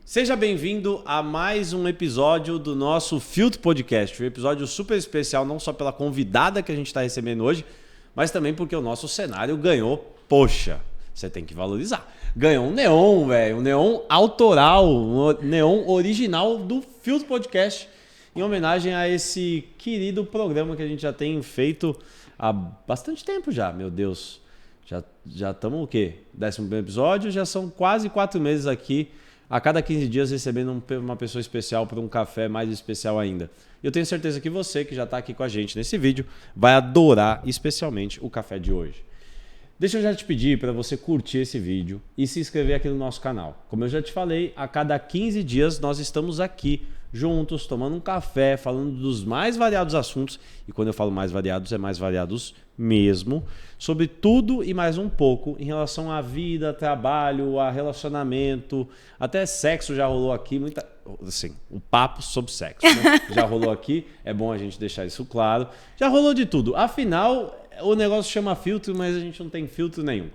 Seja bem-vindo a mais um episódio do nosso Filtro Podcast. Um episódio super especial, não só pela convidada que a gente está recebendo hoje, mas também porque o nosso cenário ganhou, poxa, você tem que valorizar. Ganhou um neon, velho, um neon autoral, um neon original do Filtro Podcast, em homenagem a esse querido programa que a gente já tem feito há bastante tempo já, meu Deus. Já estamos o quê? 11º episódio, já são quase 4 meses aqui, a cada 15 dias recebendo uma pessoa especial para um café mais especial ainda. Eu tenho certeza que você que já está aqui com a gente nesse vídeo vai adorar especialmente o café de hoje. Deixa eu já te pedir para você curtir esse vídeo e se inscrever aqui no nosso canal. Como eu já te falei, a cada 15 dias nós estamos aqui juntos, tomando um café, falando dos mais variados assuntos. E quando eu falo mais variados, é mais variados mesmo. Sobre tudo e mais um pouco em relação à vida, trabalho, a relacionamento, até sexo já rolou aqui. Assim, o papo sobre sexo, né? Já rolou aqui, é bom a gente deixar isso claro. Já rolou de tudo. Afinal, o negócio chama filtro, mas a gente não tem filtro nenhum.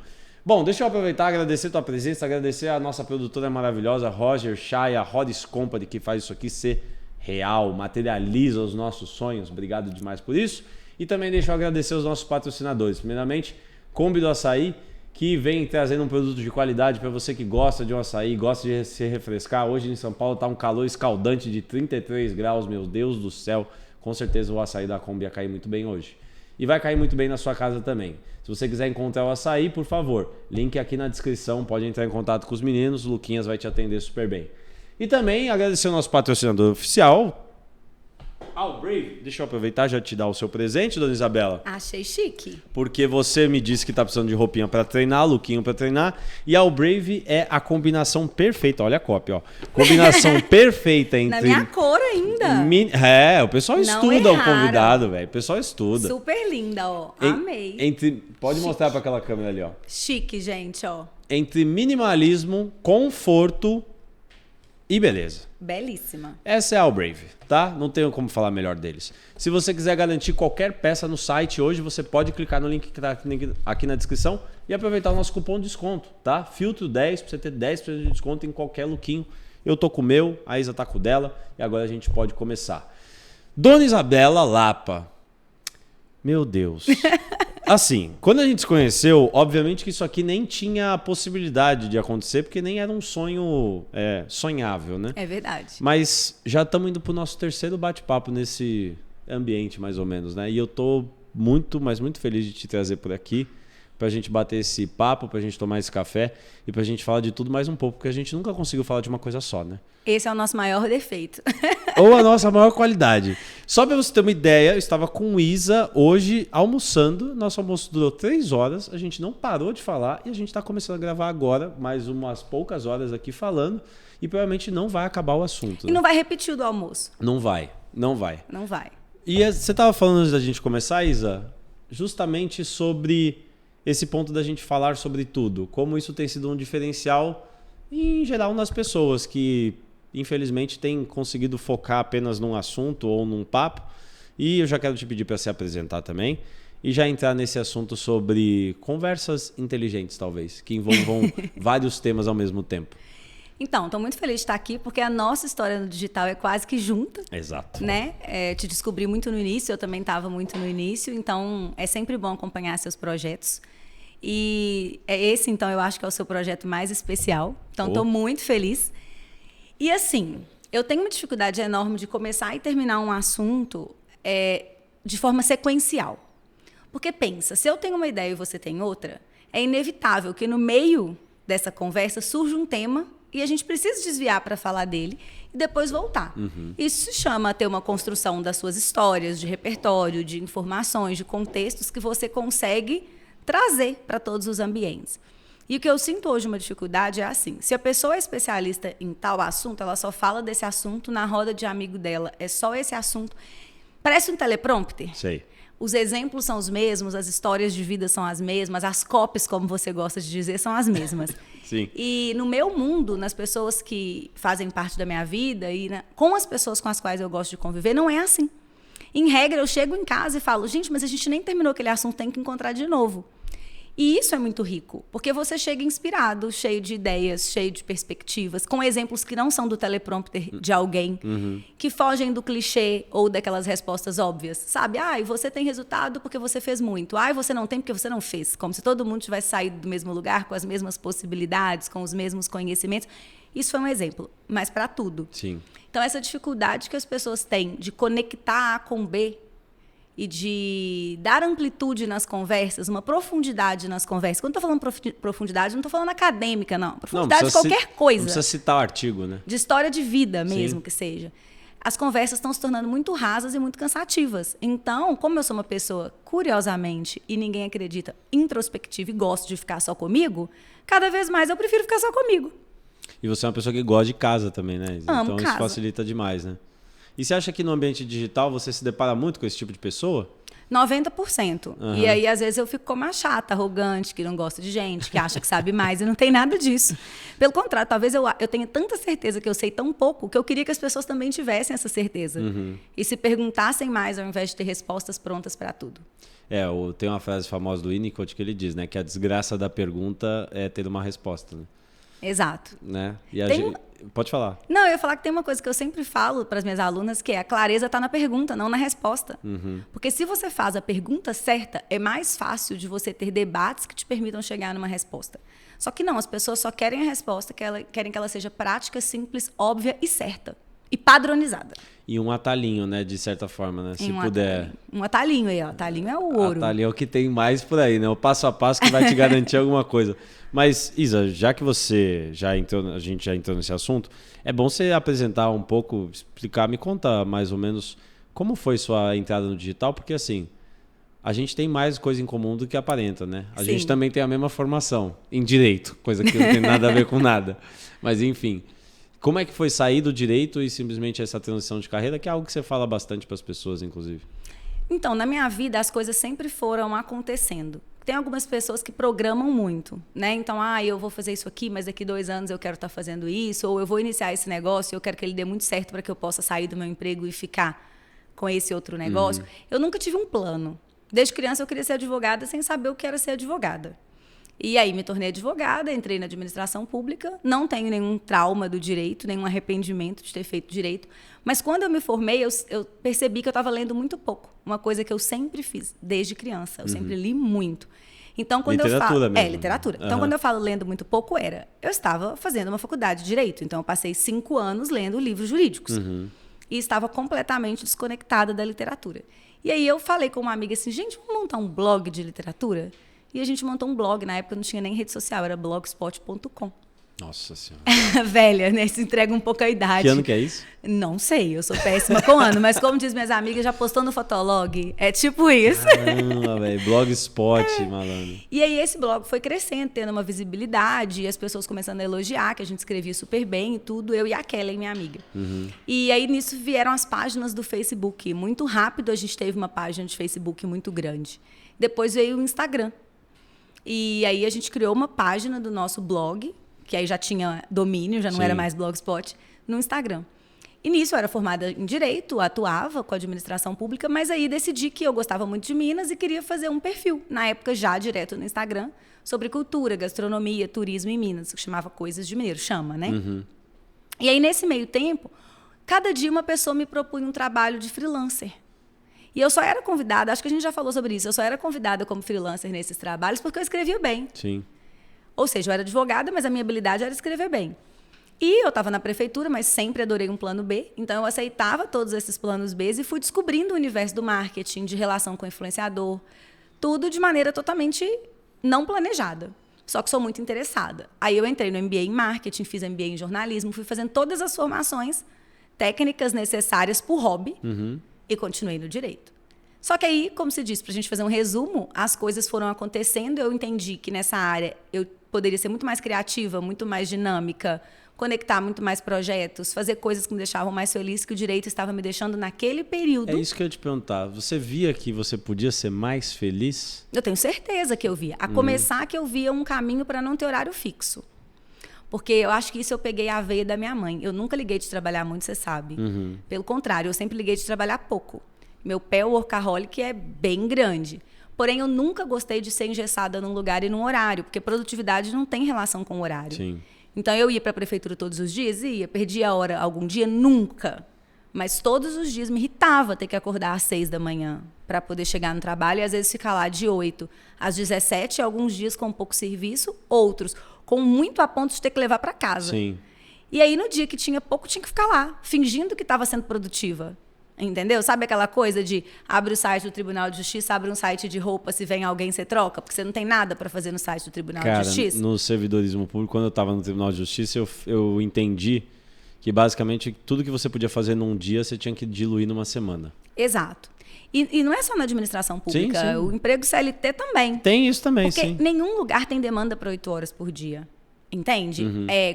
Bom, deixa eu aproveitar, agradecer a tua presença, agradecer a nossa produtora maravilhosa, Roger Chay, a Rodis Company, que faz isso aqui ser real, materializa os nossos sonhos. Obrigado demais por isso. E também deixa eu agradecer os nossos patrocinadores. Primeiramente, Kombi do Açaí, que vem trazendo um produto de qualidade para você que gosta de um açaí, gosta de se refrescar. Hoje em São Paulo está um calor escaldante de 33 graus, meu Deus do céu. Com certeza o açaí da Kombi ia cair muito bem hoje. E vai cair muito bem na sua casa também. Se você quiser encontrar o açaí, por favor, link aqui na descrição, pode entrar em contato com os meninos, o Luquinhas vai te atender super bem. E também agradecer ao nosso patrocinador oficial, Brave. Deixa eu aproveitar e já te dar o seu presente, dona Isabela. Achei chique. Porque você me disse que tá precisando de roupinha para treinar, Luquinho para treinar, e a Brave é a combinação perfeita, olha a cópia, ó. Combinação perfeita entre... Na minha cor ainda. O pessoal estuda o convidado, velho. O pessoal estuda. Super linda, ó. Amei. Pode Chique. mostrar para aquela câmera ali, ó. Chique, gente, ó. Entre minimalismo, conforto e beleza. Belíssima. Essa é a Brave, tá? Não tenho como falar melhor deles. Se você quiser garantir qualquer peça no site hoje, você pode clicar no link que está aqui na descrição e aproveitar o nosso cupom de desconto, tá? Filtro 10 para você ter 10% de desconto em qualquer lookinho. Eu tô com o meu, a Isa tá com o dela e agora a gente pode começar. Dona Isabela Lapa. Meu Deus. Assim, quando a gente se conheceu, obviamente que isso aqui nem tinha a possibilidade de acontecer, porque nem era um sonho sonhável, né? É verdade. Mas já estamos indo pro nosso terceiro bate-papo nesse ambiente, mais ou menos, né? E eu tô muito, mas muito feliz de te trazer por aqui, pra gente bater esse papo, pra gente tomar esse café e pra gente falar de tudo mais um pouco, porque a gente nunca conseguiu falar de uma coisa só, né? Esse é o nosso maior defeito. Ou a nossa maior qualidade. Só pra você ter uma ideia, eu estava com Isa hoje almoçando. Nosso almoço durou 3 horas. A gente não parou de falar e a gente está começando a gravar agora, mais umas poucas horas aqui falando. E provavelmente não vai acabar o assunto. E não vai repetir o do almoço. Não vai. Não vai. E você estava falando antes da gente começar, Isa, justamente sobre esse ponto da gente falar sobre tudo. Como isso tem sido um diferencial em geral nas pessoas que infelizmente tem conseguido focar apenas num assunto ou num papo. E eu já quero te pedir para se apresentar também e já entrar nesse assunto sobre conversas inteligentes, talvez, que envolvam vários temas ao mesmo tempo. Então, estou muito feliz de estar aqui, porque a nossa história no digital é quase que junta. Exato. Né? Te descobri muito no início, eu também estava muito no início, então é sempre bom acompanhar seus projetos. E esse, então, eu acho que é o seu projeto mais especial. Então, estou muito feliz. E assim, eu tenho uma dificuldade enorme de começar e terminar um assunto de forma sequencial. Porque pensa, se eu tenho uma ideia e você tem outra, é inevitável que no meio dessa conversa surja um tema e a gente precisa desviar para falar dele e depois voltar. Uhum. Isso se chama ter uma construção das suas histórias, de repertório, de informações, de contextos que você consegue trazer para todos os ambientes. E o que eu sinto hoje uma dificuldade é assim, se a pessoa é especialista em tal assunto, ela só fala desse assunto na roda de amigo dela, é só esse assunto. Parece um teleprompter. Sei. Os exemplos são os mesmos, as histórias de vida são as mesmas, as copies, como você gosta de dizer, são as mesmas. Sim. E no meu mundo, nas pessoas que fazem parte da minha vida e com as pessoas com as quais eu gosto de conviver, não é assim. Em regra, eu chego em casa e falo, gente, mas a gente nem terminou aquele assunto, tem que encontrar de novo. E isso é muito rico, porque você chega inspirado, cheio de ideias, cheio de perspectivas, com exemplos que não são do teleprompter de alguém, que fogem do clichê ou daquelas respostas óbvias, sabe? E você tem resultado porque você fez muito. Você não tem porque você não fez. Como se todo mundo tivesse saído do mesmo lugar, com as mesmas possibilidades, com os mesmos conhecimentos. Isso foi um exemplo, mas para tudo. Sim. Então, essa dificuldade que as pessoas têm de conectar A com B, e de dar amplitude nas conversas, uma profundidade nas conversas. Quando eu estou falando profundidade, não estou falando acadêmica, não. Profundidade de qualquer coisa. Não precisa citar o artigo, né? De história de vida mesmo, Sim. que seja. As conversas estão se tornando muito rasas e muito cansativas. Então, como eu sou uma pessoa, curiosamente, e ninguém acredita, introspectiva e gosto de ficar só comigo, cada vez mais eu prefiro ficar só comigo. E você é uma pessoa que gosta de casa também, né, Isa? Amo então casa. Isso facilita demais, né? E você acha que no ambiente digital você se depara muito com esse tipo de pessoa? 90%. E aí, às vezes, eu fico como a chata, arrogante, que não gosta de gente, que acha que sabe mais, e não tem nada disso. Pelo contrário, talvez eu tenha tanta certeza que eu sei tão pouco, que eu queria que as pessoas também tivessem essa certeza. E se perguntassem mais, ao invés de ter respostas prontas para tudo. Tem uma frase famosa do Winnicott que ele diz, né? Que a desgraça da pergunta é ter uma resposta, né? Exato. Né? E pode falar. Não, eu ia falar que tem uma coisa que eu sempre falo para as minhas alunas, que é a clareza está na pergunta, não na resposta. Porque se você faz a pergunta certa, é mais fácil de você ter debates que te permitam chegar numa resposta. Só que não, as pessoas só querem a resposta, querem que ela seja prática, simples, óbvia e certa. E padronizada. E um atalhinho, né? De certa forma, né? Se puder. Um atalhinho aí, ó. Atalhinho é o ouro. Atalhinho é o que tem mais por aí, né? O passo a passo que vai te garantir alguma coisa. Mas, Isa, já que a gente já entrou nesse assunto, é bom você apresentar um pouco, explicar, me conta mais ou menos como foi sua entrada no digital, porque assim, a gente tem mais coisa em comum do que aparenta, né? A gente também tem a mesma formação em direito, coisa que não tem nada a ver com nada. Mas, enfim, como é que foi sair do direito e simplesmente essa transição de carreira, que é algo que você fala bastante para as pessoas, inclusive? Então, na minha vida, as coisas sempre foram acontecendo. Tem algumas pessoas que programam muito, né? Então, eu vou fazer isso aqui, mas daqui 2 anos eu quero estar fazendo isso, ou eu vou iniciar esse negócio e eu quero que ele dê muito certo para que eu possa sair do meu emprego e ficar com esse outro negócio. Eu nunca tive um plano. Desde criança eu queria ser advogada sem saber o que era ser advogada. E aí me tornei advogada, entrei na administração pública, não tenho nenhum trauma do direito, nenhum arrependimento de ter feito direito, mas quando eu me formei, eu percebi que eu estava lendo muito pouco, uma coisa que eu sempre fiz, desde criança, eu sempre li muito. Então, quando literatura eu falo... mesmo. Literatura. Então, quando eu falo lendo muito pouco, eu estava fazendo uma faculdade de Direito, então eu passei 5 anos lendo livros jurídicos. E estava completamente desconectada da literatura. E aí eu falei com uma amiga assim, gente, vamos montar um blog de literatura? E a gente montou um blog, na época não tinha nem rede social, era blogspot.com. Nossa Senhora. Velha, né? Isso entrega um pouco a idade. Que ano que é isso? Não sei, eu sou péssima com ano, mas como diz minhas amigas, já postou no Fotolog, é tipo isso. Caramba, velho, Blogspot, malandro. E aí esse blog foi crescendo, tendo uma visibilidade, e as pessoas começando a elogiar, que a gente escrevia super bem e tudo, eu e a Kelly, minha amiga. E aí nisso vieram as páginas do Facebook. Muito rápido a gente teve uma página de Facebook muito grande. Depois veio o Instagram. E aí a gente criou uma página do nosso blog, que aí já tinha domínio, já não era mais Blogspot, no Instagram. E nisso eu era formada em Direito, atuava com a administração pública, mas aí decidi que eu gostava muito de Minas e queria fazer um perfil, na época já direto no Instagram, sobre cultura, gastronomia, turismo em Minas, que chamava Coisas de Mineiro, chama, né? E aí nesse meio tempo, cada dia uma pessoa me propunha um trabalho de freelancer. E eu só era convidada, acho que a gente já falou sobre isso, eu só era convidada como freelancer nesses trabalhos porque eu escrevia bem. Sim. Ou seja, eu era advogada, mas a minha habilidade era escrever bem. E eu estava na prefeitura, mas sempre adorei um plano B. Então, eu aceitava todos esses planos B e fui descobrindo o universo do marketing, de relação com o influenciador. Tudo de maneira totalmente não planejada. Só que sou muito interessada. Aí eu entrei no MBA em marketing, fiz MBA em jornalismo, fui fazendo todas as formações técnicas necessárias por hobby e continuei no direito. Só que aí, como se diz, para a gente fazer um resumo, as coisas foram acontecendo, eu entendi que nessa área eu poderia ser muito mais criativa, muito mais dinâmica, conectar muito mais projetos, fazer coisas que me deixavam mais feliz, que o direito estava me deixando naquele período. É isso que eu ia te perguntar. Você via que você podia ser mais feliz? Eu tenho certeza que eu via. A começar que eu via um caminho para não ter horário fixo. Porque eu acho que isso eu peguei a veia da minha mãe. Eu nunca liguei de trabalhar muito, você sabe. Pelo contrário, eu sempre liguei de trabalhar pouco. Meu pé workaholic é bem grande. Porém, eu nunca gostei de ser engessada num lugar e num horário, porque produtividade não tem relação com o horário. Sim. Então, eu ia para a prefeitura todos os dias? Ia. Perdia a hora algum dia? Nunca. Mas todos os dias me irritava ter que acordar às 6 da manhã para poder chegar no trabalho e às vezes ficar lá de 8 às 17, alguns dias com pouco serviço, outros com muito a ponto de ter que levar para casa. Sim. E aí, no dia que tinha pouco, tinha que ficar lá, fingindo que estava sendo produtiva. Entendeu? Sabe aquela coisa de abre o site do Tribunal de Justiça, abre um site de roupa, se vem alguém, você troca, porque você não tem nada para fazer no site do Tribunal de Justiça? No servidorismo público, quando eu estava no Tribunal de Justiça, eu entendi que basicamente tudo que você podia fazer num dia, você tinha que diluir numa semana. Exato. E não é só na administração pública, sim. O emprego CLT também. Tem isso também, porque sim. nenhum lugar tem demanda para 8 horas por dia. Entende?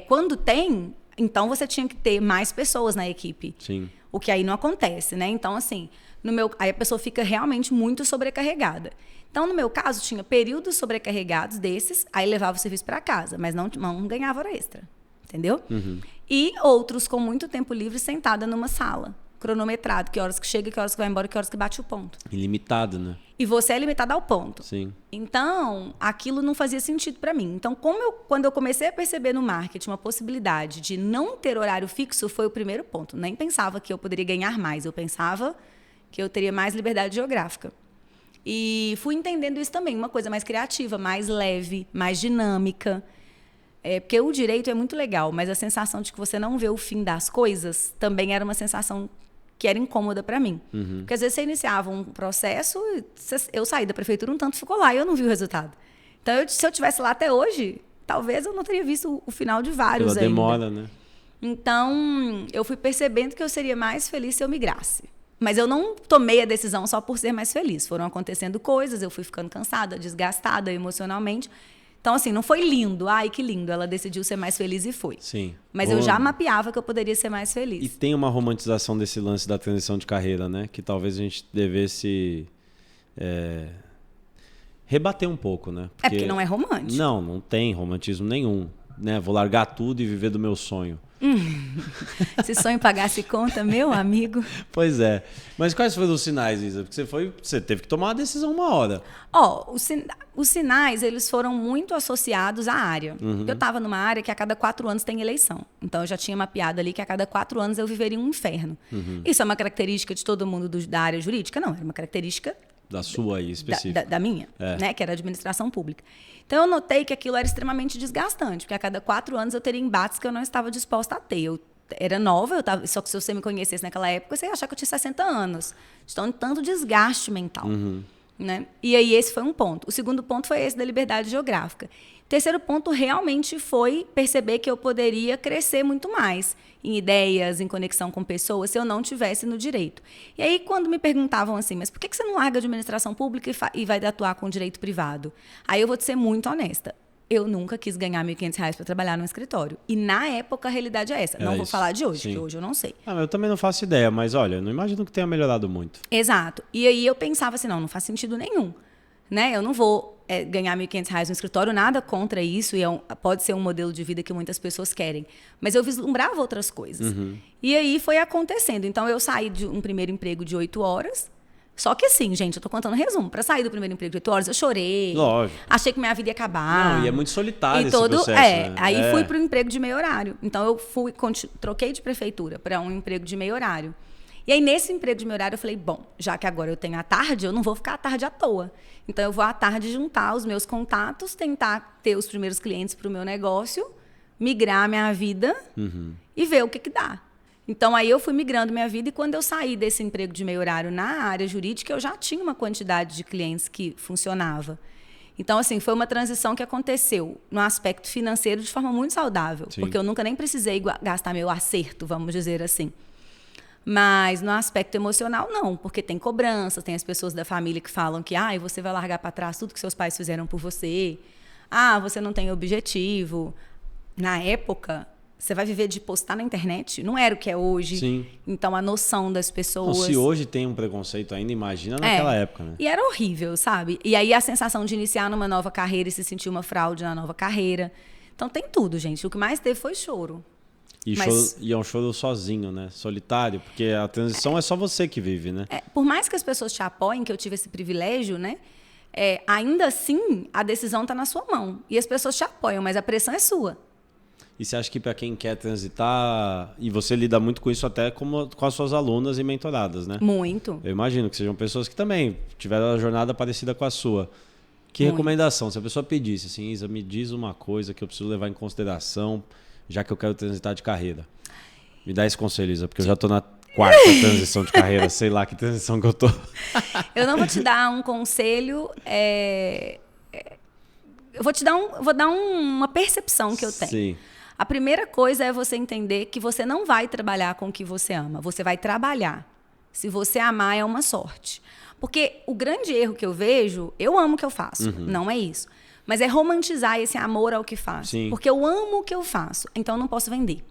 Quando tem, então você tinha que ter mais pessoas na equipe. Sim. O que aí não acontece, né? Então, assim, aí a pessoa fica realmente muito sobrecarregada. Então, no meu caso, tinha períodos sobrecarregados desses, aí levava o serviço para casa, mas não ganhava hora extra. Entendeu? E outros com muito tempo livre sentada numa sala, cronometrado, que horas que chega, que horas que vai embora, que horas que bate o ponto. Ilimitado, né? E você é limitado ao ponto. Sim. Então, aquilo não fazia sentido para mim. Então, quando eu comecei a perceber no marketing uma possibilidade de não ter horário fixo, foi o primeiro ponto. Nem pensava que eu poderia ganhar mais, eu pensava que eu teria mais liberdade geográfica. E fui entendendo isso também, uma coisa mais criativa, mais leve, mais dinâmica. Porque o direito é muito legal, mas a sensação de que você não vê o fim das coisas também era uma sensação que era incômoda para mim. Porque às vezes você iniciava um processo, eu saí da prefeitura, um tanto ficou lá e eu não vi o resultado. Então, se eu estivesse lá até hoje, talvez eu não teria visto o final de vários Pela ainda. demora, né? Então, eu fui percebendo que eu seria mais feliz se eu migrasse. Mas eu não tomei a decisão só por ser mais feliz. Foram acontecendo coisas, eu fui ficando cansada, desgastada emocionalmente. Então, assim, não foi lindo. Ai, que lindo. Ela decidiu ser mais feliz e foi. Sim. Mas eu já mapeava que eu poderia ser mais feliz. E tem uma romantização desse lance da transição de carreira, né? Que talvez a gente devesse rebater um pouco, né? Porque não é romântico. Não tem romantismo nenhum. Né? Vou largar tudo e viver do meu sonho. Se sonho pagasse conta, meu amigo. Pois é. Mas quais foram os sinais, Isa? Porque você teve que tomar uma decisão uma hora. Os sinais, eles foram muito associados à área. Eu estava numa área que a cada 4 anos tem eleição. Então, eu já tinha mapeado ali que a cada 4 anos eu viveria um inferno. Isso é uma característica de todo mundo da área jurídica? Não, era uma característica da sua aí, específica. Da minha, né? Que era a administração pública. Então, eu notei que aquilo era extremamente desgastante, porque a cada 4 anos eu teria embates que eu não estava disposta a ter. Eu era nova, só que se você me conhecesse naquela época, você ia achar que eu tinha 60 anos. Então, tanto desgaste mental. Né? E aí, esse foi um ponto. O segundo ponto foi esse da liberdade geográfica. O terceiro ponto realmente foi perceber que eu poderia crescer muito mais em ideias, em conexão com pessoas, se eu não tivesse no direito. E aí, quando me perguntavam assim, mas por que você não larga a administração pública e vai atuar com o direito privado? Aí eu vou te ser muito honesta. Eu nunca quis ganhar R$ 1.500 para trabalhar no escritório. E, na época, a realidade é essa. Não vou falar de hoje, porque hoje eu não sei. Eu também não faço ideia, mas, olha, não imagino que tenha melhorado muito. Exato. E aí eu pensava assim, não faz sentido nenhum. Né? Eu não vou ganhar R$ 1.500 no escritório, nada contra isso, e pode ser um modelo de vida que muitas pessoas querem. Mas eu vislumbrava outras coisas. E aí foi acontecendo. Então, eu saí de um primeiro emprego de 8 horas. Só que assim, gente, eu tô contando um resumo. Para sair do primeiro emprego de 8 horas, eu chorei. Lógico. Achei que minha vida ia acabar. Não, e é muito solitário esse processo. Né? Aí fui para o emprego de meio horário. Então, eu troquei de prefeitura para um emprego de meio horário. E aí, nesse emprego de meio horário, eu falei, bom, já que agora eu tenho a tarde, eu não vou ficar à tarde à toa. Então, eu vou à tarde juntar os meus contatos, tentar ter os primeiros clientes para o meu negócio, migrar minha vida e ver o que dá. Então, aí eu fui migrando minha vida e quando eu saí desse emprego de meio horário na área jurídica, eu já tinha uma quantidade de clientes que funcionava. Então, assim, foi uma transição que aconteceu no aspecto financeiro de forma muito saudável, porque eu nunca nem precisei gastar meu acerto, vamos dizer assim. Mas no aspecto emocional, não, porque tem cobranças, tem as pessoas da família que falam que você vai largar para trás tudo que seus pais fizeram por você. Você não tem objetivo. Na época, você vai viver de postar na internet? Não era o que é hoje. Sim. Então, a noção das pessoas... Se hoje tem um preconceito ainda, imagina naquela época, né? E era horrível, sabe? E aí, a sensação de iniciar numa nova carreira e se sentir uma fraude na nova carreira. Então, tem tudo, gente. O que mais teve foi choro. E é um choro sozinho, né? Solitário, porque a transição é só você que vive, né? Por mais que as pessoas te apoiem, que eu tive esse privilégio, né? ainda assim, a decisão está na sua mão. E as pessoas te apoiam, mas a pressão é sua. E você acha que para quem quer transitar, e você lida muito com isso até com as suas alunas e mentoradas, né? Muito. Eu imagino que sejam pessoas que também tiveram uma jornada parecida com a sua. Que Muito. recomendação? Se a pessoa pedisse assim, Isa, me diz uma coisa que eu preciso levar em consideração, já que eu quero transitar de carreira. Me dá esse conselho, Isa, porque eu já estou na quarta transição de carreira, sei lá que transição que eu tô. Eu não vou te dar um conselho, eu vou dar uma percepção que eu tenho. Sim. A primeira coisa é você entender que você não vai trabalhar com o que você ama, você vai trabalhar. Se você amar, é uma sorte. Porque o grande erro que eu vejo, eu amo o que eu faço, não é isso. Mas é romantizar esse amor ao que faço. Sim. Porque eu amo o que eu faço, então eu não posso vender.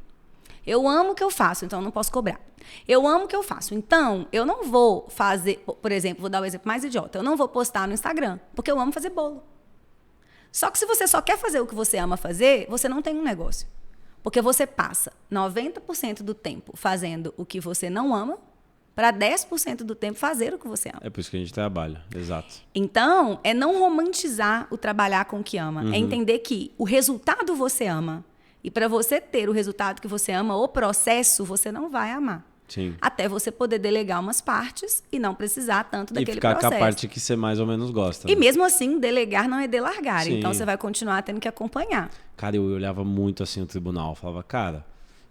Eu amo o que eu faço, então eu não posso cobrar. Eu amo o que eu faço, então eu não vou fazer, por exemplo, vou dar o exemplo mais idiota, eu não vou postar no Instagram, porque eu amo fazer bolo. Só que se você só quer fazer o que você ama fazer, você não tem um negócio. Porque você passa 90% do tempo fazendo o que você não ama para 10% do tempo fazer o que você ama. É por isso que a gente trabalha, exato. Então, é não romantizar o trabalhar com o que ama. É entender que o resultado você ama. E para você ter o resultado que você ama, o processo, você não vai amar. Sim. Até você poder delegar umas partes e não precisar tanto E daquele ficar processo. com a parte que você mais ou menos gosta. E né? mesmo assim, delegar não é delargar. Sim. Então, você vai continuar tendo que acompanhar. Cara, eu olhava muito assim o tribunal. Eu falava, cara,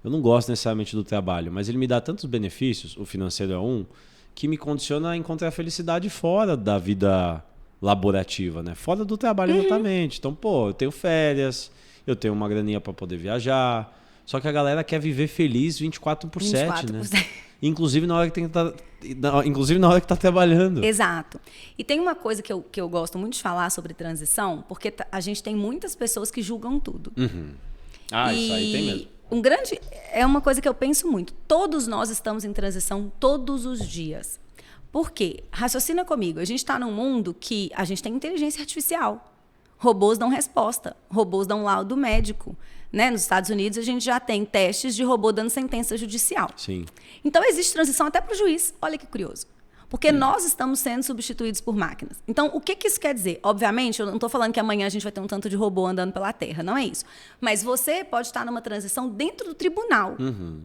eu não gosto necessariamente do trabalho, mas ele me dá tantos benefícios, o financeiro é um, que me condiciona a encontrar a felicidade fora da vida laborativa, né? Fora do trabalho exatamente. Então, pô, eu tenho férias, eu tenho uma graninha para poder viajar. Eu que a galera quer viver feliz 24/7, né? Inclusive na hora que inclusive na hora que tá trabalhando. Exato. E tem uma coisa que eu gosto muito de falar sobre transição, porque a gente tem muitas pessoas que julgam tudo. Isso aí tem mesmo. É uma coisa que eu penso muito. Todos nós estamos em transição todos os dias. Por quê? Raciocina comigo. A gente está num mundo que a gente tem inteligência artificial. Robôs dão resposta. Robôs dão laudo médico. Né? Nos Estados Unidos, a gente já tem testes de robô dando sentença judicial. Sim. Então, existe transição até para o juiz. Olha que curioso. Porque nós estamos sendo substituídos por máquinas. Então, o que isso quer dizer? Obviamente, eu não estou falando que amanhã a gente vai ter um tanto de robô andando pela Terra. Não é isso. Mas você pode estar numa transição dentro do tribunal.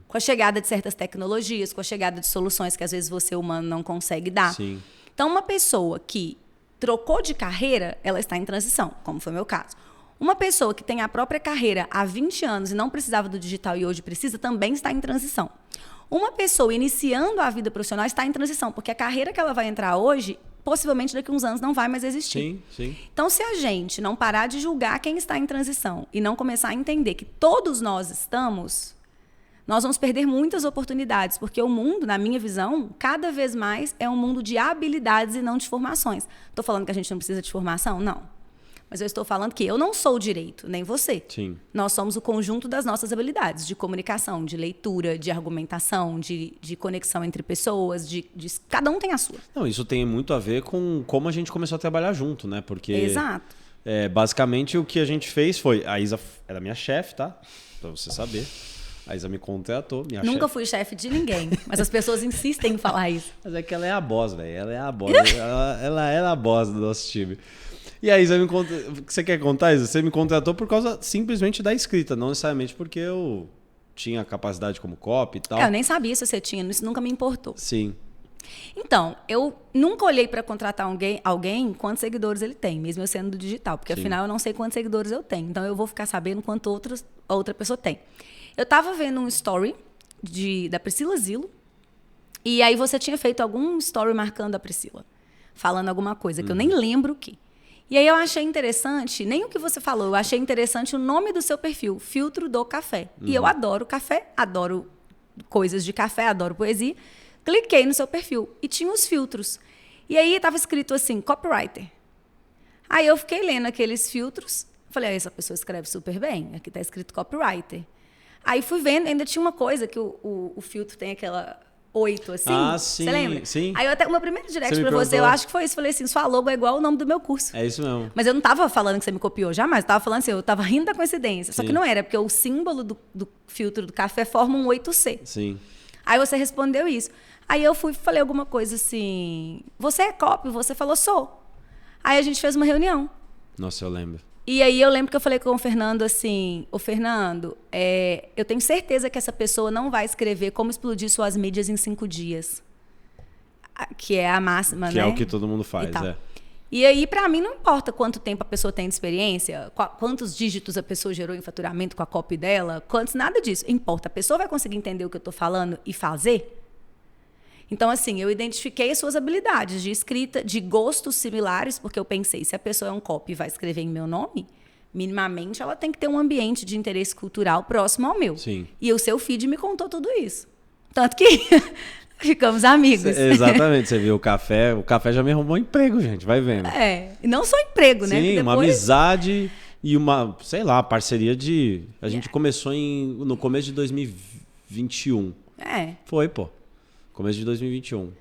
Com a chegada de certas tecnologias, com a chegada de soluções que, às vezes, você, humano, não consegue dar. Sim. Então, uma pessoa que trocou de carreira, ela está em transição, como foi o meu caso. Uma pessoa que tem a própria carreira há 20 anos e não precisava do digital e hoje precisa, também está em transição. Uma pessoa iniciando a vida profissional está em transição, porque a carreira que ela vai entrar hoje, possivelmente daqui a uns anos não vai mais existir. Sim, sim. Então, se a gente não parar de julgar quem está em transição e não começar a entender que todos nós estamos, nós vamos perder muitas oportunidades, porque o mundo, na minha visão, cada vez mais é um mundo de habilidades e não de formações. Estou falando que a gente não precisa de formação? Não. Mas eu estou falando que eu não sou o direito, nem você. Sim. Nós somos o conjunto das nossas habilidades de comunicação, de leitura, de argumentação, de conexão entre pessoas, cada um tem a sua. Não, isso tem muito a ver com como a gente começou a trabalhar junto, né? Porque Exato. Basicamente o que a gente fez foi, a Isa era minha chefe, tá? Pra você saber. A Isa me contratou, minha chefe. Nunca fui chefe de ninguém, mas as pessoas insistem em falar isso. Mas é que ela é a boss, velho. Ela é a boss. ela era a boss do nosso time. E aí, você quer contar, Isa? Você me contratou por causa simplesmente da escrita, não necessariamente porque eu tinha capacidade como copy e tal. Eu nem sabia se você tinha, isso nunca me importou. Sim. Então, eu nunca olhei para contratar alguém quantos seguidores ele tem, mesmo eu sendo do digital, porque Sim. afinal eu não sei quantos seguidores eu tenho. Então, eu vou ficar sabendo quanto outra pessoa tem. Eu estava vendo um story da Priscila Zilo, e aí você tinha feito algum story marcando a Priscila, falando alguma coisa, que eu nem lembro o que. E aí eu achei interessante, nem o que você falou, eu achei interessante o nome do seu perfil, Filtro do Café. E eu adoro café, adoro coisas de café, adoro poesia. Cliquei no seu perfil e tinha os filtros. E aí estava escrito assim, copywriter. Aí eu fiquei lendo aqueles filtros, falei, essa pessoa escreve super bem, aqui está escrito copywriter. Aí fui vendo, ainda tinha uma coisa que o filtro tem aquela 8, assim. Ah, sim. Você lembra? Sim. Aí o meu primeiro direct pra você, perguntou. eu acho que foi isso. Falei assim, sua logo é igual o nome do meu curso. É isso mesmo. Mas eu não tava falando que você me copiou jamais. Eu tava falando assim, eu tava rindo da coincidência. Só Sim. que não era, porque o símbolo do filtro do café forma um 8C. Sim. Aí você respondeu isso. Aí eu falei alguma coisa assim, você é copy? Você falou, sou. Aí a gente fez uma reunião. Nossa, eu lembro. E aí eu lembro que eu falei com o Fernando assim, ô Fernando, eu tenho certeza que essa pessoa não vai escrever como explodir suas mídias em 5 dias. Que é a máxima, né? Que é o que todo mundo faz, E aí, pra mim, não importa quanto tempo a pessoa tem de experiência, quantos dígitos a pessoa gerou em faturamento com a copy dela, nada disso. Importa, a pessoa vai conseguir entender o que eu tô falando e fazer? Então, assim, eu identifiquei as suas habilidades de escrita, de gostos similares, porque eu pensei, se a pessoa é um copy e vai escrever em meu nome, minimamente ela tem que ter um ambiente de interesse cultural próximo ao meu. Sim. E o seu feed me contou tudo isso. Tanto que ficamos amigos. Exatamente, você viu o café já me arrumou um emprego, gente, vai vendo. E não só emprego, né? Sim, Depois... uma amizade e uma, sei lá, parceria de... A gente começou no começo de 2021. Foi, pô. Começo de 2021.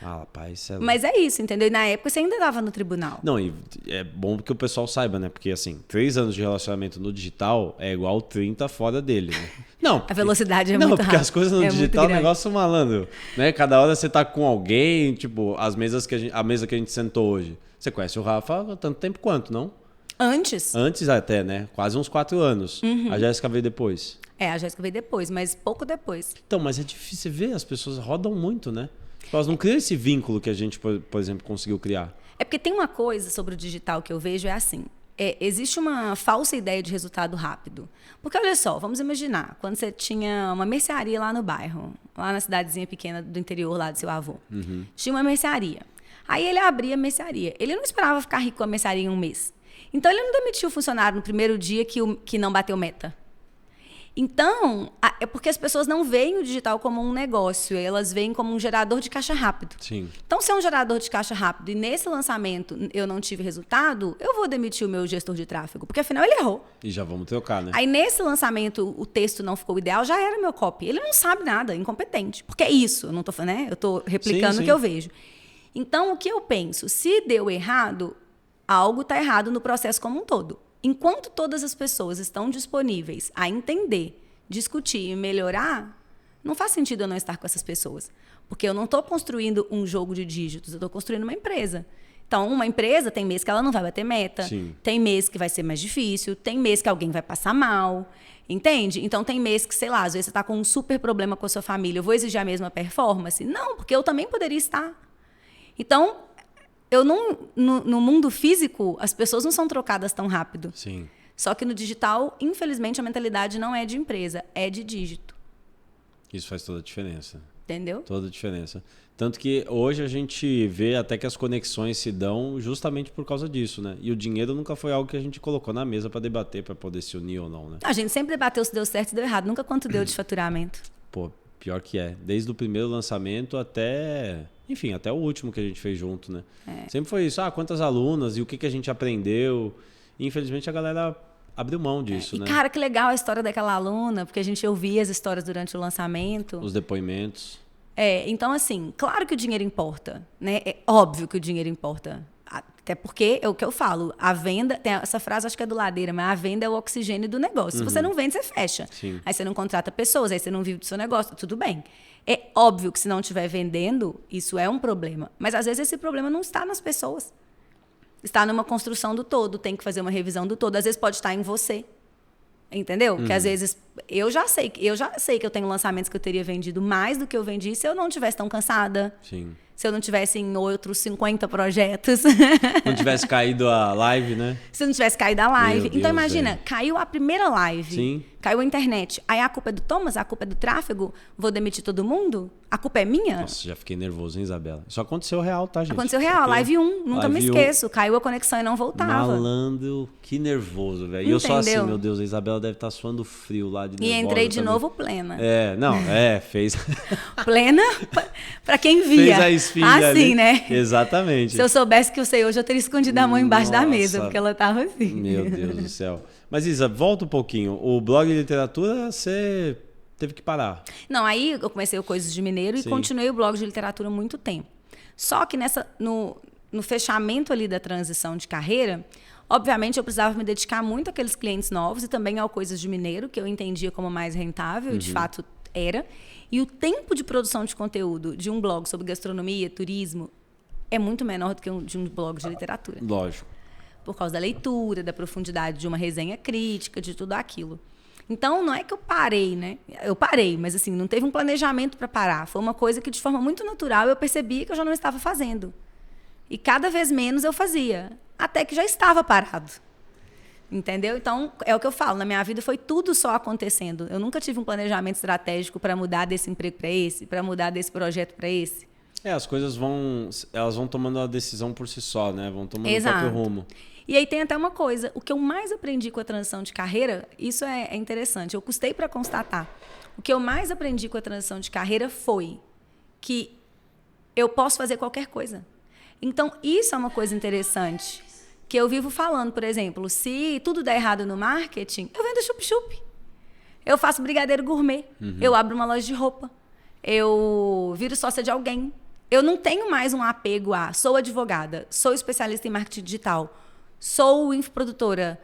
Ah, rapaz, Mas é isso, entendeu? E na época você ainda estava no tribunal. Não, e é bom que o pessoal saiba, né? Porque, assim, 3 anos de relacionamento no digital é igual 30 fora dele, né? Não, a velocidade é muito rápida. Não, porque as coisas no digital é um negócio malandro, né? Cada hora você tá com alguém, tipo, a mesa que a gente sentou hoje. Você conhece o Rafa há tanto tempo quanto, não? Antes. Antes até, né? Quase uns 4 anos. A Jéssica veio depois. A Jéssica veio depois, mas pouco depois. Então, mas é difícil ver, as pessoas rodam muito, né? Elas não criam esse vínculo que a gente, por exemplo, conseguiu criar. É porque tem uma coisa sobre o digital que eu vejo, é assim, existe uma falsa ideia de resultado rápido. Porque, olha só, vamos imaginar, quando você tinha uma mercearia lá no bairro, lá na cidadezinha pequena do interior lá do seu avô, tinha uma mercearia. Aí ele abria a mercearia. Ele não esperava ficar rico com a mercearia em 1 mês. Então, ele não demitiu o funcionário no primeiro dia que não bateu meta. Então, é porque as pessoas não veem o digital como um negócio, elas veem como um gerador de caixa rápido. Sim. Então, se é um gerador de caixa rápido e nesse lançamento eu não tive resultado, eu vou demitir o meu gestor de tráfego, porque afinal ele errou. E já vamos trocar, né? Aí nesse lançamento o texto não ficou ideal, já era meu copy. Ele não sabe nada, incompetente. Porque é isso, eu não tô falando, né? Eu tô replicando o que eu vejo. Então, o que eu penso? Se deu errado, algo está errado no processo como um todo. Enquanto todas as pessoas estão disponíveis a entender, discutir e melhorar, não faz sentido eu não estar com essas pessoas. Porque eu não estou construindo um jogo de dígitos, eu estou construindo uma empresa. Então, uma empresa tem mês que ela não vai bater meta, Sim. Tem mês que vai ser mais difícil, tem mês que alguém vai passar mal, entende? Então, tem mês que, sei lá, às vezes você está com um super problema com a sua família, eu vou exigir a mesma performance? Não, porque eu também poderia estar. Então, no mundo físico, as pessoas não são trocadas tão rápido. Sim. Só que no digital, infelizmente, a mentalidade não é de empresa, é de dígito. Isso faz toda a diferença. Entendeu? Toda a diferença. Tanto que hoje a gente vê até que as conexões se dão justamente por causa disso, né? E o dinheiro nunca foi algo que a gente colocou na mesa para debater, para poder se unir ou não, né? A gente sempre debateu se deu certo e deu errado, nunca quanto deu de faturamento. Pô, pior que é. Desde o primeiro lançamento até... Enfim, até o último que a gente fez junto, né? Sempre foi isso. Quantas alunas e o que a gente aprendeu. E, infelizmente, a galera abriu mão disso, né? E, cara, que legal a história daquela aluna, porque a gente ouvia as histórias durante o lançamento. Os depoimentos. Então, assim, claro que o dinheiro importa, né? É óbvio que o dinheiro importa. Até porque é o que eu falo. A venda, tem essa frase, acho que é do Ladeira, mas a venda é o oxigênio do negócio. Se você não vende, você fecha. Sim. Aí você não contrata pessoas, aí você não vive do seu negócio, tudo bem. É óbvio que se não estiver vendendo, isso é um problema. Mas às vezes esse problema não está nas pessoas. Está numa construção do todo, tem que fazer uma revisão do todo. Às vezes pode estar em você. Entendeu? Porque às vezes eu já sei que eu tenho lançamentos que eu teria vendido mais do que eu vendi se eu não estivesse tão cansada. Sim. Se eu não tivesse em outros 50 projetos. Não tivesse caído a live, né? Se eu não tivesse caído a live. Meu Então, Deus, imagina, caiu a primeira live. Sim. Caiu a internet. Aí a culpa é do Thomas? A culpa é do tráfego? Vou demitir todo mundo? A culpa é minha? Nossa, já fiquei nervoso, hein, Isabela? Isso aconteceu real, tá, gente? Aconteceu real. Live 1. Nunca me esqueço. Caiu a conexão e não voltava. Malandro, que nervoso, velho. E eu só assim, meu Deus, a Isabela deve estar suando frio lá de nervosa. E entrei de também. novo plena. Fez. Plena pra quem via. Fez a esfinge assim, ali. Né? Exatamente. Se eu soubesse que eu sei hoje, eu teria escondido a mão embaixo da mesa, porque ela tava assim. Meu Deus do céu. Mas, Isa, volta um pouquinho. O blog de literatura, você teve que parar. Não, aí eu comecei o Coisas de Mineiro e continuei o blog de literatura há muito tempo. Só que no fechamento ali da transição de carreira, obviamente eu precisava me dedicar muito àqueles clientes novos e também ao Coisas de Mineiro, que eu entendia como mais rentável, de fato era. E o tempo de produção de conteúdo de um blog sobre gastronomia, turismo, é muito menor do que de um blog de literatura. Lógico. Por causa da leitura, da profundidade de uma resenha crítica, de tudo aquilo. Então, não é que eu parei, né? Eu parei, mas assim, não teve um planejamento para parar. Foi uma coisa que, de forma muito natural, eu percebi que eu já não estava fazendo. E cada vez menos eu fazia, até que já estava parado. Entendeu? Então, é o que eu falo, na minha vida foi tudo só acontecendo. Eu nunca tive um planejamento estratégico para mudar desse emprego para esse, para mudar desse projeto para esse. As coisas elas vão tomando a decisão por si só, né? Vão tomando Exato. o próprio rumo. E aí tem até uma coisa, o que eu mais aprendi com a transição de carreira, isso é interessante, eu custei para constatar. O que eu mais aprendi com a transição de carreira foi que eu posso fazer qualquer coisa. Então, isso é uma coisa interessante, que eu vivo falando, por exemplo, se tudo der errado no marketing, eu vendo chup-chup. Eu faço brigadeiro gourmet, eu abro uma loja de roupa, eu viro sócia de alguém. Eu não tenho mais um apego a sou advogada, sou especialista em marketing digital, sou infoprodutora,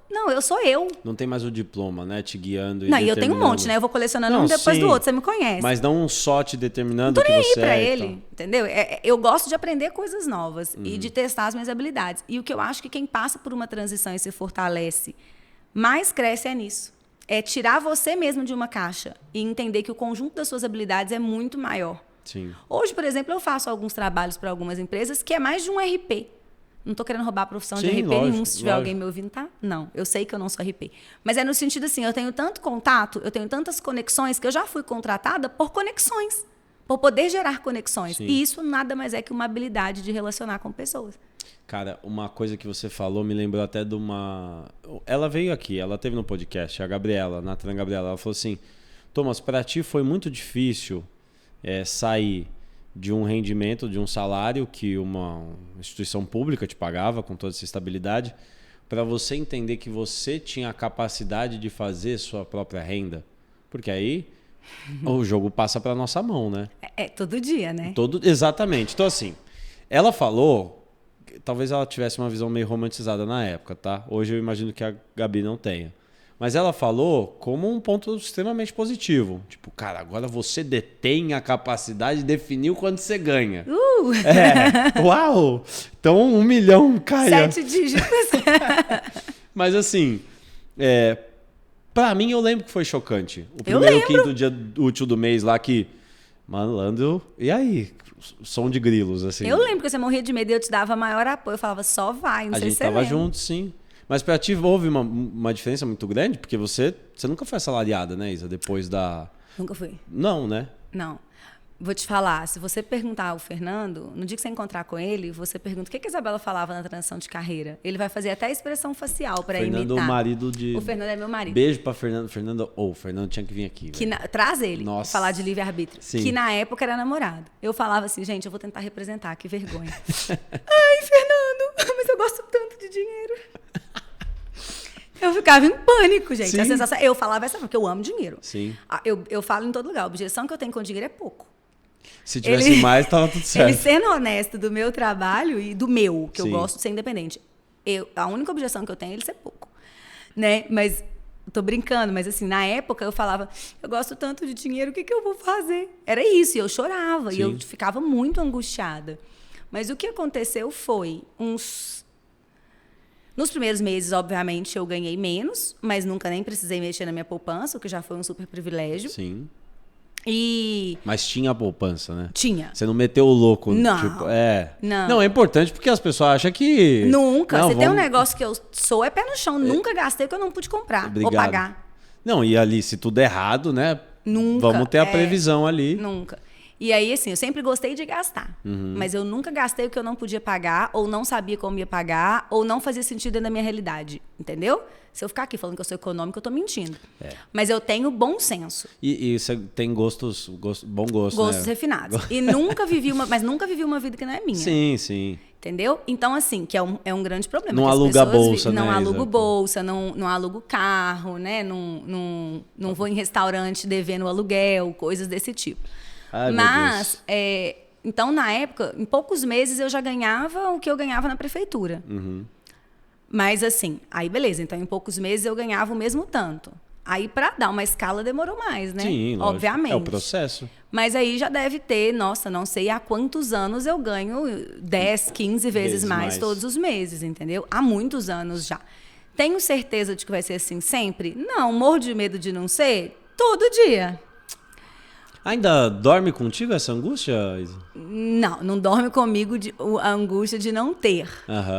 Não, eu sou eu. Não tem mais o diploma, né? Te guiando e não, e eu tenho um monte, né? Eu vou colecionando um depois do outro, você me conhece. Mas não só te determinando o que nem você aí pra é. ele, Então. entendeu? Eu gosto de aprender coisas novas e de testar as minhas habilidades. E o que eu acho que quem passa por uma transição e se fortalece, mais cresce é nisso. É tirar você mesmo de uma caixa e entender que o conjunto das suas habilidades é muito maior. Sim. Hoje, por exemplo, eu faço alguns trabalhos para algumas empresas que é mais de um RP. Não estou querendo roubar a profissão de RP nenhum, se tiver alguém me ouvindo, tá? Não, eu sei que eu não sou RP. Mas é no sentido assim, eu tenho tanto contato, eu tenho tantas conexões, que eu já fui contratada por conexões, por poder gerar conexões. Sim. E isso nada mais é que uma habilidade de relacionar com pessoas. Cara, uma coisa que você falou me lembrou até de uma... Ela veio aqui, ela teve no podcast, a Gabriela, Natana Gabriela, ela falou assim, Thomas, para ti foi muito difícil sair de um rendimento, de um salário que uma instituição pública te pagava com toda essa estabilidade, para você entender que você tinha a capacidade de fazer sua própria renda. Porque aí o jogo passa para nossa mão, né? Todo dia, né? Exatamente. Então, assim, ela falou, talvez ela tivesse uma visão meio romantizada na época, tá? Hoje eu imagino que a Gabi não tenha. Mas ela falou como um ponto extremamente positivo. Tipo, cara, agora você detém a capacidade de definir o quanto você ganha. Uau! Então 1 milhão cai. 7 dígitos. Mas assim, pra mim eu lembro que foi chocante. O primeiro quinto dia útil do mês lá que... Malandro, e aí? Som de grilos, assim. Eu lembro que você morria de medo e eu te dava maior apoio. Eu falava, só vai, não sei se você lembra. A gente tava junto, sim. Mas pra ti houve uma diferença muito grande? Porque você nunca foi assalariada, né, Isa? Depois da... Nunca fui. Não, né? Não. Vou te falar, se você perguntar ao Fernando, no dia que você encontrar com ele, você pergunta o que a Isabela falava na transição de carreira. Ele vai fazer até a expressão facial para imitar. Fernando, o marido de... O Fernando é meu marido. Beijo pra Fernando. O Fernando tinha que vir aqui. Traz ele, Nossa. falar de livre-arbítrio. Sim. Que na época era namorado. Eu falava assim, gente, eu vou tentar representar, que vergonha. Ai, Fernando, mas eu gosto tanto de dinheiro. Eu ficava em pânico, gente. Sim. A sensação, eu falava essa porque eu amo dinheiro. Sim. Eu falo em todo lugar, a objeção que eu tenho com dinheiro é pouco. Se tivesse mais, tava tudo certo. Ele sendo honesto do meu trabalho e do meu, que Sim. eu gosto de ser independente. A única objeção que eu tenho é ele ser pouco. Né? Mas, tô brincando, mas assim, na época eu falava, eu gosto tanto de dinheiro, o que eu vou fazer? Era isso, e eu chorava, Sim. e eu ficava muito angustiada. Mas o que aconteceu foi Nos primeiros meses, obviamente, eu ganhei menos, mas nunca nem precisei mexer na minha poupança, o que já foi um super privilégio. Sim. Mas tinha a poupança, né? Tinha. Você não meteu o louco. Não. Tipo, Não, é importante porque as pessoas acham que... Nunca. Não, tem um negócio que eu sou pé no chão. Nunca gastei que eu não pude comprar Obrigado. ou pagar. Não, e ali, se tudo é errado, né? Nunca. Vamos ter a previsão ali. Nunca. E aí, assim, eu sempre gostei de gastar. Mas eu nunca gastei o que eu não podia pagar, ou não sabia como ia pagar, ou não fazia sentido dentro da minha realidade. Entendeu? Se eu ficar aqui falando que eu sou econômica, eu tô mentindo. Mas eu tenho bom senso. E você tem bom gosto, Gostos né? refinados. E nunca vivi uma vida que não é minha. Sim, sim. Entendeu? Então, assim, que é um grande problema. Não que as aluga pessoas bolsa, né? Não alugo Exato. bolsa, não alugo carro, né? Não vou em restaurante devendo aluguel, coisas desse tipo. Ai, Mas, então, na época, em poucos meses eu já ganhava o que eu ganhava na prefeitura. Mas, assim, aí beleza. Então, em poucos meses eu ganhava o mesmo tanto. Aí, para dar uma escala, demorou mais, né? Sim, lógico. Obviamente. É o processo. Mas aí já deve ter, nossa, não sei há quantos anos eu ganho 10, 15 vezes mais todos os meses, entendeu? Há muitos anos já. Tenho certeza de que vai ser assim sempre? Não, morro de medo de não ser todo dia. Ainda dorme contigo essa angústia, Isa? Não dorme comigo a angústia de não ter,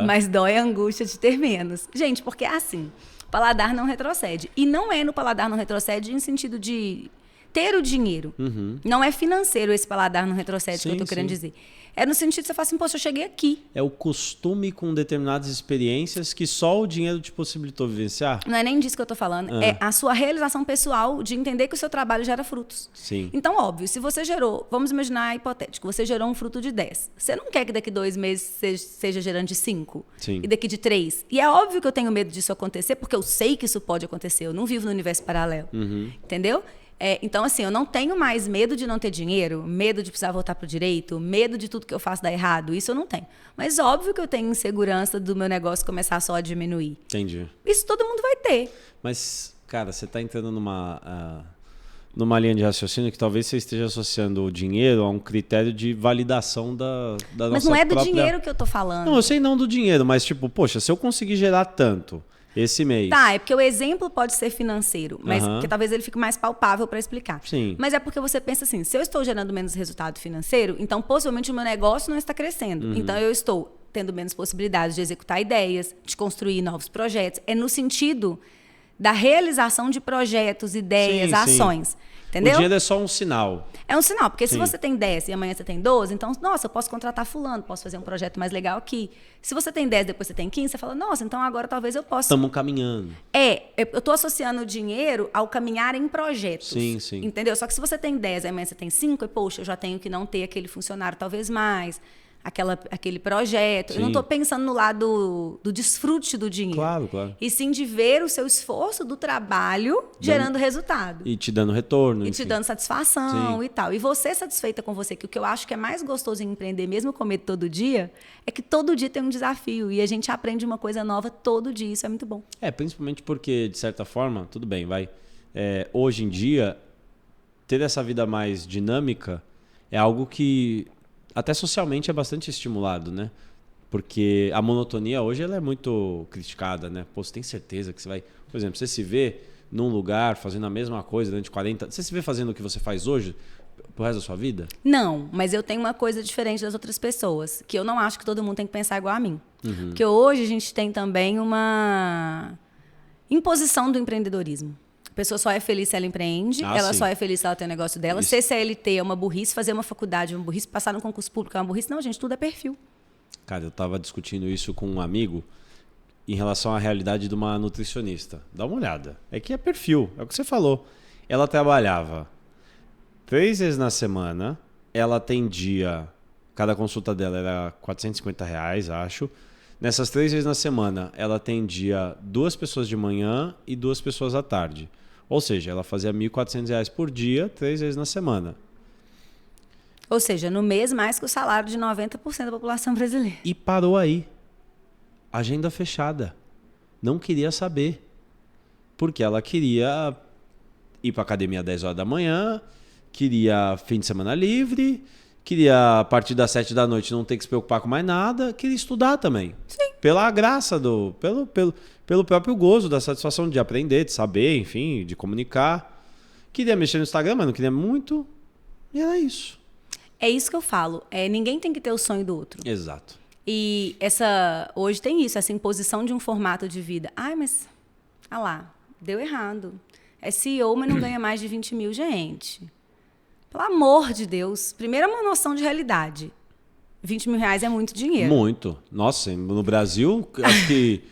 mas dói a angústia de ter menos. Gente, porque é assim, paladar não retrocede. E não é no paladar não retrocede em sentido de ter o dinheiro. Não é financeiro esse paladar não retrocede, que eu tô querendo dizer. É no sentido de você falar assim, poxa, eu cheguei aqui. É o costume com determinadas experiências que só o dinheiro te possibilitou vivenciar? Não é nem disso que eu tô falando. É a sua realização pessoal de entender que o seu trabalho gera frutos. Sim. Então, óbvio, se você gerou, vamos imaginar hipotético, você gerou um fruto de 10. Você não quer que daqui 2 meses seja gerando de 5? Sim. E daqui de 3? E é óbvio que eu tenho medo disso acontecer, porque eu sei que isso pode acontecer. Eu não vivo no universo paralelo. Entendeu? Então, assim, eu não tenho mais medo de não ter dinheiro, medo de precisar voltar pro direito, medo de tudo que eu faço dar errado. Isso eu não tenho. Mas óbvio que eu tenho insegurança do meu negócio começar só a diminuir. Entendi. Isso todo mundo vai ter. Mas, cara, você tá entrando numa linha de raciocínio que talvez você esteja associando o dinheiro a um critério de validação da nossa Mas não é do própria... dinheiro que eu tô falando. Não, eu sei não do dinheiro, mas tipo, poxa, se eu conseguir gerar tanto esse mês... Tá, é porque o exemplo pode ser financeiro, mas que talvez ele fique mais palpável para explicar. Sim. Mas é porque você pensa assim, se eu estou gerando menos resultado financeiro, então possivelmente o meu negócio não está crescendo. Então eu estou tendo menos possibilidades de executar ideias, de construir novos projetos. É no sentido da realização de projetos, ideias, ações. Entendeu? O dinheiro é só um sinal. É um sinal, porque se você tem 10 e amanhã você tem 12, então, nossa, eu posso contratar fulano, posso fazer um projeto mais legal aqui. Se você tem 10 depois você tem 15, você fala, nossa, então agora talvez eu possa... Estamos caminhando. Eu estou associando o dinheiro ao caminhar em projetos. Sim, sim. Entendeu? Só que se você tem 10 e amanhã você tem 5, e poxa, eu já tenho que não ter aquele funcionário talvez mais... aquele projeto. Sim. Eu não estou pensando no lado do desfrute do dinheiro. Claro, claro. E sim de ver o seu esforço do trabalho gerando resultado. E te dando retorno. E enfim. te dando satisfação. Sim. E tal. E você satisfeita com você, que o que eu acho que é mais gostoso em empreender, mesmo com medo todo dia, é que todo dia tem um desafio. E a gente aprende uma coisa nova todo dia. Isso é muito bom. Principalmente porque, de certa forma, tudo bem, vai. Hoje em dia, ter essa vida mais dinâmica é algo que... até socialmente é bastante estimulado, né? Porque a monotonia hoje ela é muito criticada, né? Pô, você tem certeza que você vai... Por exemplo, você se vê num lugar fazendo a mesma coisa durante 40... Você se vê fazendo o que você faz hoje pro resto da sua vida? Não, mas eu tenho uma coisa diferente das outras pessoas, que eu não acho que todo mundo tem que pensar igual a mim. Porque hoje a gente tem também uma imposição do empreendedorismo. A pessoa só é feliz se ela empreende, ela sim. só é feliz se ela tem o negócio dela. Isso. Ser CLT é uma burrice, fazer uma faculdade é uma burrice, passar num concurso público é uma burrice. Não, gente, tudo é perfil. Cara, eu tava discutindo isso com um amigo em relação à realidade de uma nutricionista. Dá uma olhada. É que é perfil, é o que você falou. Ela trabalhava 3 vezes na semana, ela atendia, cada consulta dela era R$450, acho. Nessas 3 vezes na semana, ela atendia 2 pessoas de manhã e 2 pessoas à tarde. Ou seja, ela fazia R$1.400 por dia, 3 vezes na semana. Ou seja, no mês mais que o salário de 90% da população brasileira. E parou aí. Agenda fechada. Não queria saber. Porque ela queria ir para academia às 10 horas da manhã, queria fim de semana livre, queria a partir das 7 da noite não ter que se preocupar com mais nada, queria estudar também. Sim. Pela graça, pelo próprio gozo, da satisfação de aprender, de saber, enfim, de comunicar. Queria mexer no Instagram, mas não queria muito. E era isso. É isso que eu falo. Ninguém tem que ter o sonho do outro. Exato. E hoje tem isso, essa imposição de um formato de vida. Ai, mas, lá, deu errado. É CEO, mas não ganha mais de 20 mil. Gente, pelo amor de Deus. Primeiro, é uma noção de realidade. 20 mil reais é muito dinheiro. Muito. Nossa, no Brasil, acho que,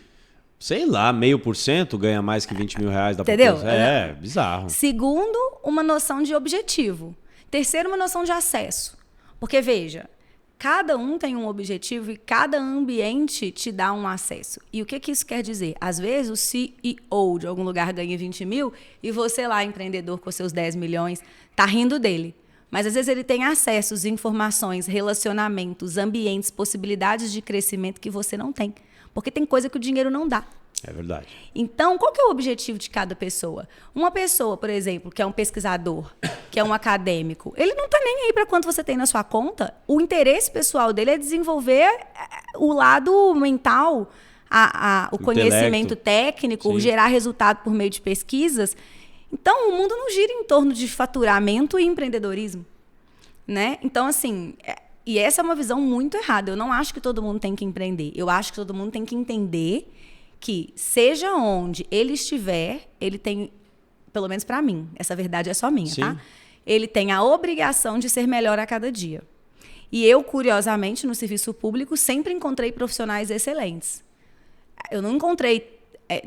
sei lá, 0,5% ganha mais que 20 mil reais da Entendeu? população. É, bizarro. Segundo, uma noção de objetivo. Terceiro, uma noção de acesso. Porque, veja, cada um tem um objetivo e cada ambiente te dá um acesso. E o que isso quer dizer? Às vezes, o CEO de algum lugar ganha 20 mil e você lá, empreendedor com seus 10 milhões, tá rindo dele. Mas, às vezes, ele tem acessos, informações, relacionamentos, ambientes, possibilidades de crescimento que você não tem. Porque tem coisa que o dinheiro não dá. É verdade. Então, qual que é o objetivo de cada pessoa? Uma pessoa, por exemplo, que é um pesquisador, que é um acadêmico, ele não está nem aí para quanto você tem na sua conta. O interesse pessoal dele é desenvolver o lado mental, o conhecimento técnico, Sim. gerar resultado por meio de pesquisas. Então, o mundo não gira em torno de faturamento e empreendedorismo, né? Então, assim, e essa é uma visão muito errada. Eu não acho que todo mundo tem que empreender. Eu acho que todo mundo tem que entender que, seja onde ele estiver, ele tem, pelo menos para mim, essa verdade é só minha, Sim. tá? Ele tem a obrigação de ser melhor a cada dia. E eu, curiosamente, no serviço público, sempre encontrei profissionais excelentes. Eu não encontrei,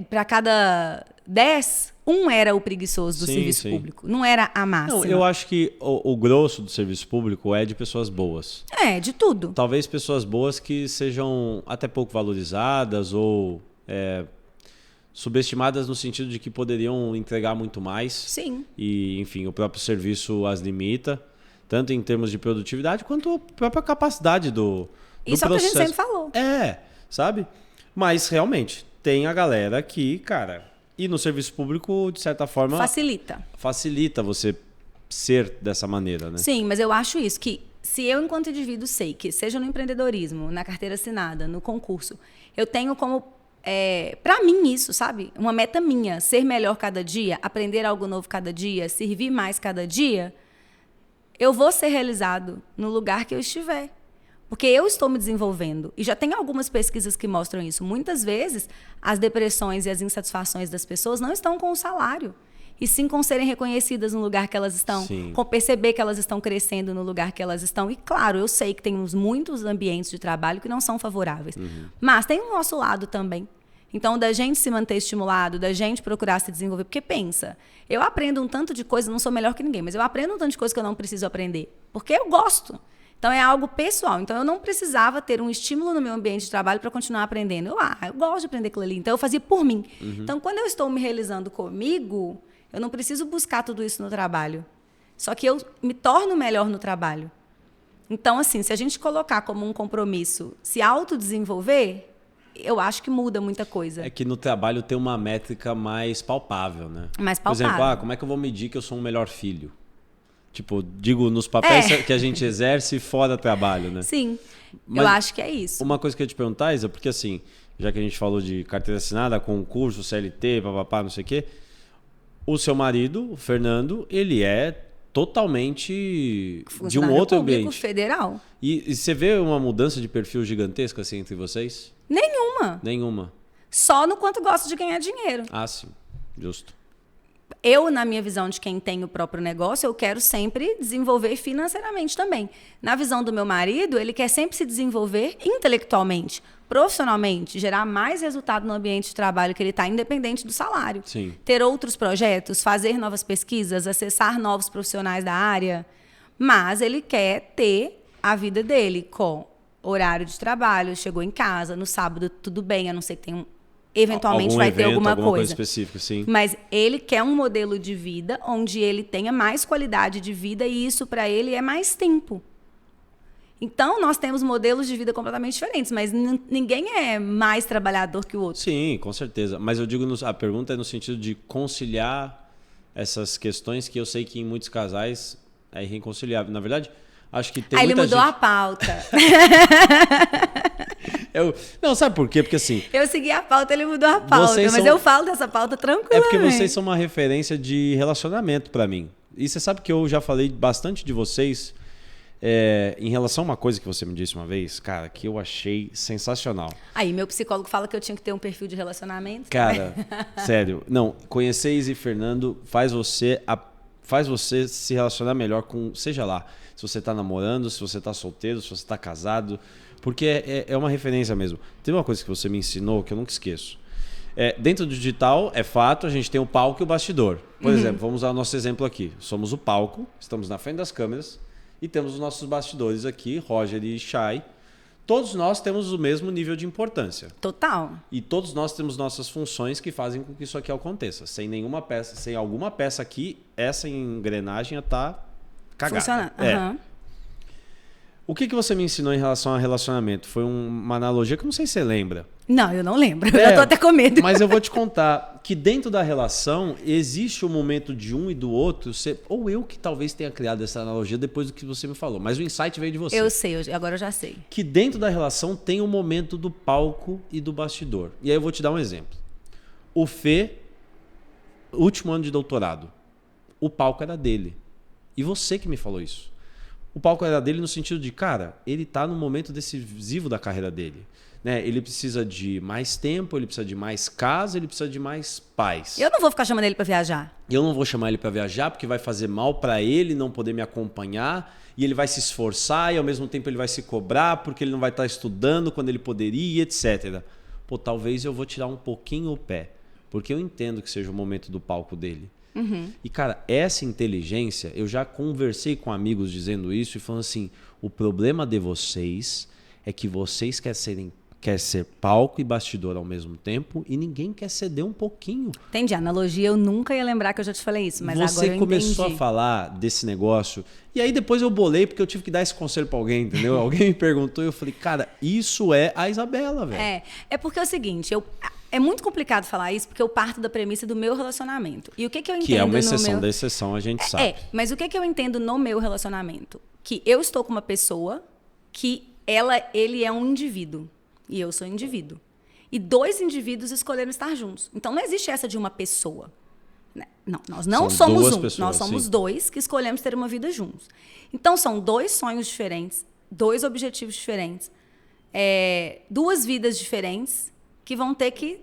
para cada 10, um era o preguiçoso do serviço público. Não era a máxima. Não, eu acho que o grosso do serviço público é de pessoas boas. De tudo. Talvez pessoas boas que sejam até pouco valorizadas ou subestimadas no sentido de que poderiam entregar muito mais. Sim. E, enfim, o próprio serviço as limita, tanto em termos de produtividade quanto a própria capacidade do Isso é o que a gente sempre falou. Sabe? Mas, realmente, tem a galera que, cara... E no serviço público, de certa forma... Facilita você ser dessa maneira, né? Sim, mas eu acho isso, que se eu, enquanto indivíduo, sei que, seja no empreendedorismo, na carteira assinada, no concurso, eu tenho como... para mim isso, sabe? Uma meta minha, ser melhor cada dia, aprender algo novo cada dia, servir mais cada dia, eu vou ser realizado no lugar que eu estiver. Porque eu estou me desenvolvendo. E já tem algumas pesquisas que mostram isso. Muitas vezes, as depressões e as insatisfações das pessoas não estão com o salário. E sim com serem reconhecidas no lugar que elas estão. Sim. Com perceber que elas estão crescendo no lugar que elas estão. E, claro, eu sei que temos muitos ambientes de trabalho que não são favoráveis. Mas tem o nosso lado também. Então, da gente se manter estimulado, da gente procurar se desenvolver. Porque pensa, eu aprendo um tanto de coisa, não sou melhor que ninguém, mas eu aprendo um tanto de coisa que eu não preciso aprender. Porque eu gosto. Então, é algo pessoal. Então, eu não precisava ter um estímulo no meu ambiente de trabalho para continuar aprendendo. Eu gosto de aprender aquilo ali. Então, eu fazia por mim. Então, quando eu estou me realizando comigo, eu não preciso buscar tudo isso no trabalho. Só que eu me torno melhor no trabalho. Então, assim, se a gente colocar como um compromisso se autodesenvolver, eu acho que muda muita coisa. É que no trabalho tem uma métrica mais palpável, né? Mais palpável. Por exemplo, como é que eu vou medir que eu sou um melhor filho? Tipo, digo, nos papéis que a gente exerce fora do trabalho, né? Sim, mas eu acho que é isso. Uma coisa que eu ia te perguntar, Isa, porque assim, já que a gente falou de carteira assinada, concurso, CLT, papapá, não sei o quê, o seu marido, o Fernando, ele é totalmente de um outro ambiente. Federal. E você vê uma mudança de perfil gigantesca assim entre vocês? Nenhuma. Só no quanto gosta de ganhar dinheiro. Ah, sim. Justo. Eu, na minha visão de quem tem o próprio negócio, eu quero sempre desenvolver financeiramente também. Na visão do meu marido, ele quer sempre se desenvolver intelectualmente, profissionalmente, gerar mais resultado no ambiente de trabalho que ele está, independente do salário. Sim. Ter outros projetos, fazer novas pesquisas, acessar novos profissionais da área. Mas ele quer ter a vida dele com horário de trabalho, chegou em casa, no sábado tudo bem, a não ser que tenha eventualmente vai ter alguma coisa específica, sim. Mas ele quer um modelo de vida onde ele tenha mais qualidade de vida e isso para ele é mais tempo. Então, nós temos modelos de vida completamente diferentes, mas ninguém é mais trabalhador que o outro. Sim, com certeza. Mas eu digo, a pergunta é no sentido de conciliar essas questões que eu sei que em muitos casais é irreconciliável. Na verdade, acho que tem muita gente... Ele mudou a pauta. Não, sabe por quê? Porque assim... Eu segui a pauta, ele mudou a pauta. Mas eu falo dessa pauta tranquilamente. É porque vocês são uma referência de relacionamento pra mim. E você sabe que eu já falei bastante de vocês em relação a uma coisa que você me disse uma vez, cara, que eu achei sensacional. Aí, meu psicólogo fala que eu tinha que ter um perfil de relacionamento. Cara, sério. Não, conhecer Isa e Fernando faz você se relacionar melhor com... Seja lá, se você tá namorando, se você tá solteiro, se você tá casado... Porque é uma referência mesmo. Tem uma coisa que você me ensinou que eu nunca esqueço. Dentro do digital, é fato, a gente tem o palco e o bastidor. Por exemplo, vamos usar o nosso exemplo aqui. Somos o palco, estamos na frente das câmeras e temos os nossos bastidores aqui, Roger e Chay. Todos nós temos o mesmo nível de importância. Total. E todos nós temos nossas funções que fazem com que isso aqui aconteça. Sem nenhuma peça, sem alguma peça aqui, essa engrenagem está cagada. Funciona. O que você me ensinou em relação a relacionamento? Foi uma analogia que eu não sei se você lembra. Não, eu não lembro. Eu tô até com medo. Mas eu vou te contar que dentro da relação existe o momento de um e do outro, ou eu que talvez tenha criado essa analogia depois do que você me falou, mas o insight veio de você. Eu sei, agora eu já sei. Que dentro da relação tem o momento do palco e do bastidor. E aí eu vou te dar um exemplo. O Fê, último ano de doutorado, o palco era dele. E você que me falou isso. O palco era dele no sentido de, cara, ele tá no momento decisivo da carreira dele. Né? Ele precisa de mais tempo, ele precisa de mais casa, ele precisa de mais paz. Eu não vou ficar chamando ele para viajar. Eu não vou chamar ele para viajar porque vai fazer mal para ele não poder me acompanhar e ele vai se esforçar e ao mesmo tempo ele vai se cobrar porque ele não vai estar estudando quando ele poderia, etc. Pô, talvez eu vou tirar um pouquinho o pé, porque eu entendo que seja o momento do palco dele. Uhum. E, cara, essa inteligência, eu já conversei com amigos dizendo isso e falando assim, o problema de vocês é que vocês quer ser palco e bastidor ao mesmo tempo e ninguém quer ceder um pouquinho. Entendi. A analogia eu nunca ia lembrar que eu já te falei isso, mas agora eu entendi. Você começou a falar desse negócio e aí depois eu bolei porque eu tive que dar esse conselho pra alguém, entendeu? Alguém me perguntou e eu falei, cara, isso é a Isabela, velho. É porque é o seguinte, é muito complicado falar isso porque eu parto da premissa do meu relacionamento. E o que eu entendo que é uma exceção da exceção, a gente sabe. Mas o que eu entendo no meu relacionamento? Que eu estou com uma pessoa que ele é um indivíduo. E eu sou indivíduo. E dois indivíduos escolheram estar juntos. Então, não existe essa de uma pessoa. Não, nós não somos um. Pessoas, nós somos dois que escolhemos ter uma vida juntos. Então, são dois sonhos diferentes, dois objetivos diferentes, duas vidas diferentes que vão ter que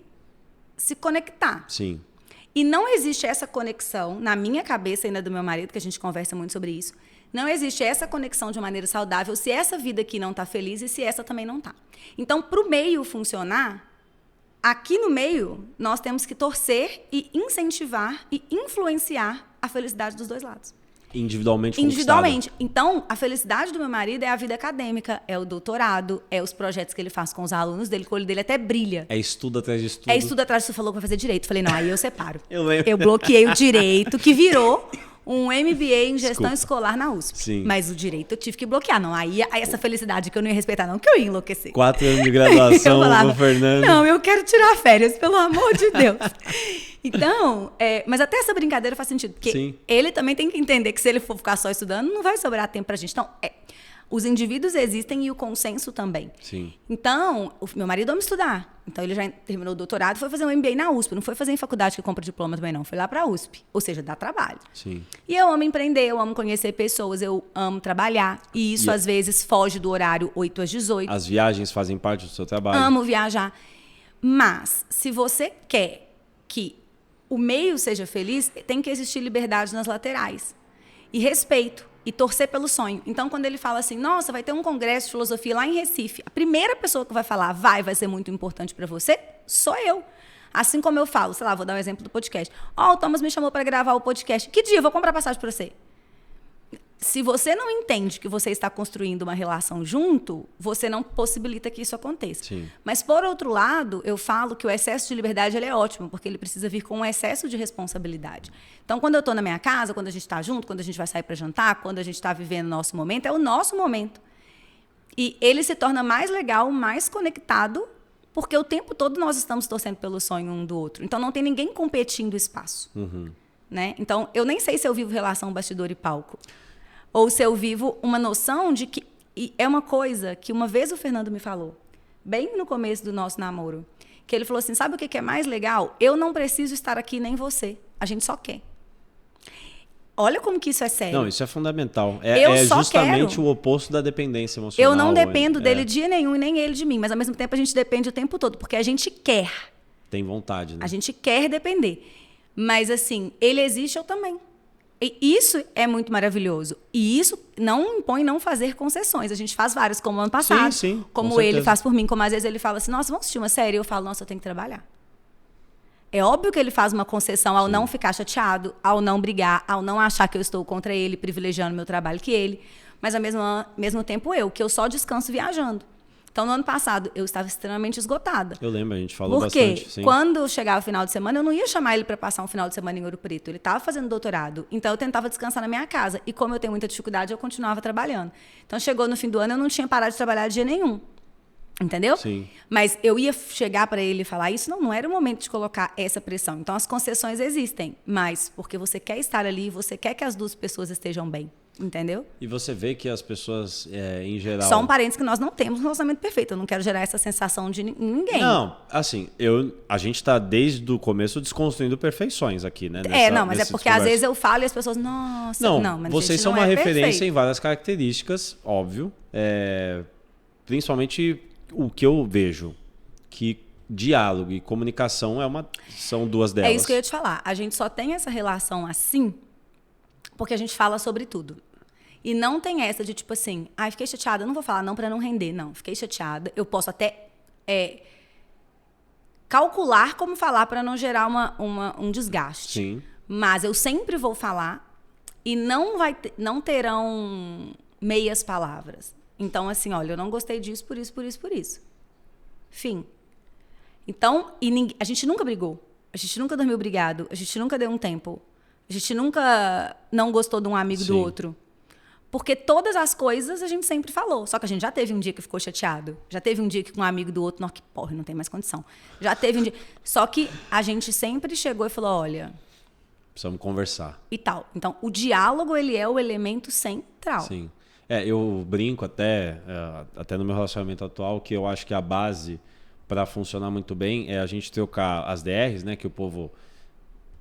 se conectar. Sim. E não existe essa conexão, na minha cabeça e na do meu marido, que a gente conversa muito sobre isso, não existe essa conexão de maneira saudável se essa vida aqui não está feliz e se essa também não está. Então, para o meio funcionar, aqui no meio, nós temos que torcer e incentivar e influenciar a felicidade dos dois lados. Individualmente. Então, a felicidade do meu marido é a vida acadêmica, é o doutorado, é os projetos que ele faz com os alunos dele, que o olho dele até brilha. É estudo atrás de estudo. É estudo atrás de estudo. Você falou que vai fazer direito. Eu falei, não, aí eu separo. Eu lembro. Eu bloqueei o direito, que virou um MBA em gestão escolar na USP. Sim. Mas o direito eu tive que bloquear. Não, aí essa felicidade que eu não ia respeitar, não, que eu ia enlouquecer. 4 anos de graduação com o Fernando. Não, eu quero tirar férias, pelo amor de Deus. Então, mas até essa brincadeira faz sentido. Porque Sim. ele também tem que entender que se ele for ficar só estudando, não vai sobrar tempo pra gente. Então, os indivíduos existem e o consenso também. Sim. Então, o meu marido ama estudar. Então, ele já terminou o doutorado, foi fazer um MBA na USP. Não foi fazer em faculdade que compra diploma também, não. Foi lá pra USP. Ou seja, dá trabalho. Sim. E eu amo empreender, eu amo conhecer pessoas, eu amo trabalhar. E isso, às vezes, foge do horário 8 às 18. As viagens fazem parte do seu trabalho. Amo viajar. Mas, se você quer que o meio seja feliz, tem que existir liberdade nas laterais. E respeito. E torcer pelo sonho. Então, quando ele fala assim, nossa, vai ter um congresso de filosofia lá em Recife, a primeira pessoa que vai falar vai ser muito importante para você, sou eu. Assim como eu falo, sei lá, vou dar um exemplo do podcast. O Thomas me chamou para gravar o podcast. Que dia? Eu vou comprar passagem para você. Se você não entende que você está construindo uma relação junto, você não possibilita que isso aconteça. Sim. Mas, por outro lado, eu falo que o excesso de liberdade ele é ótimo, porque ele precisa vir com um excesso de responsabilidade. Então, quando eu estou na minha casa, quando a gente está junto, quando a gente vai sair para jantar, quando a gente está vivendo o nosso momento, é o nosso momento. E ele se torna mais legal, mais conectado, porque o tempo todo nós estamos torcendo pelo sonho um do outro. Então, não tem ninguém competindo espaço. Uhum. Né? Então, eu nem sei se eu vivo relação bastidor e palco. Ou se eu vivo uma noção de que... E é uma coisa que uma vez o Fernando me falou, bem no começo do nosso namoro, que ele falou assim, sabe o que é mais legal? Eu não preciso estar aqui nem você. A gente só quer. Olha como que isso é sério. Não, isso é fundamental. É justamente o oposto da dependência emocional. Eu não dependo dele dia nenhum e nem ele de mim, mas ao mesmo tempo a gente depende o tempo todo, porque a gente quer. Tem vontade, né? A gente quer depender. Mas assim, ele existe, eu também. E isso é muito maravilhoso. E isso não impõe não fazer concessões. A gente faz várias, como ano passado. Sim, como ele faz por mim. Como às vezes ele fala assim, nossa, vamos assistir uma série? Eu falo, nossa, eu tenho que trabalhar. É óbvio que ele faz uma concessão ao não ficar chateado, ao não brigar, ao não achar que eu estou contra ele, privilegiando meu trabalho que ele. Mas ao mesmo tempo que eu só descanso viajando. Então, no ano passado, eu estava extremamente esgotada. Eu lembro, a gente falou Porque bastante. Sim. quando chegava o final de semana, eu não ia chamar ele para passar um final de semana em Ouro Preto. Ele estava fazendo doutorado. Então, eu tentava descansar na minha casa. E como eu tenho muita dificuldade, eu continuava trabalhando. Então, chegou no fim do ano, eu não tinha parado de trabalhar de dia nenhum. Entendeu? Sim. Mas eu ia chegar para ele e falar isso, não era o momento de colocar essa pressão. Então, as concessões existem, mas porque você quer estar ali, você quer que as duas pessoas estejam bem, entendeu? E você vê que as pessoas, em geral... Só um parênteses que nós não temos um relacionamento perfeito. Eu não quero gerar essa sensação de ninguém. Não, assim, a gente está desde o começo desconstruindo perfeições aqui, né? Mas é porque às vezes eu falo e as pessoas, nossa, não, mas vocês são não uma é referência perfeito. em várias características, óbvio. Principalmente o que eu vejo, que diálogo e comunicação são duas delas. É isso que eu ia te falar. A gente só tem essa relação assim porque a gente fala sobre tudo. E não tem essa de tipo assim, fiquei chateada, eu não vou falar não para não render, não. Fiquei chateada, eu posso até calcular como falar para não gerar um desgaste. Sim. Mas eu sempre vou falar e não terão meias palavras. Então, assim, olha, eu não gostei disso, por isso, por isso, por isso. Fim. Então, a gente nunca brigou. A gente nunca dormiu brigado. A gente nunca deu um tempo. A gente nunca não gostou de um amigo do outro. Porque todas as coisas a gente sempre falou. Só que a gente já teve um dia que ficou chateado. Já teve um dia que com um amigo do outro, não, que porra, não tem mais condição. Já teve um dia. Só que a gente sempre chegou e falou, olha... Precisamos conversar. E tal. Então, o diálogo, ele é o elemento central. Sim. Eu brinco até no meu relacionamento atual, que eu acho que a base para funcionar muito bem é a gente trocar as DRs, né, que o povo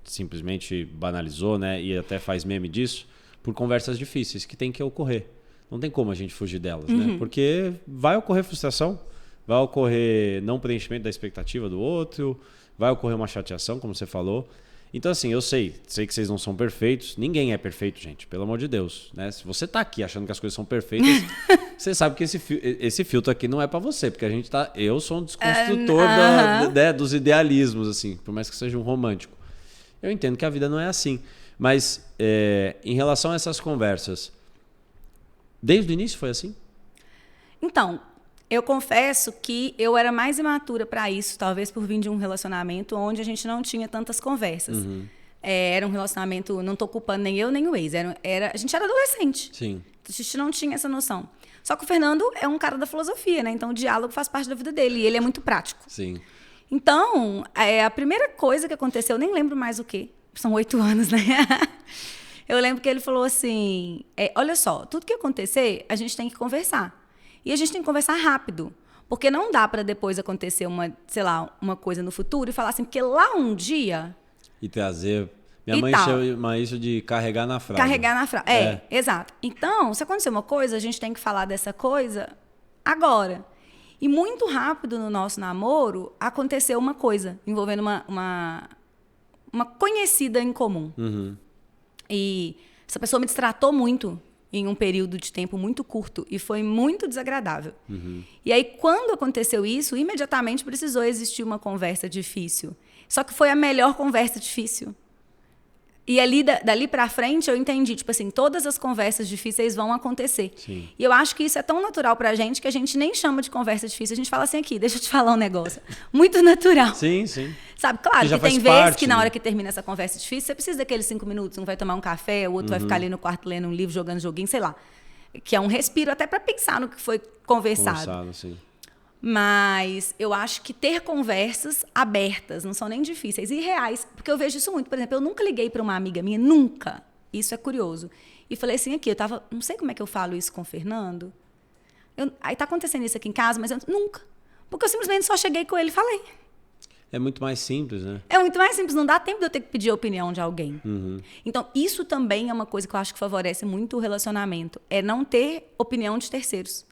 simplesmente banalizou, né, e até faz meme disso, por conversas difíceis que tem que ocorrer. Não tem como a gente fugir delas, né? Porque vai ocorrer frustração, vai ocorrer não preenchimento da expectativa do outro, vai ocorrer uma chateação, como você falou. Então, assim, eu sei que vocês não são perfeitos. Ninguém é perfeito, gente, pelo amor de Deus, né? Se você tá aqui achando que as coisas são perfeitas, você sabe que esse filtro aqui não é para você, porque eu sou um desconstrutor dos idealismos, assim, por mais que seja um romântico. Eu entendo que a vida não é assim. Mas, em relação a essas conversas, desde o início foi assim? Então, eu confesso que eu era mais imatura para isso, talvez por vir de um relacionamento onde a gente não tinha tantas conversas. Era um relacionamento, não estou culpando nem eu nem o ex, a gente era adolescente. Sim. A gente não tinha essa noção. Só que o Fernando é um cara da filosofia, né? Então o diálogo faz parte da vida dele e ele é muito prático. Sim. Então, a primeira coisa que aconteceu, eu nem lembro mais o quê. São 8 anos, né? Eu lembro que ele falou assim, olha só, tudo que acontecer, a gente tem que conversar. E a gente tem que conversar rápido. Porque não dá para depois acontecer uma coisa no futuro e falar assim, porque lá um dia... E trazer... Minha mãe chama isso de carregar na fralda. Carregar na fralda. Exato. Então, se acontecer uma coisa, a gente tem que falar dessa coisa agora. E muito rápido no nosso namoro, aconteceu uma coisa envolvendo uma conhecida em comum. E essa pessoa me destratou muito em um período de tempo muito curto e foi muito desagradável. E aí, quando aconteceu isso, imediatamente precisou existir uma conversa difícil. Só que foi a melhor conversa difícil. E ali, dali pra frente, eu entendi, tipo assim, todas as conversas difíceis vão acontecer. Sim. E eu acho que isso é tão natural pra gente que a gente nem chama de conversa difícil. A gente fala assim, aqui, deixa eu te falar um negócio. Muito natural. Sim, sim. Sabe, claro que tem vezes que na hora que termina essa conversa difícil, você precisa daqueles 5 minutos, um vai tomar um café, o outro vai ficar ali no quarto lendo um livro, jogando joguinho, sei lá. Que é um respiro até pra pensar no que foi conversado. Sim. Mas eu acho que ter conversas abertas, não são nem difíceis, e reais, porque eu vejo isso muito. Por exemplo, eu nunca liguei para uma amiga minha, nunca. Isso é curioso. E falei assim, aqui, não sei como é que eu falo isso com o Fernando. Aí tá acontecendo isso aqui em casa, mas eu nunca. Porque eu simplesmente só cheguei com ele e falei. É muito mais simples, né? É muito mais simples, não dá tempo de eu ter que pedir a opinião de alguém. Então, isso também é uma coisa que eu acho que favorece muito o relacionamento, é não ter opinião de terceiros.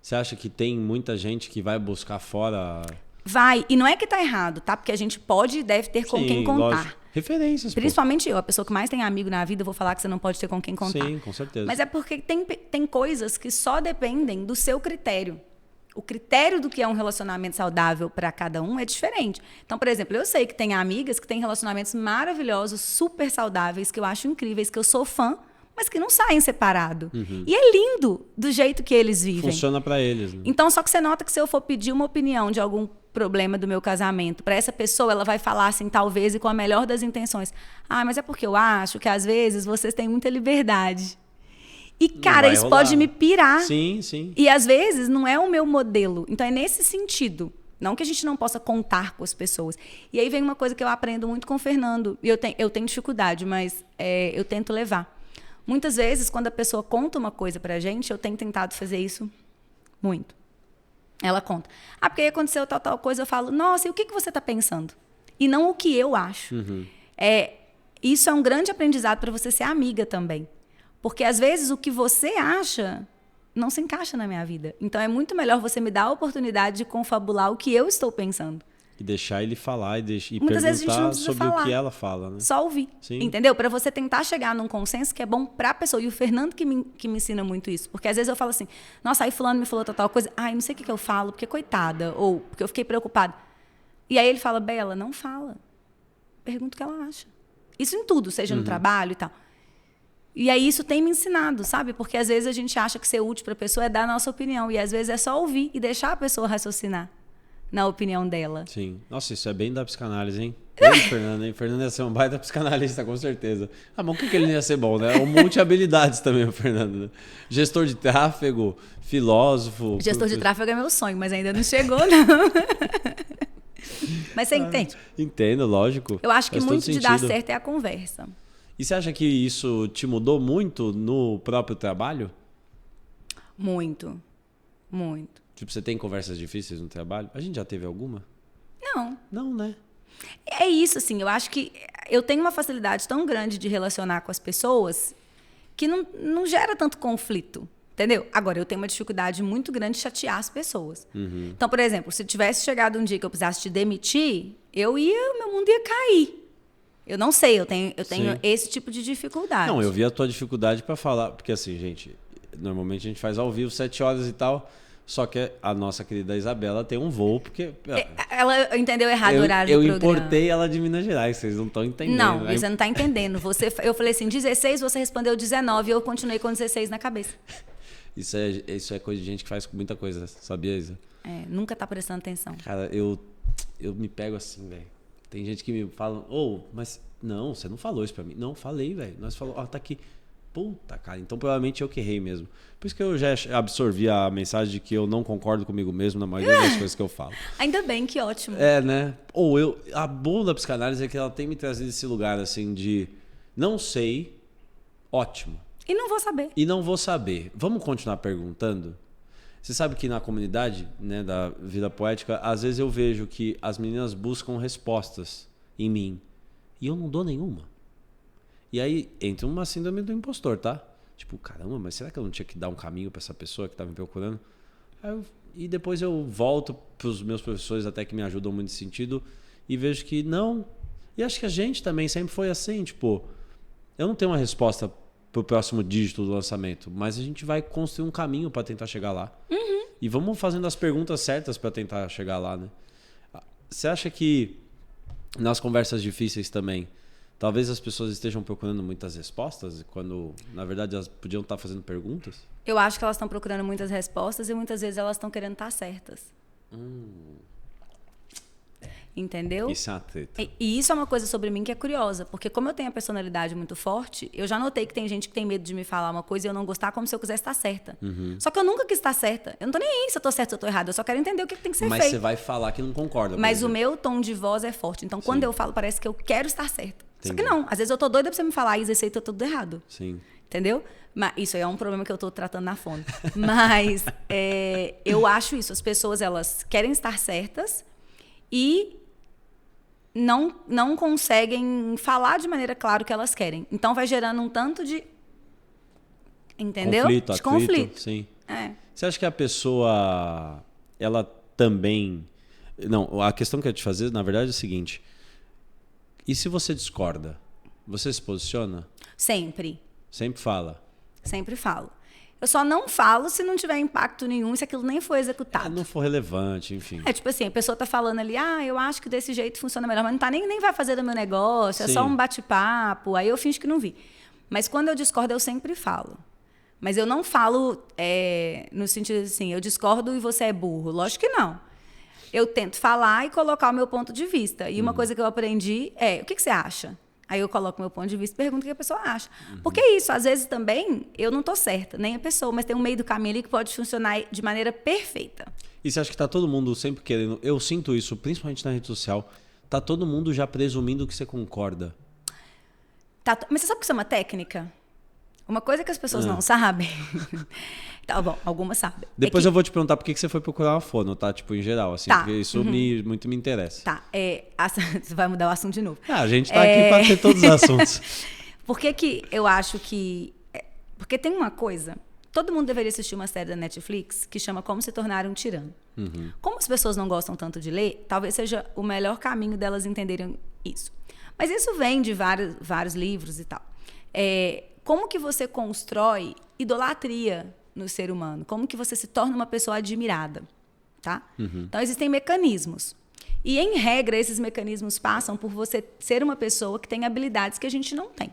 Você acha que tem muita gente que vai buscar fora... Vai, e não é que tá errado, tá? Porque a gente pode e deve ter com quem contar. Lógico. Referências, Principalmente eu, a pessoa que mais tem amigo na vida, eu vou falar que você não pode ter com quem contar. Sim, com certeza. Mas é porque tem coisas que só dependem do seu critério. O critério do que é um relacionamento saudável para cada um é diferente. Então, por exemplo, eu sei que tem amigas que têm relacionamentos maravilhosos, super saudáveis, que eu acho incríveis, que eu sou fã, mas que não saem separado. E é lindo do jeito que eles vivem. Funciona para eles. Né? Então, só que você nota que se eu for pedir uma opinião de algum problema do meu casamento para essa pessoa, ela vai falar assim, talvez, e com a melhor das intenções. Mas é porque eu acho que, às vezes, vocês têm muita liberdade. E, cara, isso rolar. pode me pirar. Sim, sim. E, às vezes, não é o meu modelo. Então, é nesse sentido. Não que a gente não possa contar com as pessoas. E aí vem uma coisa que eu aprendo muito com o Fernando. E eu tenho dificuldade, mas eu tento levar. Muitas vezes, quando a pessoa conta uma coisa pra gente, eu tenho tentado fazer isso muito. Ela conta. Porque aí aconteceu tal coisa, eu falo, nossa, e o que você está pensando? E não o que eu acho. Isso é um grande aprendizado para você ser amiga também. Porque, às vezes, o que você acha não se encaixa na minha vida. Então, é muito melhor você me dar a oportunidade de confabular o que eu estou pensando. E deixar ele falar e Muitas vezes a gente não perguntar precisa sobre falar. o que ela fala, né? Só ouvir, Sim. entendeu? Para você tentar chegar num consenso que é bom para a pessoa. E o Fernando que me ensina muito isso. Porque às vezes eu falo assim, nossa, aí fulano me falou tal coisa. Não sei o que eu falo, porque coitada. Ou porque eu fiquei preocupada. E aí ele fala, Bela, não fala. Pergunta o que ela acha. Isso em tudo, seja no trabalho e tal. E aí isso tem me ensinado, sabe? Porque às vezes a gente acha que ser útil para a pessoa é dar a nossa opinião. E às vezes é só ouvir e deixar a pessoa raciocinar na opinião dela. Sim. Nossa, isso é bem da psicanálise, hein? Bem, Fernando, hein? Fernando ia ser um baita psicanalista, com certeza. Mas o que ele ia ser bom, né? Um monte de habilidades também, o Fernando. Né? Gestor de tráfego, filósofo... Gestor de tráfego é meu sonho, mas ainda não chegou, não. Mas você entende? Entendo, lógico. Eu acho que Faz muito todo de dar sentido. certo é a conversa. E você acha que isso te mudou muito no próprio trabalho? Muito. Muito. Tipo, você tem conversas difíceis no trabalho? A gente já teve alguma? Não. Não, né? É isso, assim. Eu acho que eu tenho uma facilidade tão grande de relacionar com as pessoas que não gera tanto conflito. Entendeu? Agora, eu tenho uma dificuldade muito grande de chatear as pessoas. Então, por exemplo, se tivesse chegado um dia que eu precisasse te demitir, meu mundo ia cair. Eu não sei, eu tenho esse tipo de dificuldade. Não, eu vi a tua dificuldade pra falar, porque assim, gente, normalmente a gente faz ao vivo 7 horas e tal, só que a nossa querida Isabela tem um voo, porque... Ela entendeu errado o horário do programa. Eu importei ela de Minas Gerais, vocês não estão entendendo. Não, né? você não está entendendo. Eu falei assim, 16, você respondeu 19, e eu continuei com 16 na cabeça. Isso é coisa de gente que faz com muita coisa, sabia, Isa? Nunca tá prestando atenção. Cara, eu me pego assim, velho. Tem gente que me fala, mas não, você não falou isso pra mim. Não, falei, velho. Nós falamos, tá aqui. Puta, cara, então provavelmente eu que errei mesmo. Por isso que eu já absorvi a mensagem de que eu não concordo comigo mesmo na maioria das coisas que eu falo. Ainda bem, que ótimo. Né? A boa da psicanálise é que ela tem me trazido esse lugar, assim, de não sei, ótimo. E não vou saber. E não vou saber. Vamos continuar perguntando? Você sabe que na comunidade, né, da Vida Poética, às vezes eu vejo que as meninas buscam respostas em mim. E eu não dou nenhuma. E aí entra uma síndrome do impostor, tá? Tipo, caramba, mas será que eu não tinha que dar um caminho para essa pessoa que tá me procurando? E depois eu volto pros meus professores até que me ajudam muito nesse sentido e vejo que não. E acho que a gente também sempre foi assim, tipo, eu não tenho uma resposta pro próximo dígito do lançamento, mas a gente vai construir um caminho para tentar chegar lá. E vamos fazendo as perguntas certas para tentar chegar lá, né? Você acha que nas conversas difíceis também, talvez as pessoas estejam procurando muitas respostas, quando na verdade elas podiam estar fazendo perguntas? Eu acho que elas estão procurando muitas respostas e muitas vezes elas estão querendo estar certas. Entendeu? Isso é uma treta. E isso é uma coisa sobre mim que é curiosa, porque como eu tenho a personalidade muito forte, eu já notei que tem gente que tem medo de me falar uma coisa e eu não gostar como se eu quisesse estar certa. Só que eu nunca quis estar certa. Eu não tô nem aí se eu tô certa ou se eu tô errada, eu só quero entender o que tem que ser feito. Mas você vai falar que não concorda. Mas o meu tom de voz é forte, então quando eu falo parece que eu quero estar certa. Só que não, às vezes eu tô doida pra você me falar, Isa, isso aí tá tudo errado. Sim. Entendeu? Mas isso aí é um problema que eu tô tratando na fome. Mas eu acho isso, as pessoas elas querem estar certas e não conseguem falar de maneira clara o que elas querem. Então vai gerando um tanto de... Entendeu? Conflito, de conflito. Sim. Você acha que a pessoa, ela também... Não, a questão que eu ia te fazer, na verdade, é o seguinte. E se você discorda, você se posiciona? Sempre. Sempre fala? Sempre falo. Eu só não falo se não tiver impacto nenhum, se aquilo nem for executado. Não for relevante, enfim. Tipo assim, a pessoa tá falando ali, eu acho que desse jeito funciona melhor, mas não tá nem vai fazer do meu negócio, é só um bate-papo, aí eu finjo que não vi. Mas quando eu discordo, eu sempre falo. Mas eu não falo no sentido assim, eu discordo e você é burro. Lógico que não. Eu tento falar e colocar o meu ponto de vista. E uma coisa que eu aprendi é, o que você acha? Aí eu coloco o meu ponto de vista e pergunto o que a pessoa acha. Porque é isso, às vezes também eu não estou certa, nem a pessoa, mas tem um meio do caminho ali que pode funcionar de maneira perfeita. E você acha que tá todo mundo sempre querendo... Eu sinto isso, principalmente na rede social. Tá todo mundo já presumindo que você concorda. Mas você sabe que isso é uma técnica? Uma coisa que as pessoas não sabem. Tá bom, algumas sabem. Depois eu vou te perguntar por que você foi procurar uma fono, tá? Tipo, em geral, assim. Tá. Porque isso muito me interessa. Tá, você vai mudar o assunto de novo. A gente tá aqui para ter todos os assuntos. Por que eu acho que... Porque tem uma coisa... Todo mundo deveria assistir uma série da Netflix que chama Como Se Tornar um Tirano. Como as pessoas não gostam tanto de ler, talvez seja o melhor caminho delas entenderem isso. Mas isso vem de vários livros e tal. Como que você constrói idolatria no ser humano? Como que você se torna uma pessoa admirada? Tá? Então, existem mecanismos. E, em regra, esses mecanismos passam por você ser uma pessoa que tem habilidades que a gente não tem.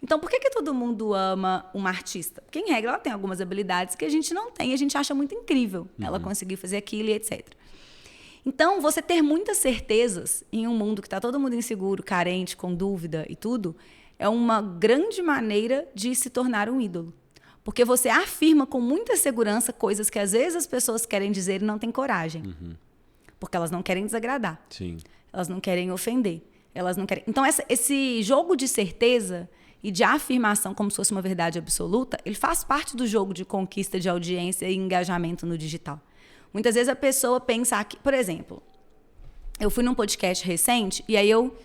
Então, por que todo mundo ama uma artista? Porque, em regra, ela tem algumas habilidades que a gente não tem e a gente acha muito incrível ela conseguir fazer aquilo e etc. Então, você ter muitas certezas em um mundo que está todo mundo inseguro, carente, com dúvida e tudo, é uma grande maneira de se tornar um ídolo. Porque você afirma com muita segurança coisas que às vezes as pessoas querem dizer e não têm coragem. Porque elas não querem desagradar. Sim. Elas não querem ofender. Elas não querem... Então, esse jogo de certeza e de afirmação como se fosse uma verdade absoluta, ele faz parte do jogo de conquista de audiência e engajamento no digital. Muitas vezes a pessoa pensa que... Por exemplo, eu fui num podcast recente e aí eu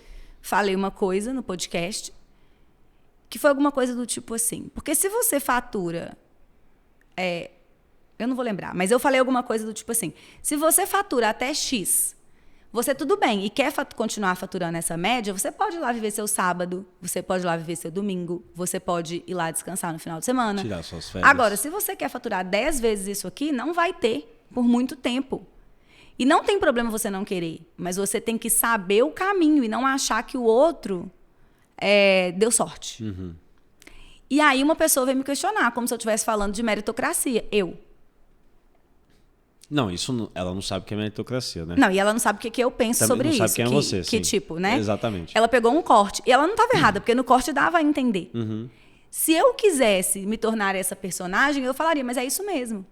falei uma coisa no podcast que foi alguma coisa do tipo assim. Porque se você fatura... eu não vou lembrar, mas eu falei alguma coisa do tipo assim. Se você fatura até X, você tudo bem e quer continuar faturando essa média, você pode ir lá viver seu sábado, você pode ir lá viver seu domingo, você pode ir lá descansar no final de semana. Tirar suas férias. Agora, se você quer faturar 10 vezes isso aqui, não vai ter por muito tempo. E não tem problema você não querer, mas você tem que saber o caminho e não achar que o outro deu sorte. E aí uma pessoa veio me questionar, como se eu estivesse falando de meritocracia. Não, isso ela não sabe o que é meritocracia, né? Não, e ela não sabe o que eu penso Também sobre não isso. sabe quem é você, que sim. tipo, né? Exatamente. Ela pegou um corte. E ela não estava errada, porque no corte dava a entender. Se eu quisesse me tornar essa personagem, eu falaria, mas é isso mesmo.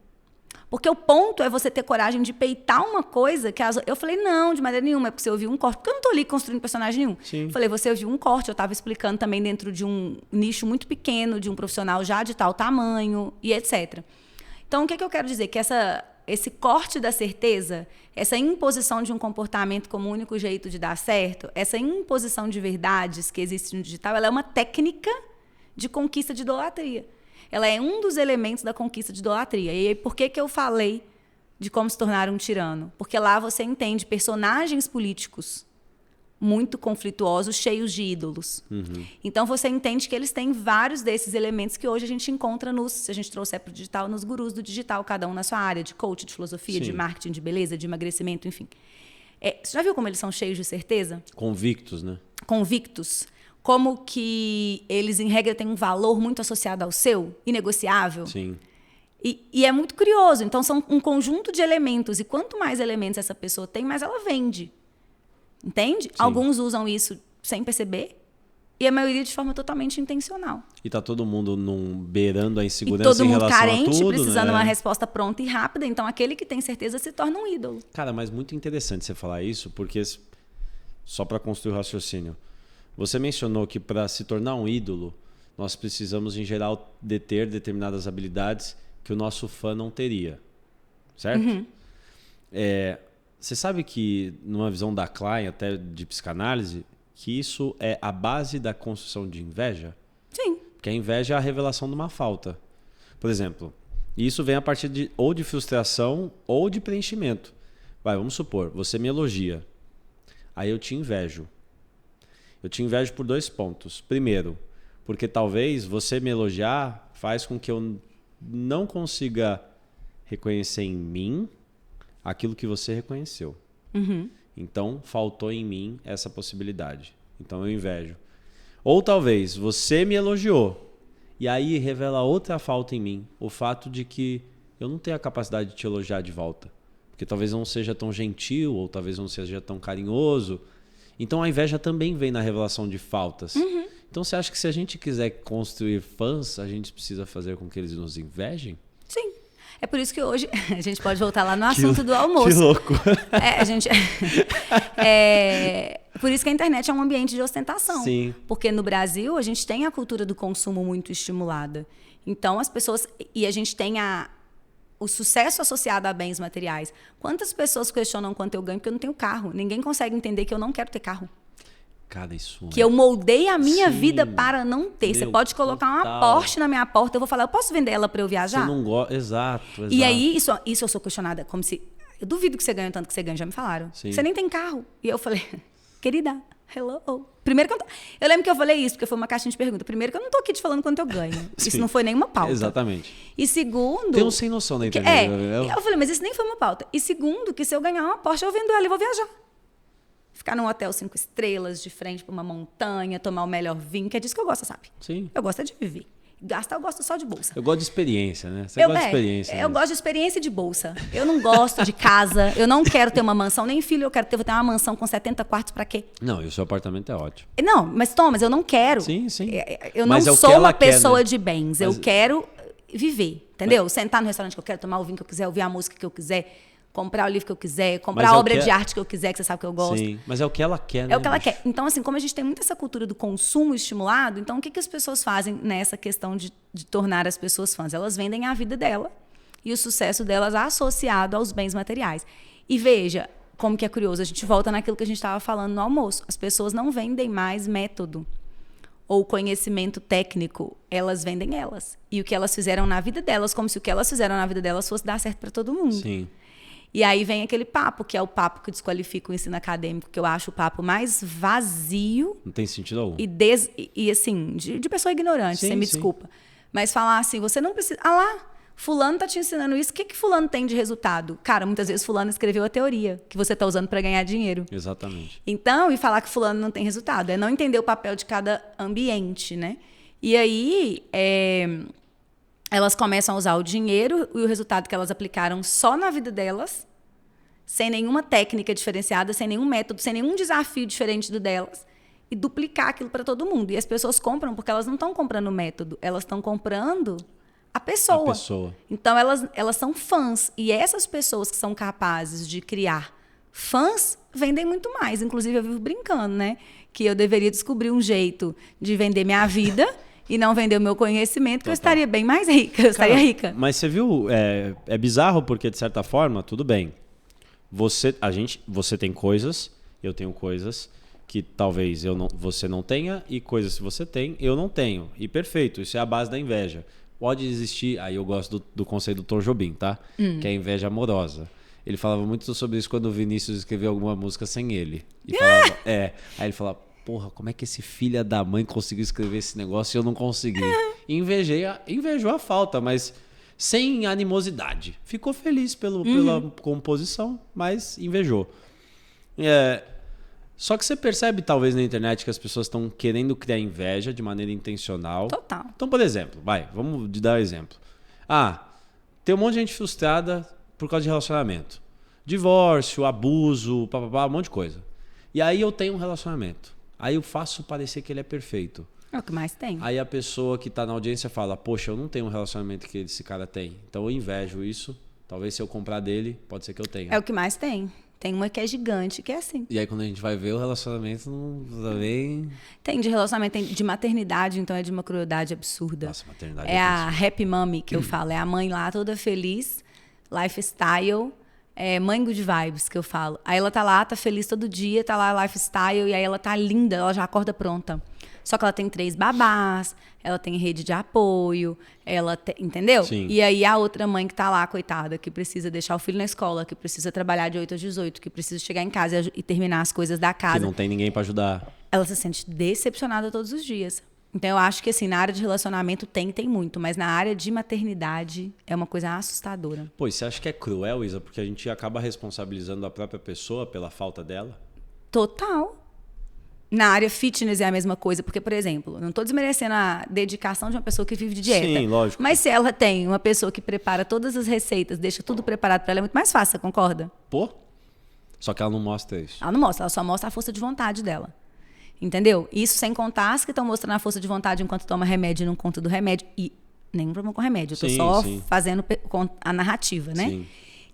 Porque o ponto é você ter coragem de peitar uma coisa que eu falei, não, de maneira nenhuma, é porque você ouviu um corte. Porque eu não estou ali construindo personagem nenhum. Sim. Eu falei, você ouviu um corte, eu estava explicando também dentro de um nicho muito pequeno, de um profissional já de tal tamanho e etc. Então, o que eu quero dizer? Que esse corte da certeza, essa imposição de um comportamento como único jeito de dar certo, essa imposição de verdades que existe no digital, ela é uma técnica de conquista de idolatria. Ela é um dos elementos da conquista de idolatria. E aí, por que eu falei de como se tornar um tirano? Porque lá você entende personagens políticos muito conflituosos, cheios de ídolos. Então, você entende que eles têm vários desses elementos que hoje a gente encontra se a gente trouxer para o digital, nos gurus do digital, cada um na sua área, de coach, de filosofia, Sim. de marketing, de beleza, de emagrecimento, enfim. Você já viu como eles são cheios de certeza? Convictos, né? Convictos. Como que eles, em regra, têm um valor muito associado ao seu, inegociável. Sim. E é muito curioso. Então, são um conjunto de elementos. E quanto mais elementos essa pessoa tem, mais ela vende. Entende? Sim. Alguns usam isso sem perceber. E a maioria de forma totalmente intencional. E tá todo mundo beirando a E insegurança todo em mundo relação carente, a tudo, precisando de né? uma resposta pronta e rápida. Então, aquele que tem certeza se torna um ídolo. Cara, mas muito interessante você falar isso, porque só para construir o raciocínio. Você mencionou que para se tornar um ídolo, nós precisamos, em geral, ter determinadas habilidades que o nosso fã não teria. Certo? Você sabe que, numa visão da Klein, até de psicanálise, que isso é a base da construção de inveja? Sim. Porque a inveja é a revelação de uma falta. Por exemplo, isso vem a partir ou de frustração ou de preenchimento. Vamos supor, você me elogia. Aí eu te invejo. Eu te invejo por 2 pontos. Primeiro, porque talvez você me elogiar faz com que eu não consiga reconhecer em mim aquilo que você reconheceu. Então, faltou em mim essa possibilidade. Então, eu invejo. Ou talvez você me elogiou E aí revela outra falta em mim. O fato de que eu não tenho a capacidade de te elogiar de volta. Porque talvez não seja tão gentil, ou talvez não seja tão carinhoso. Então a inveja também vem na revelação de faltas. Então você acha que se a gente quiser construir fãs, a gente precisa fazer com que eles nos invejem? Sim. É por isso que hoje a gente pode voltar lá no assunto do almoço. Que louco. Por isso que a internet é um ambiente de ostentação. Sim. Porque no Brasil a gente tem a cultura do consumo muito estimulada. Então as pessoas... E a gente tem o sucesso associado a bens materiais. Quantas pessoas questionam quanto eu ganho porque eu não tenho carro? Ninguém consegue entender que eu não quero ter carro. Cara, isso que eu moldei a minha vida para não ter. Você pode colocar total. uma Porsche na minha porta, eu vou falar, eu posso vender ela para eu viajar? Você não gosta, exato. E aí, isso eu sou questionada, como se... Eu duvido que você ganha tanto que você ganha, já me falaram. Sim. Você nem tem carro. E eu falei, querida, hello. Primeiro que eu lembro que eu falei isso, porque foi uma caixinha de pergunta. Primeiro que eu não tô aqui te falando quanto eu ganho. Isso não foi nenhuma pauta. Exatamente. E segundo... Tem um sem noção na internet. Eu falei, mas isso nem foi uma pauta. E segundo, que se eu ganhar uma Porsche, eu vendo ela e vou viajar. Ficar num hotel 5 estrelas, de frente para uma montanha, tomar o melhor vinho, que é disso que eu gosto, sabe? Sim. Eu gosto de viver. Gastar, eu gosto só de bolsa. Eu gosto de experiência, né? Você gosta de experiência. Eu gosto de experiência de bolsa. Eu não gosto de casa. Eu não quero ter uma mansão, nem filho. Vou ter uma mansão com 70 quartos para quê? Não, e o seu apartamento é ótimo. Não, mas Thomas, eu não quero. Sim, sim. Eu mas não é sou uma pessoa quer, né? de bens. Eu quero viver, entendeu? Sentar no restaurante que eu quero, tomar o vinho que eu quiser, ouvir a música que eu quiser, comprar o livro que eu quiser, comprar a obra de arte que eu quiser, que você sabe que eu gosto. Sim, mas é o que ela quer, né? É o que ela quer. Então, assim, como a gente tem muito essa cultura do consumo estimulado, então o que as pessoas fazem nessa questão de tornar as pessoas fãs? Elas vendem a vida dela e o sucesso delas associado aos bens materiais. E veja como que é curioso, a gente volta naquilo que a gente estava falando no almoço. As pessoas não vendem mais método ou conhecimento técnico, elas vendem elas. E o que elas fizeram na vida delas, como se o que elas fizeram na vida delas fosse dar certo para todo mundo. Sim. E aí vem aquele papo, que é o papo que desqualifica o ensino acadêmico, que eu acho o papo mais vazio. Não tem sentido algum. E assim, de pessoa ignorante, Sim, você me desculpa. Mas falar assim, você não precisa... Ah lá, fulano tá te ensinando isso, o que fulano tem de resultado? Cara, muitas vezes fulano escreveu a teoria que você tá usando para ganhar dinheiro. Exatamente. Então, e falar que fulano não tem resultado, é não entender o papel de cada ambiente, né? E aí... elas começam a usar o dinheiro e o resultado que elas aplicaram só na vida delas, sem nenhuma técnica diferenciada, sem nenhum método, sem nenhum desafio diferente do delas, e duplicar aquilo para todo mundo. E as pessoas compram porque elas não estão comprando o método, elas estão comprando a pessoa. A pessoa. Então, elas são fãs. E essas pessoas que são capazes de criar fãs vendem muito mais. Inclusive, eu vivo brincando, né? Que eu deveria descobrir um jeito de vender minha vida... e não vender o meu conhecimento, que eu estaria bem mais rica. Eu estaria rica. Mas você viu, é bizarro porque, de certa forma, tudo bem. Você tem coisas, eu tenho coisas que talvez você não tenha, e coisas que você tem, eu não tenho. E perfeito, isso é a base da inveja. Pode existir, aí eu gosto do conceito do Tom Jobim, tá? Que é a inveja amorosa. Ele falava muito sobre isso quando o Vinícius escreveu alguma música sem ele. E falava, aí ele falava... Porra, como é que esse filho da mãe conseguiu escrever esse negócio e eu não consegui? E invejou a falta, mas sem animosidade. Ficou feliz pela composição, mas invejou. Só que você percebe, talvez, na internet que as pessoas estão querendo criar inveja de maneira intencional. Total. Então, por exemplo, vamos dar um exemplo. Tem um monte de gente frustrada por causa de relacionamento. Divórcio, abuso, um monte de coisa. E aí eu tenho um relacionamento. Aí eu faço parecer que ele é perfeito. É o que mais tem. Aí a pessoa que está na audiência fala, poxa, eu não tenho um relacionamento que esse cara tem. Então eu invejo isso. Talvez se eu comprar dele, pode ser que eu tenha. É o que mais tem. Tem uma que é gigante, que é assim. E aí quando a gente vai ver o relacionamento, não também... Tem de relacionamento, tem de maternidade, então é de uma crueldade absurda. Nossa, maternidade é a happy mommy que eu falo. É a mãe lá toda feliz, lifestyle... mãe good vibes, que eu falo. Aí ela tá lá, tá feliz todo dia, tá lá lifestyle, e aí ela tá linda, ela já acorda pronta. Só que ela tem 3 babás, ela tem rede de apoio, entendeu? Sim. E aí a outra mãe que tá lá, coitada, que precisa deixar o filho na escola, que precisa trabalhar de 8 às 18, que precisa chegar em casa e terminar as coisas da casa. Que não tem ninguém para ajudar. Ela se sente decepcionada todos os dias. Então, eu acho que, assim, na área de relacionamento tem muito, mas na área de maternidade é uma coisa assustadora. Pô, e você acha que é cruel, Isa? Porque a gente acaba responsabilizando a própria pessoa pela falta dela? Total. Na área fitness é a mesma coisa, porque, por exemplo, não estou desmerecendo a dedicação de uma pessoa que vive de dieta. Sim, lógico. Mas se ela tem uma pessoa que prepara todas as receitas, deixa tudo preparado para ela, é muito mais fácil, você concorda? Pô, só que ela não mostra isso. Ela não mostra, ela só mostra a força de vontade dela. Entendeu? Isso sem contar as que estão mostrando a força de vontade enquanto toma remédio e não conta do remédio. E nenhum problema com remédio, eu tô só fazendo a narrativa, né? Sim.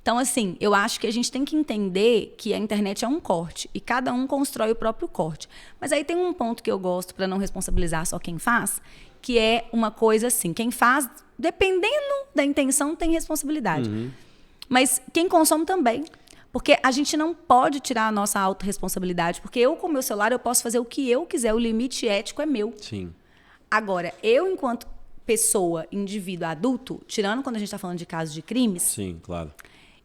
Então, assim, eu acho que a gente tem que entender que a internet é um corte e cada um constrói o próprio corte. Mas aí tem um ponto que eu gosto para não responsabilizar só quem faz, que é uma coisa assim, quem faz, dependendo da intenção, tem responsabilidade. Mas quem consome também. Porque a gente não pode tirar a nossa autorresponsabilidade, porque eu, com o meu celular, eu posso fazer o que eu quiser, o limite ético é meu. Sim. Agora, eu, enquanto pessoa, indivíduo, adulto, tirando quando a gente está falando de casos de crimes, Sim, claro.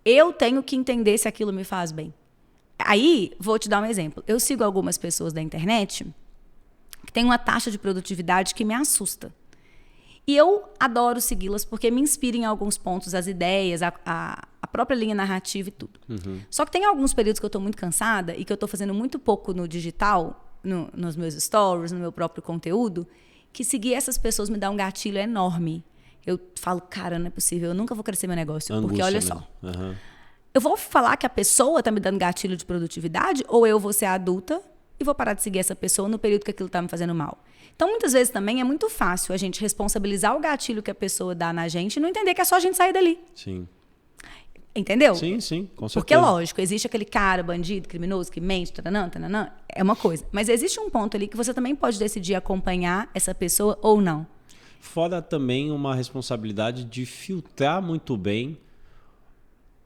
eu tenho que entender se aquilo me faz bem. Aí, vou te dar um exemplo. Eu sigo algumas pessoas da internet que têm uma taxa de produtividade que me assusta. E eu adoro segui-las porque me inspiram em alguns pontos, as ideias, a própria linha narrativa e tudo. Só que tem alguns períodos que eu estou muito cansada e que eu estou fazendo muito pouco no digital, nos meus stories, no meu próprio conteúdo, que seguir essas pessoas me dá um gatilho enorme. Eu falo, cara, não é possível, eu nunca vou crescer meu negócio. Angústia porque olha mesmo. só, eu vou falar que a pessoa está me dando gatilho de produtividade ou eu vou ser adulta e vou parar de seguir essa pessoa no período que aquilo está me fazendo mal. Então, muitas vezes também é muito fácil a gente responsabilizar o gatilho que a pessoa dá na gente e não entender que é só a gente sair dali. Sim. Entendeu? Sim, com certeza. Porque, lógico, existe aquele cara, bandido, criminoso, que mente, taranã, é uma coisa. Mas existe um ponto ali que você também pode decidir acompanhar essa pessoa ou não. Fora também uma responsabilidade de filtrar muito bem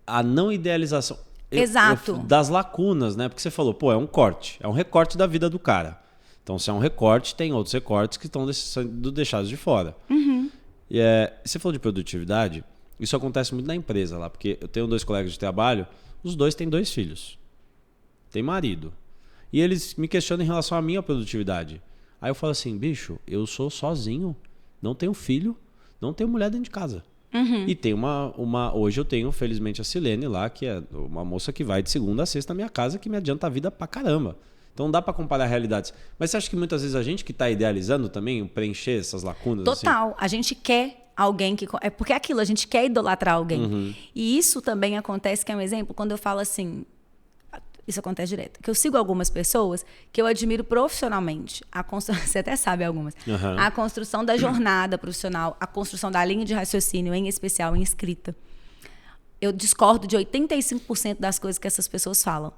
a não idealização. Exato. Das lacunas, né? Porque você falou, pô, é um corte. É um recorte da vida do cara. Então, se é um recorte, tem outros recortes que estão sendo deixados de fora. E você falou de produtividade, isso acontece muito na empresa lá, porque eu tenho 2 colegas de trabalho, os 2 têm 2 filhos. Tem marido. E eles me questionam em relação à minha produtividade. Aí eu falo assim, bicho, eu sou sozinho, não tenho filho, não tenho mulher dentro de casa. E tem hoje eu tenho, felizmente, a Silene lá, que é uma moça que vai de segunda a sexta na minha casa, que me adianta a vida pra caramba. Então não dá pra comparar realidades. Mas você acha que muitas vezes a gente que tá idealizando também, preencher essas lacunas? Total. Assim? A gente quer alguém que... É porque é aquilo, a gente quer idolatrar alguém. E isso também acontece, que é um exemplo, quando eu falo assim... Isso acontece direto. Que eu sigo algumas pessoas que eu admiro profissionalmente. Você até sabe algumas. A construção da jornada profissional, a construção da linha de raciocínio, em especial em escrita. Eu discordo de 85% das coisas que essas pessoas falam.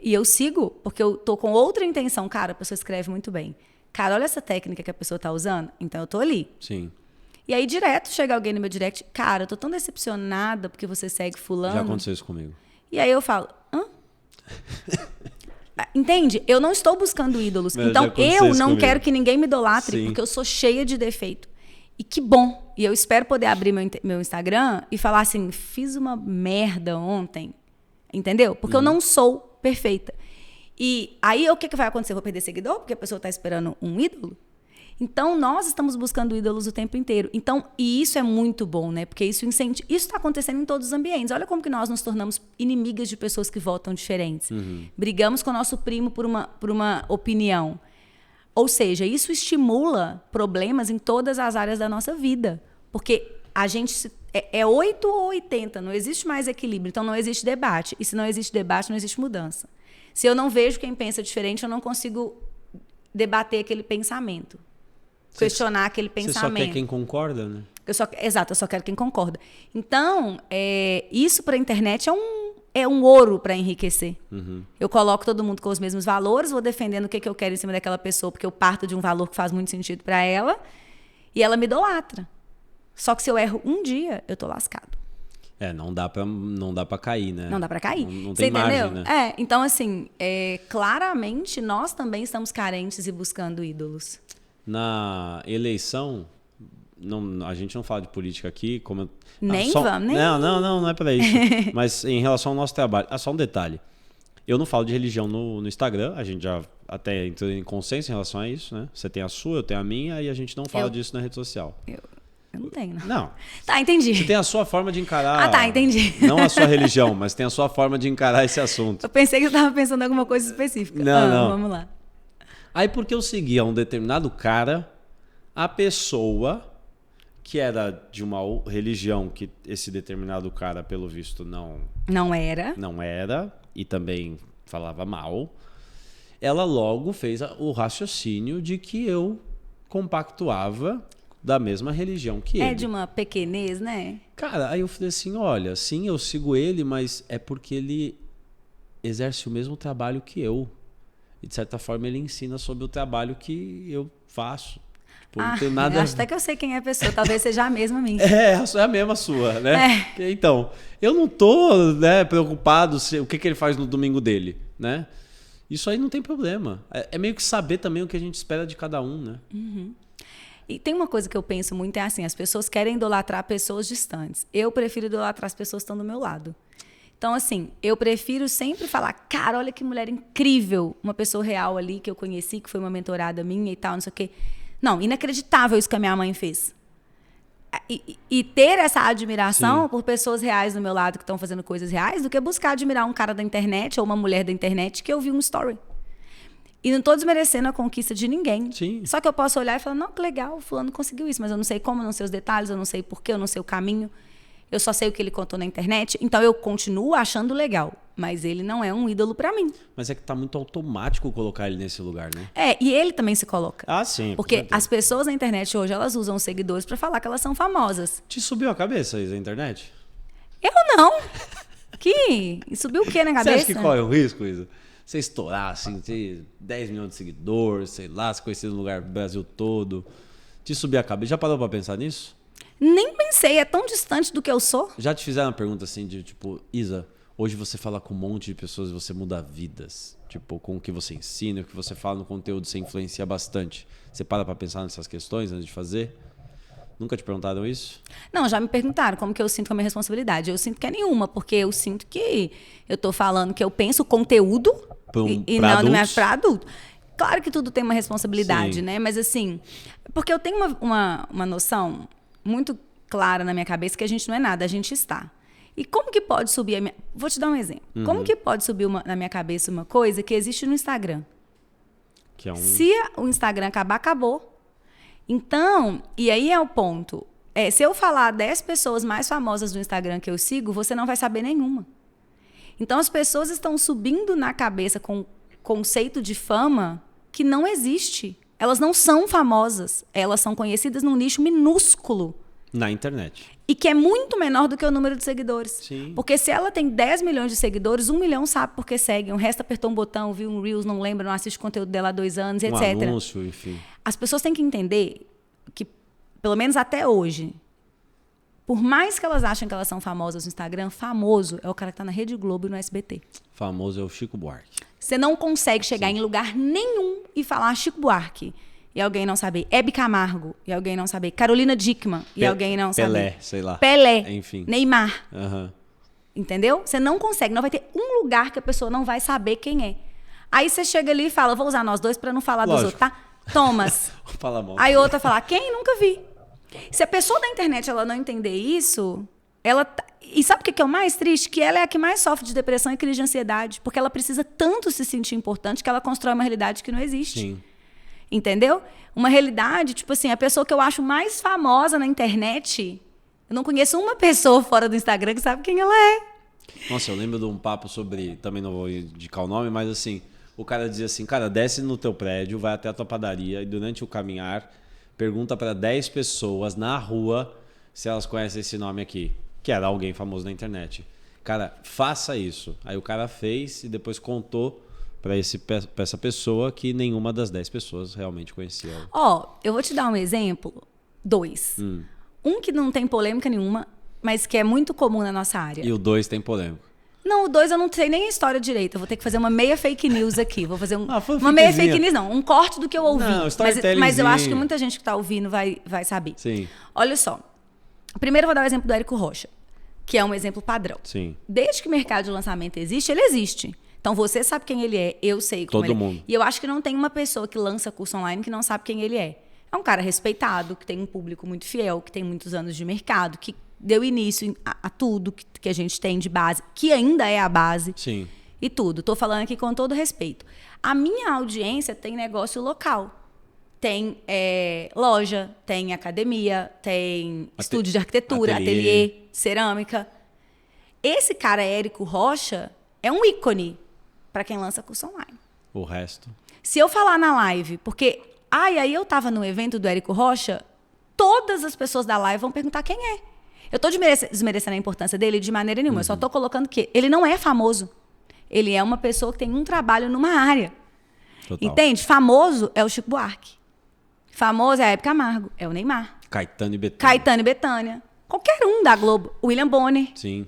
E eu sigo porque eu tô com outra intenção. Cara, a pessoa escreve muito bem. Cara, olha essa técnica que a pessoa tá usando. Então eu tô ali. Sim. E aí direto chega alguém no meu direct. Cara, eu tô tão decepcionada porque você segue fulano. Já aconteceu isso comigo. E aí eu falo, hã? Entende? Eu não estou buscando ídolos. Mas então eu não comigo. quero que ninguém me idolatre, porque eu sou cheia de defeito. E que bom. E eu espero poder abrir meu Instagram e falar assim, fiz uma merda ontem. Entendeu? Porque eu não sou perfeita. E aí o que vai acontecer? Eu vou perder seguidor porque a pessoa está esperando um ídolo? Então, nós estamos buscando ídolos o tempo inteiro. Então, e isso é muito bom, né? Porque isso incentiva... Isso está acontecendo em todos os ambientes. Olha como que nós nos tornamos inimigas de pessoas que votam diferentes. Brigamos com o nosso primo por uma opinião. Ou seja, isso estimula problemas em todas as áreas da nossa vida. Porque a gente... É 8 ou 80, não existe mais equilíbrio. Então, não existe debate. E se não existe debate, não existe mudança. Se eu não vejo quem pensa diferente, eu não consigo debater aquele pensamento. Questionar aquele pensamento. Você só quer quem concorda, né? Exato, eu só quero quem concorda. Então, isso para a internet é um ouro para enriquecer. Eu coloco todo mundo com os mesmos valores, vou defendendo o que eu quero em cima daquela pessoa, porque eu parto de um valor que faz muito sentido para ela, e ela me idolatra. Só que se eu erro um dia, eu tô lascado. Não dá pra cair, né? Não dá pra cair. Não Você tem margem, entendeu? né? Então, assim, claramente, nós também estamos carentes e buscando ídolos. Na eleição, a gente não fala de política aqui. Vamos. Não é pra isso. Mas em relação ao nosso trabalho, só um detalhe. Eu não falo de religião no Instagram, a gente já até entrou em consenso em relação a isso, né? Você tem a sua, eu tenho a minha, e a gente não fala disso na rede social. Eu não tenho, não. Não. Tá, entendi. Você tem a sua forma de encarar... tá, entendi. Não a sua religião, mas tem a sua forma de encarar esse assunto. Eu pensei que você estava pensando em alguma coisa específica. Não. Vamos lá. Aí porque eu seguia um determinado cara, a pessoa que era de uma religião que esse determinado cara, pelo visto, Não era. não era, e também falava mal, ela logo fez o raciocínio de que eu compactuava da mesma religião que ele. É de uma pequenez, né? Cara, aí eu falei assim, olha, sim, eu sigo ele, mas é porque ele exerce o mesmo trabalho que eu. E de certa forma ele ensina sobre o trabalho que eu faço. Tipo, não tenho nada... Eu acho até que eu sei quem é a pessoa, talvez seja a mesma minha. É a mesma sua, né? Então, eu não tô, né, preocupado o que ele faz no domingo dele, né? Isso aí não tem problema. É meio que saber também o que a gente espera de cada um, né? Uhum. E tem uma coisa que eu penso muito, é assim, as pessoas querem idolatrar pessoas distantes. Eu prefiro idolatrar as pessoas que estão do meu lado. Então, assim, eu prefiro sempre falar, cara, olha que mulher incrível, uma pessoa real ali que eu conheci, que foi uma mentorada minha e tal, não sei o quê. Não, inacreditável isso que a minha mãe fez. E ter essa admiração Sim. por pessoas reais do meu lado que estão fazendo coisas reais, do que buscar admirar um cara da internet ou uma mulher da internet que eu vi um story. E não estou desmerecendo a conquista de ninguém. Sim. Só que eu posso olhar e falar, não, que legal, o fulano conseguiu isso, mas eu não sei como, eu não sei os detalhes, eu não sei porquê, eu não sei o caminho. Eu só sei o que ele contou na internet. Então eu continuo achando legal, mas ele não é um ídolo para mim. Mas é que tá muito automático colocar ele nesse lugar, né? E ele também se coloca. Ah, sim. Porque as pessoas na internet hoje, elas usam os seguidores para falar que elas são famosas. Te subiu a cabeça isso, a internet? Eu não. Que? E subiu o quê na cabeça? Você acha que corre o risco, Isa? Você estourar, assim, ter 10 milhões de seguidores, sei lá, se conhecer no lugar do Brasil todo. Te subir a cabeça. Já parou pra pensar nisso? Nem pensei, é tão distante do que eu sou. Já te fizeram uma pergunta assim de tipo, Isa, hoje você fala com um monte de pessoas e você muda vidas. Tipo, com o que você ensina, o que você fala no conteúdo, você influencia bastante. Você para pra pensar nessas questões antes de fazer? Nunca te perguntaram isso? Não, já me perguntaram como que eu sinto com a minha responsabilidade. Eu sinto que é nenhuma, porque eu sinto que eu tô falando que eu penso conteúdo e não para adulto. Claro que tudo tem uma responsabilidade, né? Mas assim, porque eu tenho uma noção muito clara na minha cabeça que a gente não é nada, a gente está. E como que pode subir a minha... Vou te dar um exemplo. Como que pode subir na minha cabeça uma coisa que existe no Instagram? Que é Se o Instagram acabar, acabou. Então, e aí é o ponto. Se eu falar 10 pessoas mais famosas do Instagram que eu sigo, você não vai saber nenhuma. Então, as pessoas estão subindo na cabeça com conceito de fama que não existe. Elas não são famosas. Elas são conhecidas num nicho minúsculo. Na internet. E que é muito menor do que o número de seguidores. Sim. Porque se ela tem 10 milhões de seguidores, 1 milhão sabe por que seguem. O resto apertou um botão, viu um Reels, não lembra, não assiste o conteúdo dela há 2 anos, etc. Anúncio, enfim. As pessoas têm que entender que, pelo menos até hoje, por mais que elas achem que elas são famosas no Instagram, famoso é o cara que está na Rede Globo e no SBT. Famoso é o Chico Buarque. Você não consegue chegar em lugar nenhum e falar Chico Buarque e alguém não saber. Hebe Camargo e alguém não saber. Carolina Dickmann e alguém não saber. Pelé, sei lá. Pelé, enfim. Neymar. Uhum. Entendeu? Você não consegue. Não vai ter um lugar que a pessoa não vai saber quem é. Aí você chega ali e fala, vou usar nós dois para não falar dos outros, tá? Thomas. Fala mal. Aí outra fala, quem? Nunca vi. Se a pessoa da internet ela não entender isso, ela... E sabe o que é o mais triste? Que ela é a que mais sofre de depressão e crise de ansiedade. Porque ela precisa tanto se sentir importante que ela constrói uma realidade que não existe. Sim. Entendeu? Uma realidade, tipo assim, a pessoa que eu acho mais famosa na internet, eu não conheço uma pessoa fora do Instagram que sabe quem ela é. Nossa, eu lembro de um papo sobre, também não vou indicar o nome, mas assim, o cara dizia assim, cara, desce no teu prédio, vai até a tua padaria e durante o caminhar, pergunta para 10 pessoas na rua se elas conhecem esse nome aqui, que era alguém famoso na internet. Cara, faça isso. Aí o cara fez e depois contou para essa pessoa que nenhuma das 10 pessoas realmente conhecia ela. Ó, eu vou te dar um exemplo. 2. Um que não tem polêmica nenhuma, mas que é muito comum na nossa área. E o 2 tem polêmica. Não, o 2 eu não sei nem a história direito. Eu vou ter que fazer uma meia fake news aqui. Vou fazer uma fanficzinha. meia fake news, não. Um corte do que eu ouvi. Não, mas eu acho que muita gente que está ouvindo vai saber. Sim. Olha só. Primeiro eu vou dar o exemplo do Érico Rocha, que é um exemplo padrão. Sim. Desde que o mercado de lançamento existe, ele existe. Então você sabe quem ele é, eu sei como Todo ele mundo. é. E eu acho que não tem uma pessoa que lança curso online que não sabe quem ele é. É um cara respeitado, que tem um público muito fiel, que tem muitos anos de mercado, que deu início a tudo que a gente tem de base, que ainda é a base. Sim. e tudo. Tô falando aqui com todo respeito. A minha audiência tem negócio local. Tem loja, tem academia, tem estúdio de arquitetura, ateliê, cerâmica. Esse cara, Érico Rocha, é um ícone para quem lança curso online. O resto. Se eu falar na live, porque... aí eu tava no evento do Érico Rocha, todas as pessoas da live vão perguntar quem é. Eu tô desmerecendo a importância dele de maneira nenhuma. Eu só tô colocando que ele não é famoso. Ele é uma pessoa que tem um trabalho numa área. Total. Entende? Famoso é o Chico Buarque. Famoso é a Hebe Camargo. É o Neymar. Caetano e Betânia. Qualquer um da Globo. William Bonner. Sim.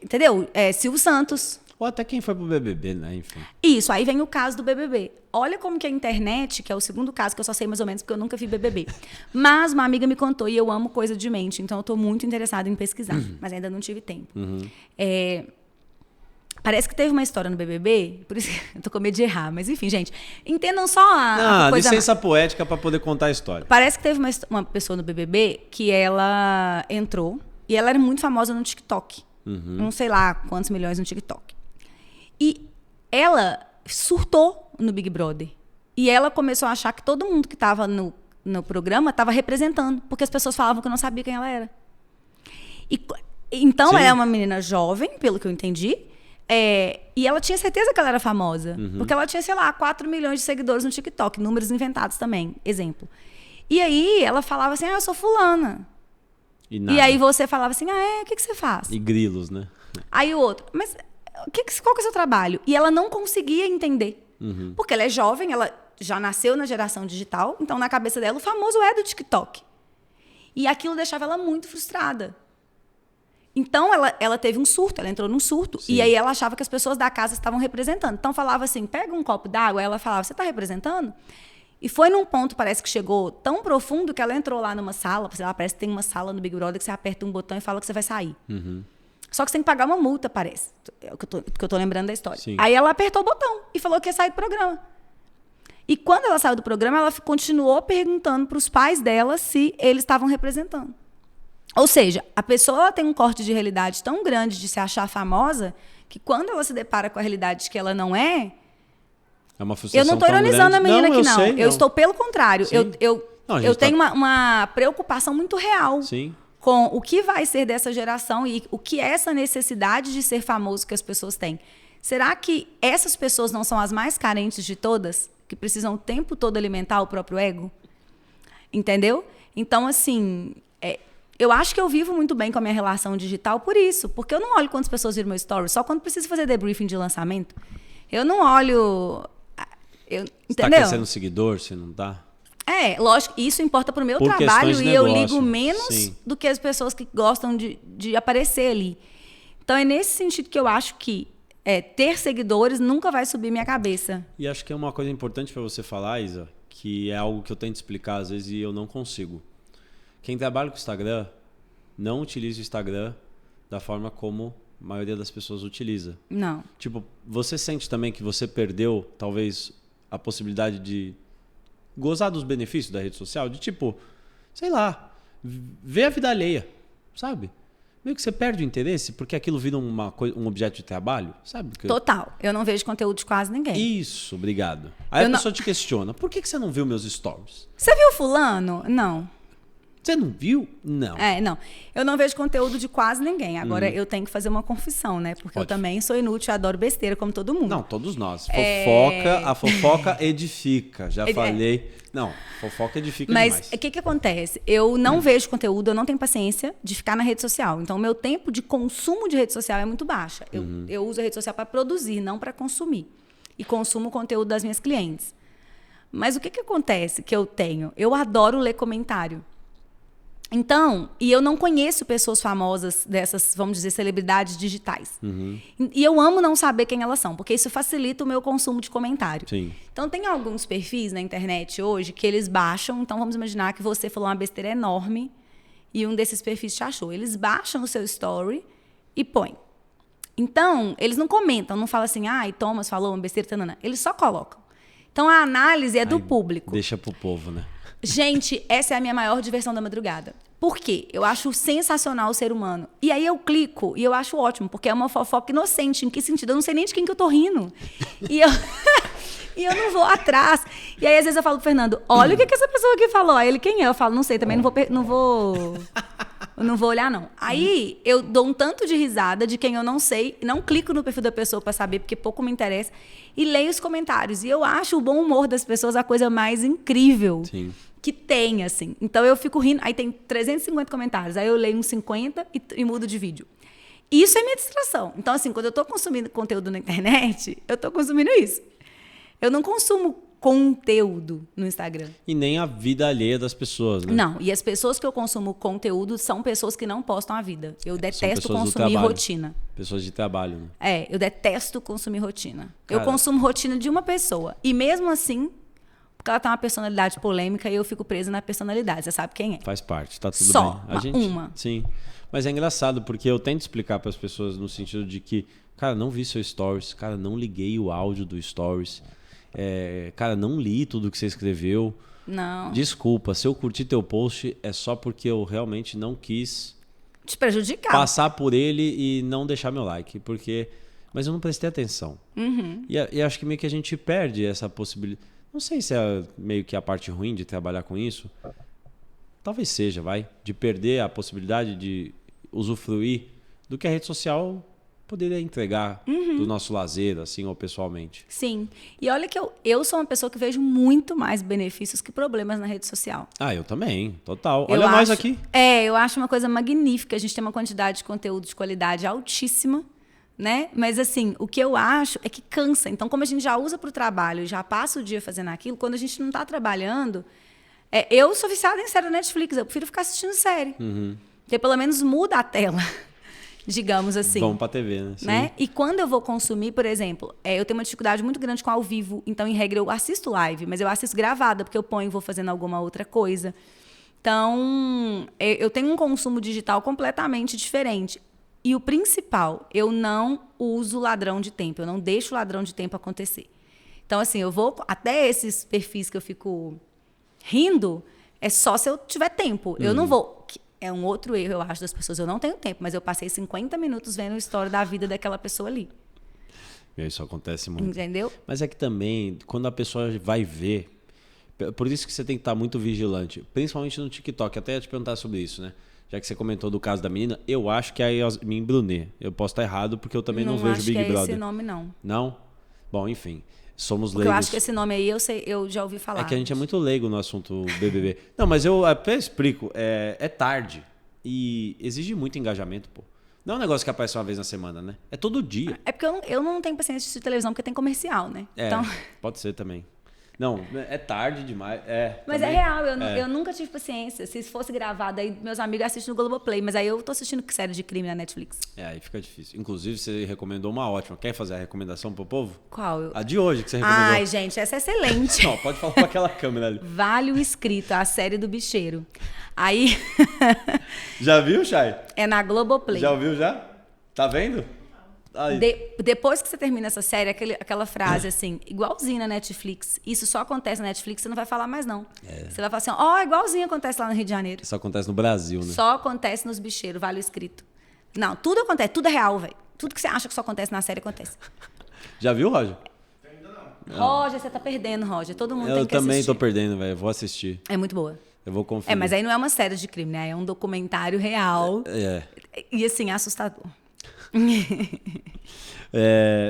Entendeu? Silvio Santos. Ou até quem foi pro BBB, né? Enfim. Isso, aí vem o caso do BBB. Olha como que a internet, que é o segundo caso, que eu só sei mais ou menos porque eu nunca vi BBB. Mas uma amiga me contou e eu amo coisa de mente, então eu tô muito interessada em pesquisar, mas ainda não tive tempo. Parece que teve uma história no BBB, por isso que eu tô com medo de errar, mas enfim, gente, entendam só a coisa... licença poética para poder contar a história. Parece que teve uma pessoa no BBB que ela entrou e ela era muito famosa no TikTok. Não sei lá quantos milhões no TikTok. E ela surtou no Big Brother. E ela começou a achar que todo mundo que estava no programa estava representando, porque as pessoas falavam que eu não sabia quem ela era. Então, ela é uma menina jovem, pelo que eu entendi, e ela tinha certeza que ela era famosa. Porque ela tinha, sei lá, 4 milhões de seguidores no TikTok, números inventados também, exemplo. E aí, ela falava assim, eu sou fulana. E aí você falava assim, o que você faz? E grilos, né? Aí o outro, mas... qual que é o seu trabalho? E ela não conseguia entender. Porque ela é jovem, ela já nasceu na geração digital, então na cabeça dela o famoso é do TikTok. E aquilo deixava ela muito frustrada. Então ela teve um surto, ela entrou num surto. Sim. E aí ela achava que as pessoas da casa estavam representando. Então falava assim, pega um copo d'água, ela falava, você está representando? E foi num ponto, parece que chegou tão profundo que ela entrou lá numa sala, sei lá, parece que tem uma sala no Big Brother que você aperta um botão e fala que você vai sair. Só que você tem que pagar uma multa, parece. É o que eu tô lembrando da história. Sim. Aí ela apertou o botão e falou que ia sair do programa. E quando ela saiu do programa, ela continuou perguntando para os pais dela se eles estavam representando. Ou seja, a pessoa ela tem um corte de realidade tão grande de se achar famosa que quando ela se depara com a realidade que ela não é... É uma frustração. Eu não estou ironizando a menina aqui, não. Eu estou pelo contrário. Eu tenho uma preocupação muito real. Sim. Com o que vai ser dessa geração e o que é essa necessidade de ser famoso que as pessoas têm. Será que essas pessoas não são as mais carentes de todas? Que precisam o tempo todo alimentar o próprio ego? Entendeu? Então, assim, eu acho que eu vivo muito bem com a minha relação digital por isso. Porque eu não olho quantas pessoas viram meu story, só quando preciso fazer debriefing de lançamento. Eu não olho... Você está crescendo seguidor, você não está? Lógico, isso importa para o meu trabalho e eu ligo menos do que as pessoas que gostam de aparecer ali. Então, é nesse sentido que eu acho que ter seguidores nunca vai subir minha cabeça. E acho que é uma coisa importante para você falar, Isa, que é algo que eu tento explicar às vezes e eu não consigo. Quem trabalha com o Instagram, não utiliza o Instagram da forma como a maioria das pessoas utiliza. Não. Tipo, você sente também que você perdeu, talvez, a possibilidade de gozar dos benefícios da rede social, de tipo, sei lá, ver a vida alheia, sabe? Meio que você perde o interesse porque aquilo vira um objeto de trabalho, sabe? Total. Eu não vejo conteúdo de quase ninguém. Isso, obrigado. Aí a pessoa te questiona, por que você não viu meus stories? Você viu fulano? Não. Você não viu? Não. Não. Eu não vejo conteúdo de quase ninguém. Agora, eu tenho que fazer uma confissão, né? Porque eu também sou inútil, eu adoro besteira, como todo mundo. Não, todos nós. A fofoca edifica. Já falei. Não, fofoca edifica demais. Mas o que acontece? Eu não vejo conteúdo, eu não tenho paciência de ficar na rede social. Então, o meu tempo de consumo de rede social é muito baixa. Eu uso a rede social para produzir, não para consumir. E consumo o conteúdo das minhas clientes. Mas o que acontece que eu tenho? Eu adoro ler comentário. Então, e eu não conheço pessoas famosas dessas, vamos dizer, celebridades digitais. E eu amo não saber quem elas são, porque isso facilita o meu consumo de comentário. Sim. Então, tem alguns perfis na internet hoje que eles baixam. Então, vamos imaginar que você falou uma besteira enorme e um desses perfis te achou. Eles baixam o seu story e põem. Então, eles não comentam, não falam assim, Thomas falou uma besteira, tanana. Eles só colocam. Então, a análise é do público. Deixa pro povo, né? Gente, essa é a minha maior diversão da madrugada. Por quê? Eu acho sensacional o ser humano. E aí eu clico e eu acho ótimo, porque é uma fofoca inocente. Em que sentido? Eu não sei nem de quem que eu tô rindo. E eu, e eu não vou atrás. E aí, às vezes, eu falo pro Fernando, olha o que essa pessoa aqui falou. Aí ele, quem é? Eu falo, não sei, também não vou olhar, não. Aí eu dou um tanto de risada de quem eu não sei, não clico no perfil da pessoa pra saber, porque pouco me interessa, e leio os comentários. E eu acho o bom humor das pessoas a coisa mais incrível. Sim. Que tem, assim. Então, eu fico rindo. Aí tem 350 comentários. Aí eu leio uns 50 e mudo de vídeo. Isso é minha distração. Então, assim, quando eu tô consumindo conteúdo na internet, eu tô consumindo isso. Eu não consumo conteúdo no Instagram. E nem a vida alheia das pessoas, né? Não. E as pessoas que eu consumo conteúdo são pessoas que não postam a vida. Eu detesto pessoas do consumir trabalho. rotina. Pessoas de trabalho, né? Eu detesto consumir rotina. Cara, eu consumo rotina de uma pessoa. E mesmo assim... Porque ela tem uma personalidade polêmica e eu fico presa na personalidade. Você sabe quem é? Faz parte, tá tudo Só bem. uma. Sim. Mas é engraçado, porque eu tento explicar para as pessoas no sentido de que, cara, não vi seu stories, cara, não liguei o áudio do stories, cara, não li tudo que você escreveu. Não. Desculpa, se eu curti teu post, é só porque eu realmente não quis Te prejudicar. passar por ele e não deixar meu like, porque... Mas eu não prestei atenção. Uhum. E acho que meio que a gente perde essa possibilidade. Não sei se é meio que a parte ruim de trabalhar com isso. Talvez seja, de perder a possibilidade de usufruir do que a rede social poderia entregar do nosso lazer, assim, ou pessoalmente. Sim. E olha que eu sou uma pessoa que vejo muito mais benefícios que problemas na rede social. Ah, eu também, total. Olha nós aqui. Eu acho uma coisa magnífica. A gente tem uma quantidade de conteúdo de qualidade altíssima, né? Mas, assim, o que eu acho é que cansa. Então, como a gente já usa para o trabalho, já passa o dia fazendo aquilo, quando a gente não está trabalhando... eu sou viciada em série da Netflix, eu prefiro ficar assistindo série. Uhum. Porque pelo menos muda a tela, digamos assim. Vamos para a TV, né? Sim. Né? E quando eu vou consumir, por exemplo, eu tenho uma dificuldade muito grande com ao vivo. Então, em regra, eu assisto live, mas eu assisto gravada, porque eu ponho e vou fazendo alguma outra coisa. Então, eu tenho um consumo digital completamente diferente. E o principal, eu não uso ladrão de tempo, eu não deixo o ladrão de tempo acontecer. Então, assim, eu vou... Até esses perfis que eu fico rindo, é só se eu tiver tempo. Eu não vou... É um outro erro, eu acho, das pessoas. Eu não tenho tempo, mas eu passei 50 minutos vendo a história da vida daquela pessoa ali. Isso acontece muito. Entendeu? Mas é que também, quando a pessoa vai ver... Por isso que você tem que estar muito vigilante. Principalmente no TikTok. Até ia te perguntar sobre isso, né? Já que você comentou do caso da menina, eu acho que é a Yasmin Brunet. Eu posso estar errado, porque eu também não vejo Big Brother. Não acho que é esse nome, não. Não? Bom, enfim. Somos Porque leigos. eu acho que esse nome aí eu já ouvi falar. É que a gente é muito leigo no assunto BBB. Não, mas eu até explico. É tarde. E exige muito engajamento, pô. Não é um negócio que aparece uma vez na semana, né? É todo dia. É porque eu não tenho paciência de assistir televisão, porque tem comercial, né? Então... Pode ser também. Não, é tarde demais. Mas também, é real, eu nunca tive paciência. Se fosse gravado, aí meus amigos assistem no Globoplay, mas aí eu tô assistindo série de crime na Netflix. Aí fica difícil. Inclusive, você recomendou uma ótima. Quer fazer a recomendação pro povo? Qual? A de hoje que você recomendou. Ai, gente, essa é excelente. Não, pode falar com aquela câmera ali. Vale o Escrito, a série do bicheiro. Aí... Já viu, Chay? É na Globoplay. Já ouviu, já? Tá vendo? Depois que você termina essa série, aquela frase assim, igualzinho na Netflix, isso só acontece na Netflix, você não vai falar mais, não. Você vai falar assim, igualzinho acontece lá no Rio de Janeiro. Isso acontece no Brasil, né? Só acontece nos bicheiros, vale o escrito. Não, tudo acontece, tudo é real, velho. Tudo que você acha que só acontece na série, acontece. Já viu, Roger? Roger, você tá perdendo, Roger. Todo mundo tem que assistir. Eu também tô perdendo, velho. Vou assistir. É muito boa. Eu vou conferir. Mas aí não é uma série de crime, né? É um documentário real. E assim, assustador.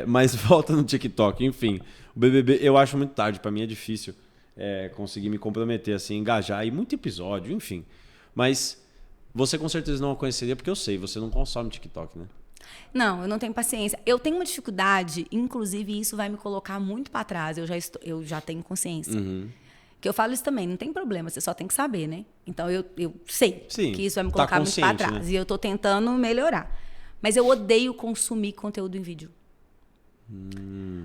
Mas volta no TikTok, enfim. O BBB eu acho muito tarde, pra mim é difícil conseguir me comprometer, assim, engajar. E muito episódio, enfim. Mas você com certeza não a conheceria, porque eu sei, você não consome TikTok, né? Não, eu não tenho paciência. Eu tenho uma dificuldade, inclusive isso vai me colocar muito pra trás. Eu já tenho consciência. Uhum. Que eu falo isso também, não tem problema, você só tem que saber, né? Então eu sei Sim, que isso vai me colocar muito pra trás. Né? E eu tô tentando melhorar. Mas eu odeio consumir conteúdo em vídeo.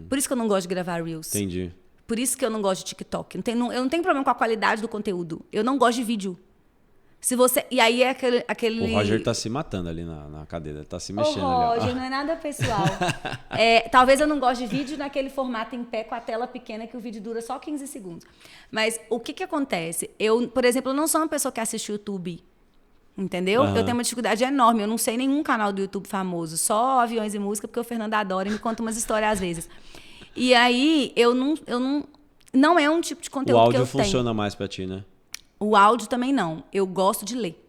Por isso que eu não gosto de gravar Reels. Entendi. Por isso que eu não gosto de TikTok. Eu não tenho problema com a qualidade do conteúdo. Eu não gosto de vídeo. Se você... E aí é aquele... O Roger tá se matando ali na cadeira. Ele tá se mexendo ali. Roger, não é nada pessoal. Talvez eu não goste de vídeo naquele formato em pé com a tela pequena que o vídeo dura só 15 segundos. Mas o que acontece? Eu, por exemplo, não sou uma pessoa que assiste YouTube entendeu? Eu tenho uma dificuldade enorme. Eu não sei nenhum canal do YouTube famoso, só Aviões e Música, porque o Fernando adora e me conta umas histórias às vezes. E aí, não é um tipo de conteúdo que eu tenho. O áudio funciona mais pra ti, né? O áudio também não. Eu gosto de ler.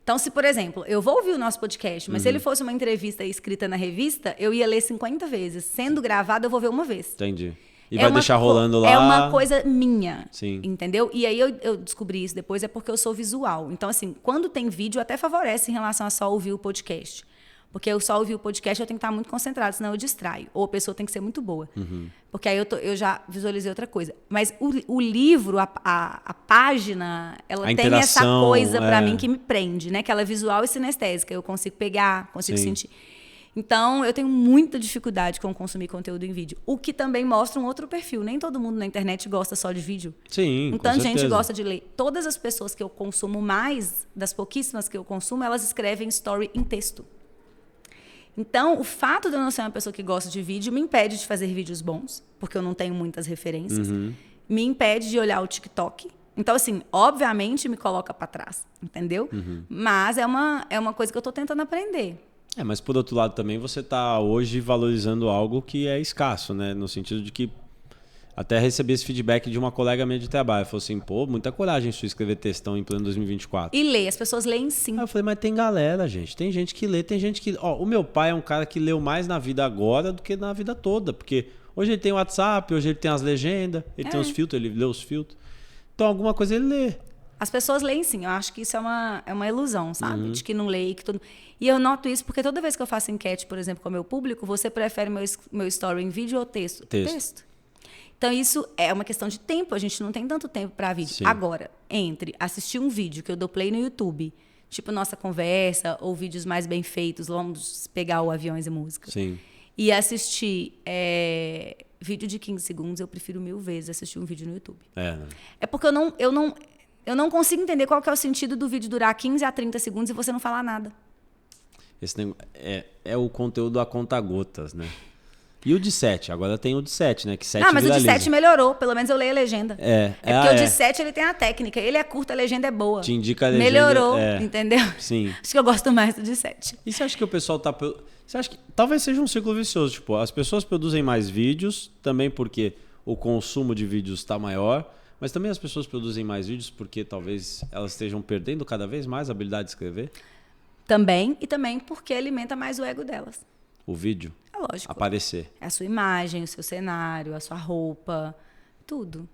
Então, se, por exemplo, eu vou ouvir o nosso podcast, mas se ele fosse uma entrevista escrita na revista, eu ia ler 50 vezes. Sendo gravado, eu vou ver uma vez. Entendi. E vai deixar rolando lá. É uma coisa minha, Sim. Entendeu? E aí eu descobri isso depois, é porque eu sou visual. Então, assim, quando tem vídeo, até favorece em relação a só ouvir o podcast. Porque eu só ouvir o podcast, eu tenho que estar muito concentrado, senão eu distraio. Ou a pessoa tem que ser muito boa. Porque aí eu já visualizei outra coisa. Mas o livro, a página, ela tem essa coisa pra mim que me prende, né? Que ela é visual e sinestésica. Eu consigo pegar, consigo sentir. Então, eu tenho muita dificuldade com consumir conteúdo em vídeo. O que também mostra um outro perfil. Nem todo mundo na internet gosta só de vídeo. Sim, com tanta gente gosta de ler. Todas as pessoas que eu consumo mais, das pouquíssimas que eu consumo, elas escrevem story em texto. Então, o fato de eu não ser uma pessoa que gosta de vídeo me impede de fazer vídeos bons, porque eu não tenho muitas referências. Me impede de olhar o TikTok. Então, assim, obviamente me coloca para trás, entendeu? Mas é uma coisa que eu estou tentando aprender. Mas por outro lado também você está hoje valorizando algo que é escasso, né? No sentido de que até recebi esse feedback de uma colega minha de trabalho. Falou assim, pô, muita coragem sua escrever textão em pleno 2024. E lê, as pessoas leem sim. Aí eu falei, mas tem galera, gente. Tem gente que lê, tem gente que... o meu pai é um cara que leu mais na vida agora do que na vida toda. Porque hoje ele tem o WhatsApp, hoje ele tem as legendas, ele tem os filtros, ele lê os filtros. Então alguma coisa ele lê. As pessoas leem sim. Eu acho que isso é uma ilusão, sabe? De que não lê. Que todo... E eu noto isso porque toda vez que eu faço enquete, por exemplo, com o meu público, você prefere meu story em vídeo ou texto? Texto. Então, isso é uma questão de tempo. A gente não tem tanto tempo para vídeo. Sim. Agora, entre assistir um vídeo que eu dou play no YouTube, tipo nossa conversa, ou vídeos mais bem feitos, vamos pegar o Aviões e Música. Sim. E assistir vídeo de 15 segundos, eu prefiro 1000 vezes assistir um vídeo no YouTube. É porque eu não consigo entender qual que é o sentido do vídeo durar 15 a 30 segundos e você não falar nada. Esse negócio é o conteúdo a conta-gotas, né? E o de 7, agora tem o de 7, né? Que 7 mas viraliza. O de 7 melhorou, pelo menos eu leio a legenda. Porque o de 7 ele tem a técnica, ele é curto, a legenda é boa. Te indica a legenda. Melhorou, entendeu? Sim. Acho que eu gosto mais do de 7. E você acha que o pessoal tá... Você acha que talvez seja um ciclo vicioso, tipo, as pessoas produzem mais vídeos, também porque o consumo de vídeos está maior, mas também as pessoas produzem mais vídeos porque talvez elas estejam perdendo cada vez mais a habilidade de escrever? Também, e também porque alimenta mais o ego delas. O vídeo? É lógico. Aparecer. É a sua imagem, o seu cenário, a sua roupa, tudo.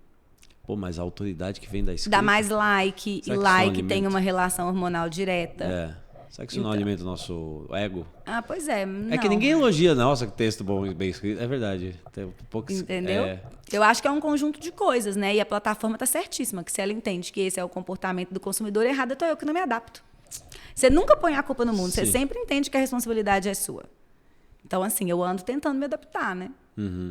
Pô, mas a autoridade que vem da escrita... Dá mais like, e like tem uma relação hormonal direta. Será que isso não alimenta o nosso ego? Pois é. Não. É que ninguém elogia, nossa, que texto bom e bem escrito. É verdade. Tem poucos, entendeu? Eu acho que é um conjunto de coisas, né? E a plataforma está certíssima, que se ela entende que esse é o comportamento do consumidor, errado estou eu que não me adapto. Você nunca põe a culpa no mundo, você sempre entende que a responsabilidade é sua. Então, assim, eu ando tentando me adaptar, né?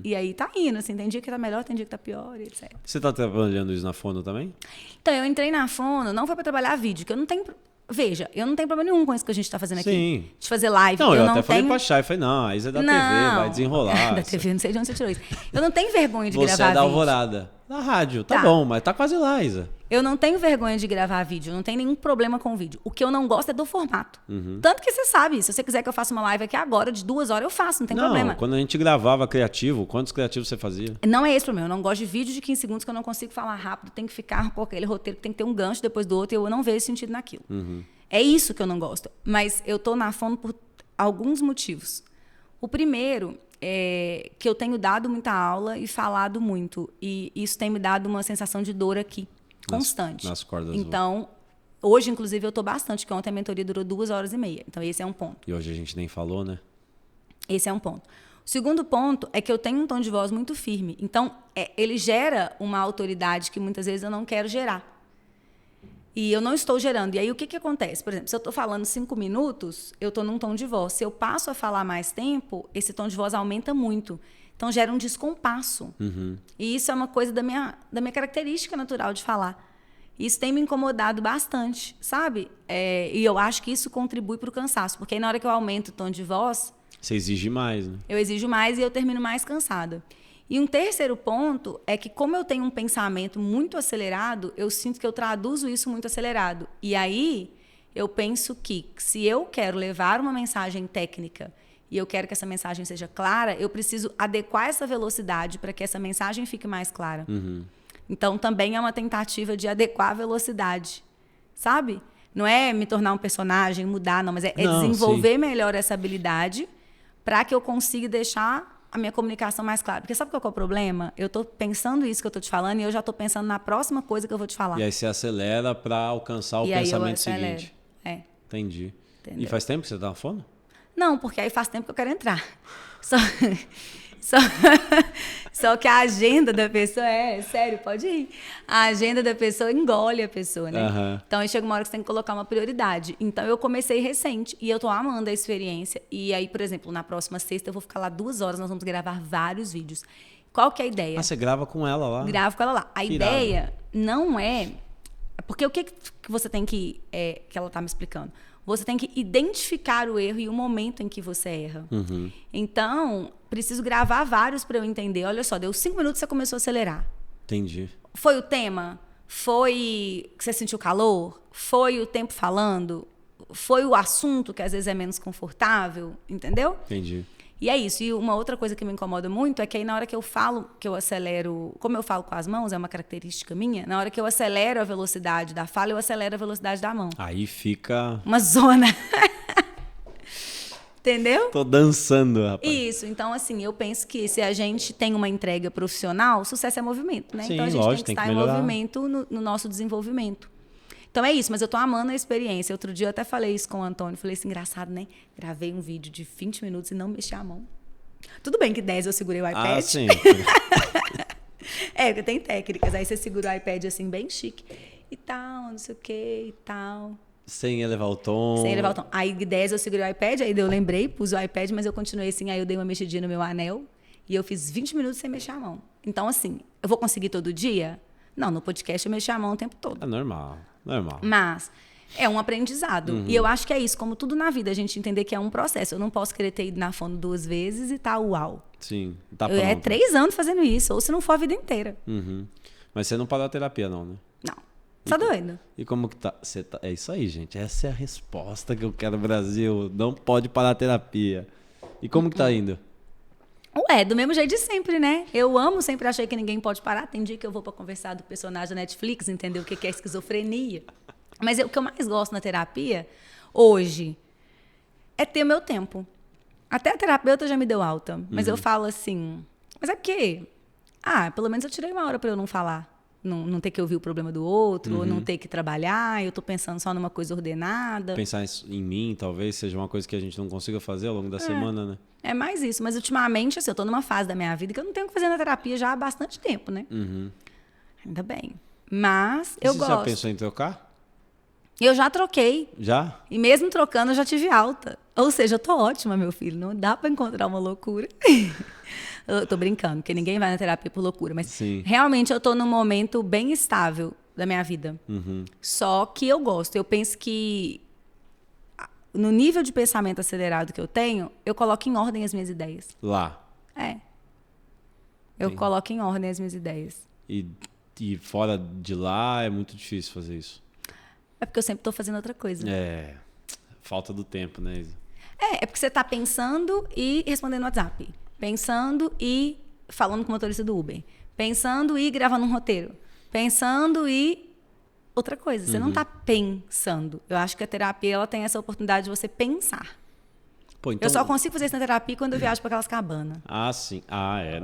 E aí tá indo, assim, tem dia que tá melhor, tem dia que tá pior, etc. Você tá trabalhando isso na Fono também? Então, eu entrei na Fono, não foi para trabalhar vídeo, que eu não tenho... Veja, eu não tenho problema nenhum com isso que a gente tá fazendo aqui. Sim. De fazer live. Não, eu até falei pra Chay, falei, não, a Isa é da TV, vai desenrolar. Da TV, não sei de onde você tirou isso. Eu não tenho vergonha de gravar vídeo. Você é da Alvorada. Na rádio, tá bom, mas tá quase lá, Isa. Eu não tenho vergonha de gravar vídeo, não tenho nenhum problema com vídeo. O que eu não gosto é do formato. Tanto que você sabe, se você quiser que eu faça uma live aqui agora, de 2 horas, eu faço, não tem problema. Quando a gente gravava criativo, quantos criativos você fazia? Não é esse o problema, eu não gosto de vídeo de 15 segundos que eu não consigo falar rápido, tem que ficar com aquele roteiro que tem que ter um gancho depois do outro e eu não vejo sentido naquilo. É isso que eu não gosto. Mas eu tô na Fono por alguns motivos. O primeiro é que eu tenho dado muita aula e falado muito. E isso tem me dado uma sensação de dor aqui, constante. Nas cordas. Então, hoje, inclusive, eu tô bastante, porque ontem a mentoria durou 2h30. Então, esse é um ponto. E hoje a gente nem falou, né? Esse é um ponto. O segundo ponto é que eu tenho um tom de voz muito firme. Então, ele gera uma autoridade que muitas vezes eu não quero gerar. E eu não estou gerando. E aí, o que acontece? Por exemplo, se eu estou falando 5 minutos, eu estou num tom de voz. Se eu passo a falar mais tempo, esse tom de voz aumenta muito. Então, gera um descompasso. E isso é uma coisa da minha característica natural de falar. Isso tem me incomodado bastante, sabe? E eu acho que isso contribui para o cansaço. Porque aí, na hora que eu aumento o tom de voz... Você exige mais, né? Eu exijo mais e eu termino mais cansada. E um terceiro ponto é que, como eu tenho um pensamento muito acelerado, eu sinto que eu traduzo isso muito acelerado. E aí, eu penso que se eu quero levar uma mensagem técnica e eu quero que essa mensagem seja clara, eu preciso adequar essa velocidade para que essa mensagem fique mais clara. Então, também é uma tentativa de adequar a velocidade, sabe? Não é me tornar um personagem, mudar, não, mas é desenvolver melhor essa habilidade para que eu consiga deixar a minha comunicação mais clara. Porque sabe qual é o problema? Eu estou pensando isso que eu estou te falando e eu já estou pensando na próxima coisa que eu vou te falar. E aí você acelera para alcançar o pensamento seguinte. Entendi. Entendeu? E faz tempo que você tá na fono? Não, porque aí faz tempo que eu quero entrar. Só que a agenda da pessoa sério, pode ir. A agenda da pessoa engole a pessoa, né? Então aí chega uma hora que você tem que colocar uma prioridade. Então eu comecei recente e eu tô amando a experiência. E aí, por exemplo, na próxima sexta eu vou ficar lá 2 horas, nós vamos gravar vários vídeos. Qual que é a ideia? Ah, você grava com ela lá? Gravo com ela lá. A ideia não é... Porque o que você tem que ela tá me explicando? Você tem que identificar o erro e o momento em que você erra. Então, preciso gravar vários para eu entender. Olha só, deu 5 minutos e você começou a acelerar. Entendi. Foi o tema? Foi que você sentiu calor? Foi o tempo falando? Foi o assunto que às vezes é menos confortável? Entendeu? Entendi. E é isso. E uma outra coisa que me incomoda muito é que aí na hora que eu falo, que eu acelero... Como eu falo com as mãos, é uma característica minha. Na hora que eu acelero a velocidade da fala, eu acelero a velocidade da mão. Aí fica... uma zona. Entendeu? Tô dançando, rapaz. Isso. Então, assim, eu penso que se a gente tem uma entrega profissional, sucesso é movimento, né? Sim, então, a gente lógico, tem que estar em movimento no nosso desenvolvimento. Então, é isso. Mas eu tô amando a experiência. Outro dia eu até falei isso com o Antônio. Falei assim, engraçado, né? Gravei um vídeo de 20 minutos e não mexi a mão. Tudo bem que 10 eu segurei o iPad. Ah, sim. Porque tem técnicas. Aí você segura o iPad assim, bem chique. E tal, não sei o que e tal. Sem elevar o tom. Sem elevar o tom. Aí 10 eu segurei o iPad, aí eu lembrei, pus o iPad, mas eu continuei assim, aí eu dei uma mexidinha no meu anel e eu fiz 20 minutos sem mexer a mão. Então, assim, eu vou conseguir todo dia? Não, no podcast eu mexi a mão o tempo todo. É normal. Mas é um aprendizado. E eu acho que é isso, como tudo na vida, a gente entender que é um processo. Eu não posso querer ter ido na fono 2 vezes e tá uau. Sim, tá pronto. 3 anos fazendo isso, ou se não for a vida inteira. Mas você não parou a terapia, não, né? Não. Tá doido? E como que tá? É isso aí, gente. Essa é a resposta que eu quero no Brasil. Não pode parar a terapia. E como que tá indo? Ué, do mesmo jeito de sempre, né? Eu amo, sempre achei que ninguém pode parar. Tem dia que eu vou pra conversar do personagem da Netflix, entender o que é esquizofrenia. Mas o que eu mais gosto na terapia, hoje, é ter o meu tempo. Até a terapeuta já me deu alta. Mas eu falo assim, mas é porque... pelo menos eu tirei uma hora pra eu não falar. Não ter que ouvir o problema do outro, ou não ter que trabalhar, eu tô pensando só numa coisa ordenada. Pensar em mim, talvez, seja uma coisa que a gente não consiga fazer ao longo da semana, né? É mais isso. Mas ultimamente, assim, eu tô numa fase da minha vida que eu não tenho o que fazer na terapia já há bastante tempo, né? Ainda bem. Mas eu gosto. Você já pensou em trocar? Eu já troquei. Já? E mesmo trocando, eu já tive alta. Ou seja, eu tô ótima, meu filho. Não dá pra encontrar uma loucura. Eu tô brincando, porque ninguém vai na terapia por loucura. Mas realmente eu tô num momento bem estável da minha vida. Só que eu gosto. Eu penso que no nível de pensamento acelerado que eu tenho, eu coloco em ordem as minhas ideias. Lá? Eu coloco em ordem as minhas ideias. E fora de lá é muito difícil fazer isso? É porque eu sempre tô fazendo outra coisa. Falta do tempo, né, Isa? É porque você tá pensando e respondendo no WhatsApp. Pensando e falando com o motorista do Uber. Pensando e gravando um roteiro. Pensando e... outra coisa. Você não tá pensando. Eu acho que a terapia ela tem essa oportunidade de você pensar. Pô, então... Eu só consigo fazer isso na terapia quando eu viajo para aquelas cabanas. Ah, sim.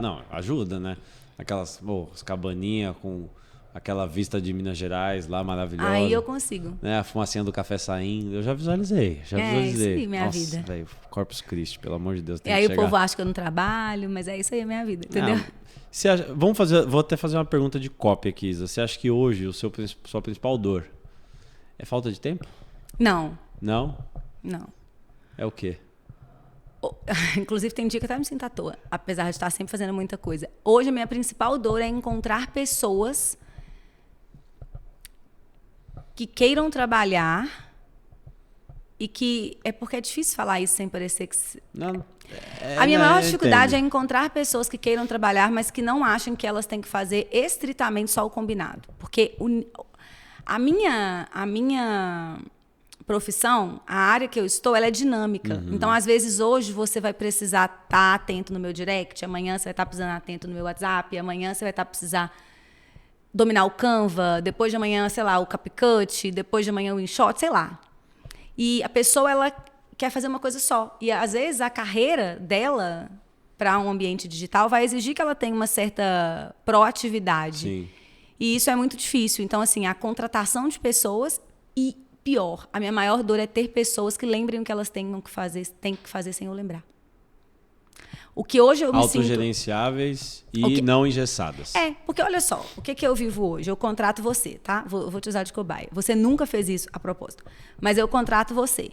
Não, ajuda, né? Aquelas cabaninhas com aquela vista de Minas Gerais lá maravilhosa. Aí eu consigo. Né? A fumacinha do café saindo. Eu já visualizei. Isso aí, minha vida. Véio, Corpus Christi, pelo amor de Deus. E aí o povo acha que eu não trabalho, mas é isso aí a minha vida, entendeu? Vou até fazer uma pergunta de cópia aqui, Isa. Você acha que hoje sua principal dor é falta de tempo? Não. Não? Não. É o quê? Inclusive, tem dia que eu até me sinto à toa, apesar de estar sempre fazendo muita coisa. Hoje, a minha principal dor é encontrar pessoas que queiram trabalhar e que... É porque é difícil falar isso sem parecer que... Não, a minha maior dificuldade é encontrar pessoas que queiram trabalhar, mas que não achem que elas têm que fazer estritamente só o combinado. Porque a minha profissão, a área que eu estou, ela é dinâmica. Então, às vezes, hoje você vai precisar estar atento no meu direct, amanhã você vai estar precisando atento no meu WhatsApp, amanhã você vai estar precisando dominar o Canva, depois de amanhã, sei lá, o CapCut, depois de amanhã o InShot, sei lá. E a pessoa, ela quer fazer uma coisa só. E, às vezes, a carreira dela para um ambiente digital vai exigir que ela tenha uma certa proatividade. Sim. E isso é muito difícil. Então, assim, a contratação de pessoas e, pior, a minha maior dor é ter pessoas que lembrem o que elas têm que fazer sem eu lembrar. O que hoje eu me sinto... Autogerenciáveis e não engessadas. Porque olha só, o que eu vivo hoje? Eu contrato você, tá? Vou te usar de cobaia. Você nunca fez isso a propósito, mas eu contrato você.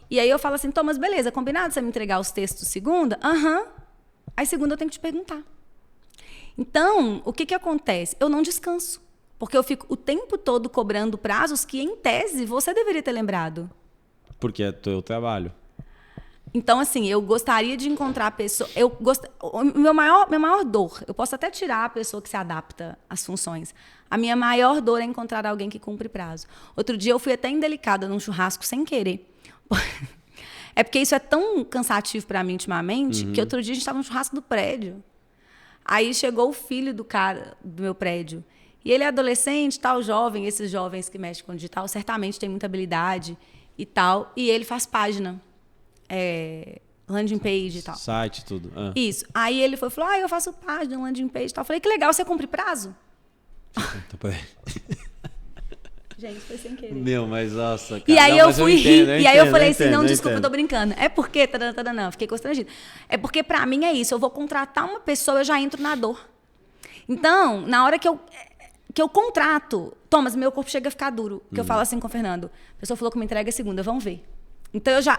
E aí eu falo assim, Thomas, beleza, combinado você me entregar os textos segunda? Aí segunda eu tenho que te perguntar. Então, o que acontece? Eu não descanso. Porque eu fico o tempo todo cobrando prazos que, em tese, você deveria ter lembrado. Porque é teu trabalho. Então, assim, eu gostaria de encontrar a pessoa... Minha maior dor, eu posso até tirar a pessoa que se adapta às funções. A minha maior dor é encontrar alguém que cumpre prazo. Outro dia eu fui até indelicada num churrasco sem querer. É porque isso é tão cansativo para mim ultimamente, que outro dia a gente estava no churrasco do prédio. Aí chegou o filho do cara do meu prédio. E ele é adolescente, tal, jovem. Esses jovens que mexem com digital certamente têm muita habilidade e tal. E ele faz página, landing page e tal. Site, tudo. Isso. Aí ele falou, eu faço página, landing page e tal. Eu falei, que legal, você cumpre prazo? Gente, foi sem querer. Meu, mas nossa, cara. E aí eu fui rir. E aí eu falei assim, não, eu desculpa, eu tô brincando. É porque... Não, fiquei constrangida. É porque pra mim é isso. Eu vou contratar uma pessoa, eu já entro na dor. Então, na hora que eu contrato, Thomas, meu corpo chega a ficar duro. Que eu falo assim com o Fernando. A pessoa falou que me entrega segunda, vamos ver. Então eu já...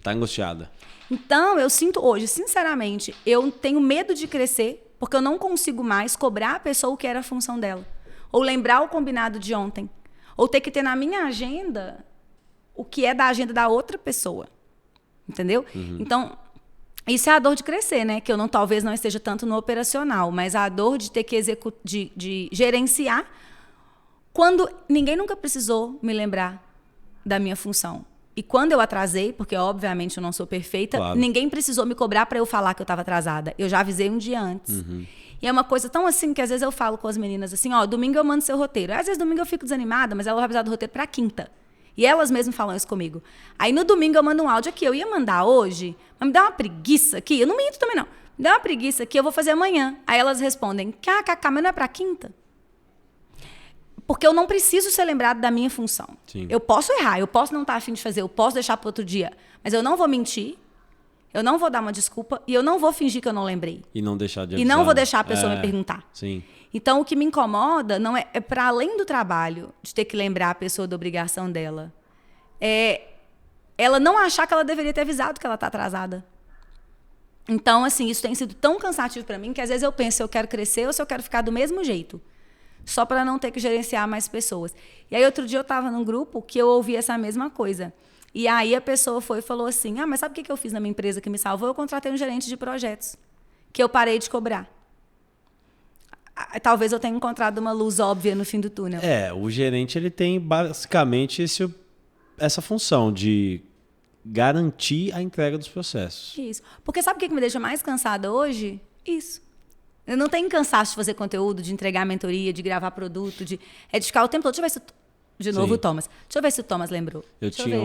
Tá angustiada. Então, eu sinto hoje, sinceramente, eu tenho medo de crescer, porque eu não consigo mais cobrar a pessoa o que era a função dela. Ou lembrar o combinado de ontem. Ou ter que ter na minha agenda o que é da agenda da outra pessoa. Entendeu? Então, isso é a dor de crescer, né? Que eu talvez não esteja tanto no operacional, mas a dor de ter que de gerenciar quando ninguém nunca precisou me lembrar da minha função. E quando eu atrasei, porque obviamente eu não sou perfeita, claro, ninguém precisou me cobrar para eu falar que eu estava atrasada. Eu já avisei um dia antes. E é uma coisa tão assim que às vezes eu falo com as meninas assim, domingo eu mando seu roteiro. Às vezes domingo eu fico desanimada, mas ela vai avisar do roteiro para quinta. E elas mesmas falam isso comigo. Aí no domingo eu mando um áudio aqui, eu ia mandar hoje, mas me dá uma preguiça aqui. Eu não minto também não. Me dá uma preguiça aqui, eu vou fazer amanhã. Aí elas respondem, mas não é para quinta? Porque eu não preciso ser lembrado da minha função. Sim. Eu posso errar, eu posso não estar a fim de fazer, eu posso deixar para outro dia, mas eu não vou mentir, eu não vou dar uma desculpa e eu não vou fingir que eu não lembrei. E não deixar de avisar. E não vou deixar a pessoa me perguntar. Sim. Então, o que me incomoda não é para além do trabalho, de ter que lembrar a pessoa da obrigação dela, é ela não achar que ela deveria ter avisado que ela está atrasada. Então, assim, isso tem sido tão cansativo para mim que às vezes eu penso se eu quero crescer ou se eu quero ficar do mesmo jeito. Só para não ter que gerenciar mais pessoas. E aí, outro dia, eu estava num grupo que eu ouvi essa mesma coisa. E aí, a pessoa foi e falou assim, mas sabe o que eu fiz na minha empresa que me salvou? Eu contratei um gerente de projetos, que eu parei de cobrar. Talvez eu tenha encontrado uma luz óbvia no fim do túnel. O gerente ele tem basicamente essa função de garantir a entrega dos processos. Isso. Porque sabe o que me deixa mais cansada hoje? Isso. Eu não tenho cansaço de fazer conteúdo, de entregar mentoria, de gravar produto, de ficar o tempo todo. Deixa eu ver se... De novo, o Thomas. Deixa eu ver se o Thomas lembrou. Eu tinha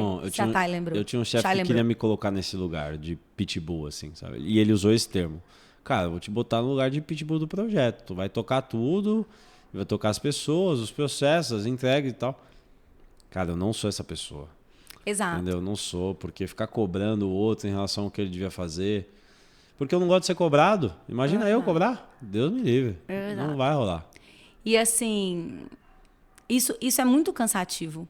um chefe que queria me colocar nesse lugar de pitbull, assim, sabe? E ele usou esse termo. Cara, eu vou te botar no lugar de pitbull do projeto. Tu vai tocar tudo, vai tocar as pessoas, os processos, as entregas e tal. Cara, eu não sou essa pessoa. Exato. Entendeu? Eu não sou, porque ficar cobrando o outro em relação ao que ele devia fazer... Porque eu não gosto de ser cobrado. Imagina eu cobrar. Deus me livre. Não vai rolar. E assim, isso é muito cansativo.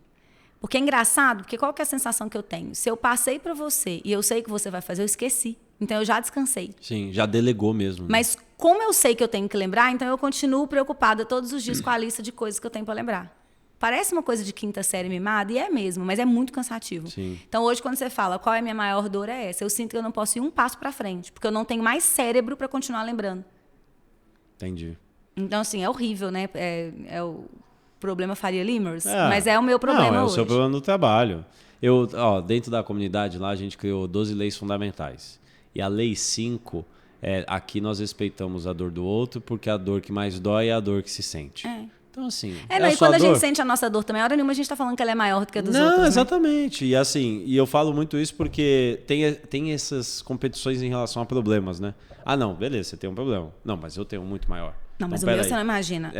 Porque é engraçado, porque qual que é a sensação que eu tenho? Se eu passei para você e eu sei que você vai fazer, eu esqueci. Então eu já descansei. Sim, já delegou mesmo. Né? Mas como eu sei que eu tenho que lembrar, então eu continuo preocupada todos os dias com a lista de coisas que eu tenho para lembrar. Parece uma coisa de quinta série mimada, e é mesmo, mas é muito cansativo. Sim. Então, hoje, quando você fala qual é a minha maior dor, é essa. Eu sinto que eu não posso ir um passo para frente, porque eu não tenho mais cérebro para continuar lembrando. Entendi. Então, assim, é horrível, né? problema Faria Limers, mas é o meu problema Não, é o hoje. seu problema no trabalho. Dentro da comunidade lá, a gente criou 12 leis fundamentais. E a lei 5, aqui nós respeitamos a dor do outro, porque a dor que mais dói é a dor que se sente. Então, assim. E quando a gente sente a nossa dor também, a hora nenhuma a gente tá falando que ela é maior do que a dos outros. Não, né? exatamente. E assim, eu falo muito isso porque tem essas competições em relação a problemas, né? Ah, não, beleza, você tem um problema. Não, mas eu tenho um muito maior. Não, mas então, o meu você não imagina.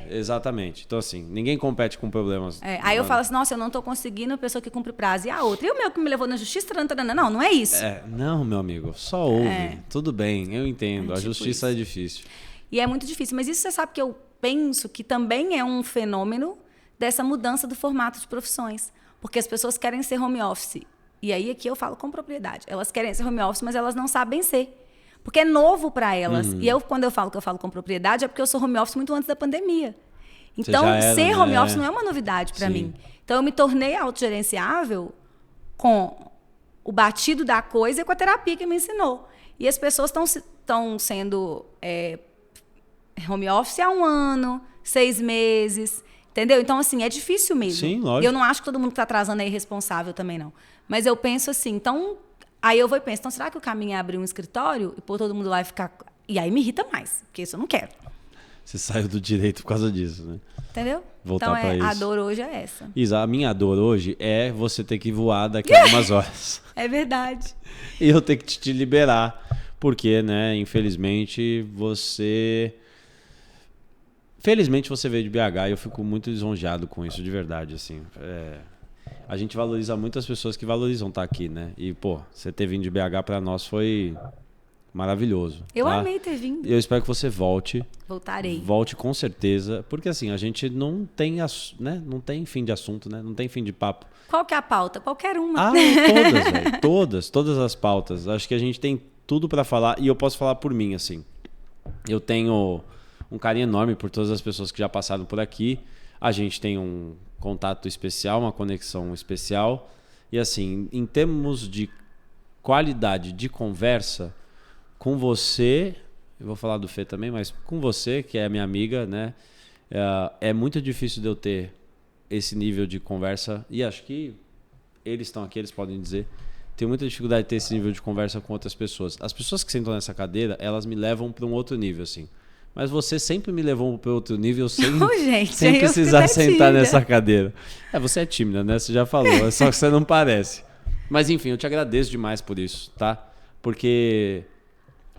Exatamente. Então, assim, ninguém compete com problemas. Aí eu falo assim, nossa, eu não tô conseguindo a pessoa que cumpre prazo. E a outra? E o meu que me levou na justiça? Não, não é isso. Não, meu amigo, só ouve. Tudo bem, eu entendo. A justiça é difícil. E é muito difícil. Mas isso você sabe que eu penso que também é um fenômeno dessa mudança do formato de profissões. Porque as pessoas querem ser home office. E aí aqui eu falo com propriedade. Elas querem ser home office, mas elas não sabem ser. Porque é novo para elas. E quando eu falo que eu falo com propriedade, é porque eu sou home office muito antes da pandemia. Então, ser home office não é uma novidade para mim. Então, eu me tornei autogerenciável com o batido da coisa e com a terapia que me ensinou. E as pessoas estão sendo home office há 1 ano, 6 meses, entendeu? Então, assim, é difícil mesmo. Sim, lógico. E eu não acho que todo mundo que está atrasando é irresponsável também, não. Mas eu penso assim, então... Aí eu vou e penso, então será que o caminho é abrir um escritório e pôr todo mundo lá e ficar... E aí me irrita mais, porque isso eu não quero. Você saiu do direito por causa disso, né? Entendeu? Voltar então, pra isso. A dor hoje é essa. Isa, a minha dor hoje é você ter que voar daqui a algumas horas. É verdade. E eu ter que te liberar, porque, né, infelizmente, Felizmente você veio de BH e eu fico muito lisonjeado com isso, de verdade, assim. A gente valoriza muito as pessoas que valorizam estar aqui, né? E, pô, você ter vindo de BH pra nós foi maravilhoso. Eu tá? amei ter vindo. Eu espero que você volte. Voltarei. Volte com certeza, porque assim, a gente não tem, né? Não tem fim de assunto, né? Não tem fim de papo. Qual que é a pauta? Qualquer uma. Todas, velho. Todas as pautas. Acho que a gente tem tudo pra falar e eu posso falar por mim, assim. Eu tenho um carinho enorme por todas as pessoas que já passaram por aqui. A gente tem um contato especial, uma conexão especial. E assim, em termos de qualidade de conversa, com você, eu vou falar do Fê também, mas com você, que é minha amiga, né? É muito difícil de eu ter esse nível de conversa. E acho que eles estão aqui, eles podem dizer. Tenho muita dificuldade de ter esse nível de conversa com outras pessoas. As pessoas que sentam nessa cadeira, elas me levam para um outro nível, assim. Mas você sempre me levou para outro nível sem precisar sentar nessa cadeira. Você é tímida, né? Você já falou, só que você não parece. Mas enfim, eu te agradeço demais por isso, tá? Porque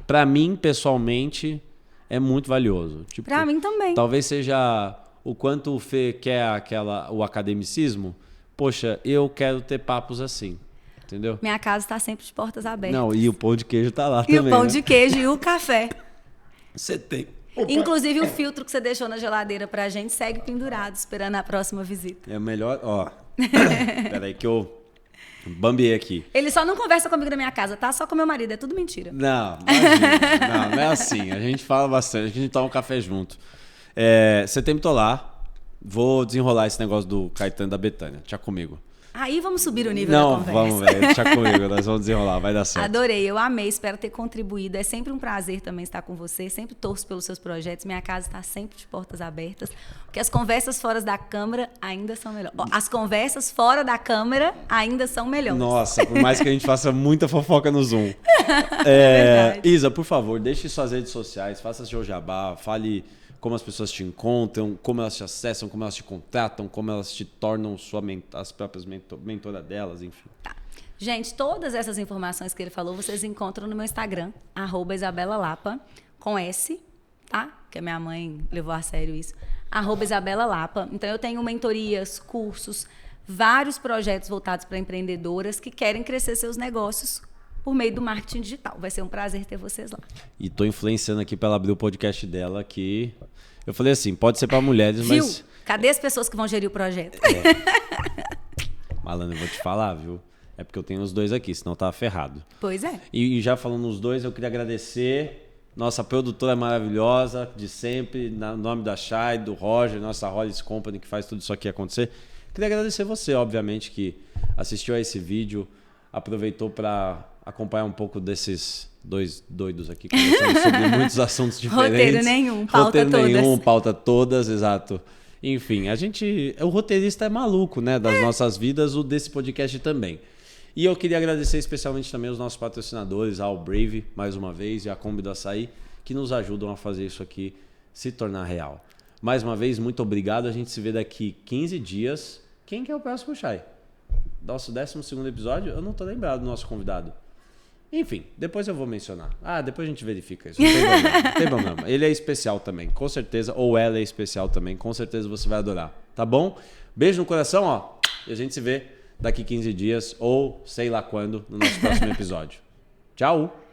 para mim, pessoalmente, é muito valioso. Tipo, para mim também. Talvez seja o quanto o Fê quer o academicismo. Poxa, eu quero ter papos assim. Entendeu? Minha casa está sempre de portas abertas. Não, e o pão de queijo tá lá também. E o pão de queijo e o café. Você tem. Opa. Inclusive o filtro que você deixou na geladeira pra gente segue pendurado, esperando a próxima visita. É melhor, ó. Peraí que eu bambiei aqui. Ele só não conversa comigo na minha casa, tá? Só com meu marido, é tudo mentira. Não, imagina. Não é assim. A gente fala bastante, a gente toma um café junto. Setembro tô lá, vou desenrolar esse negócio do Caetano da Betânia. Tchau comigo. Aí vamos subir o nível da conversa. Não, vamos, velho. Deixa comigo, nós vamos desenrolar, vai dar certo. Adorei, eu amei, espero ter contribuído. É sempre um prazer também estar com você, sempre torço pelos seus projetos. Minha casa está sempre de portas abertas, porque as conversas fora da câmera ainda são melhores. As conversas fora da câmera ainda são melhores. Nossa, por mais que a gente faça muita fofoca no Zoom. Isa, por favor, deixe suas redes sociais, faça seu jabá, fale como as pessoas te encontram, como elas te acessam, como elas te contratam, como elas te tornam as próprias mentoras delas, enfim. Tá. Gente, todas essas informações que ele falou, vocês encontram no meu Instagram, @IsabellaLapa, com S, tá? Que a minha mãe levou a sério isso. @IsabellaLapa. Então, eu tenho mentorias, cursos, vários projetos voltados para empreendedoras que querem crescer seus negócios por meio do marketing digital. Vai ser um prazer ter vocês lá. E tô influenciando aqui para ela abrir o podcast dela, que eu falei assim, pode ser para mulheres, mas... Cadê as pessoas que vão gerir o projeto? Malandro, eu vou te falar, viu? É porque eu tenho os dois aqui, senão eu tava ferrado. Pois é. E já falando nos dois, eu queria agradecer nossa produtora maravilhosa, de sempre, no nome da Chay, do Roger, nossa Hollis Company, que faz tudo isso aqui acontecer. Queria agradecer você, obviamente, que assistiu a esse vídeo, aproveitou para acompanhar um pouco desses dois doidos aqui, conversando sobre muitos assuntos diferentes. Roteiro nenhum, pauta todas. Pauta todas, exato. Enfim, o roteirista é maluco, né? Das nossas vidas, o desse podcast também. E eu queria agradecer especialmente também os nossos patrocinadores, ao Brave, mais uma vez, e a Kombi do Açaí, que nos ajudam a fazer isso aqui se tornar real. Mais uma vez, muito obrigado. A gente se vê daqui 15 dias. Quem que é o próximo, Chay? Nosso 12º episódio? Eu não tô lembrado do nosso convidado. Enfim, depois eu vou mencionar. Depois a gente verifica isso. Não tem problema. Ele é especial também, com certeza. Ou ela é especial também. Com certeza você vai adorar. Tá bom? Beijo no coração, ó. E a gente se vê daqui 15 dias ou sei lá quando no nosso próximo episódio. Tchau!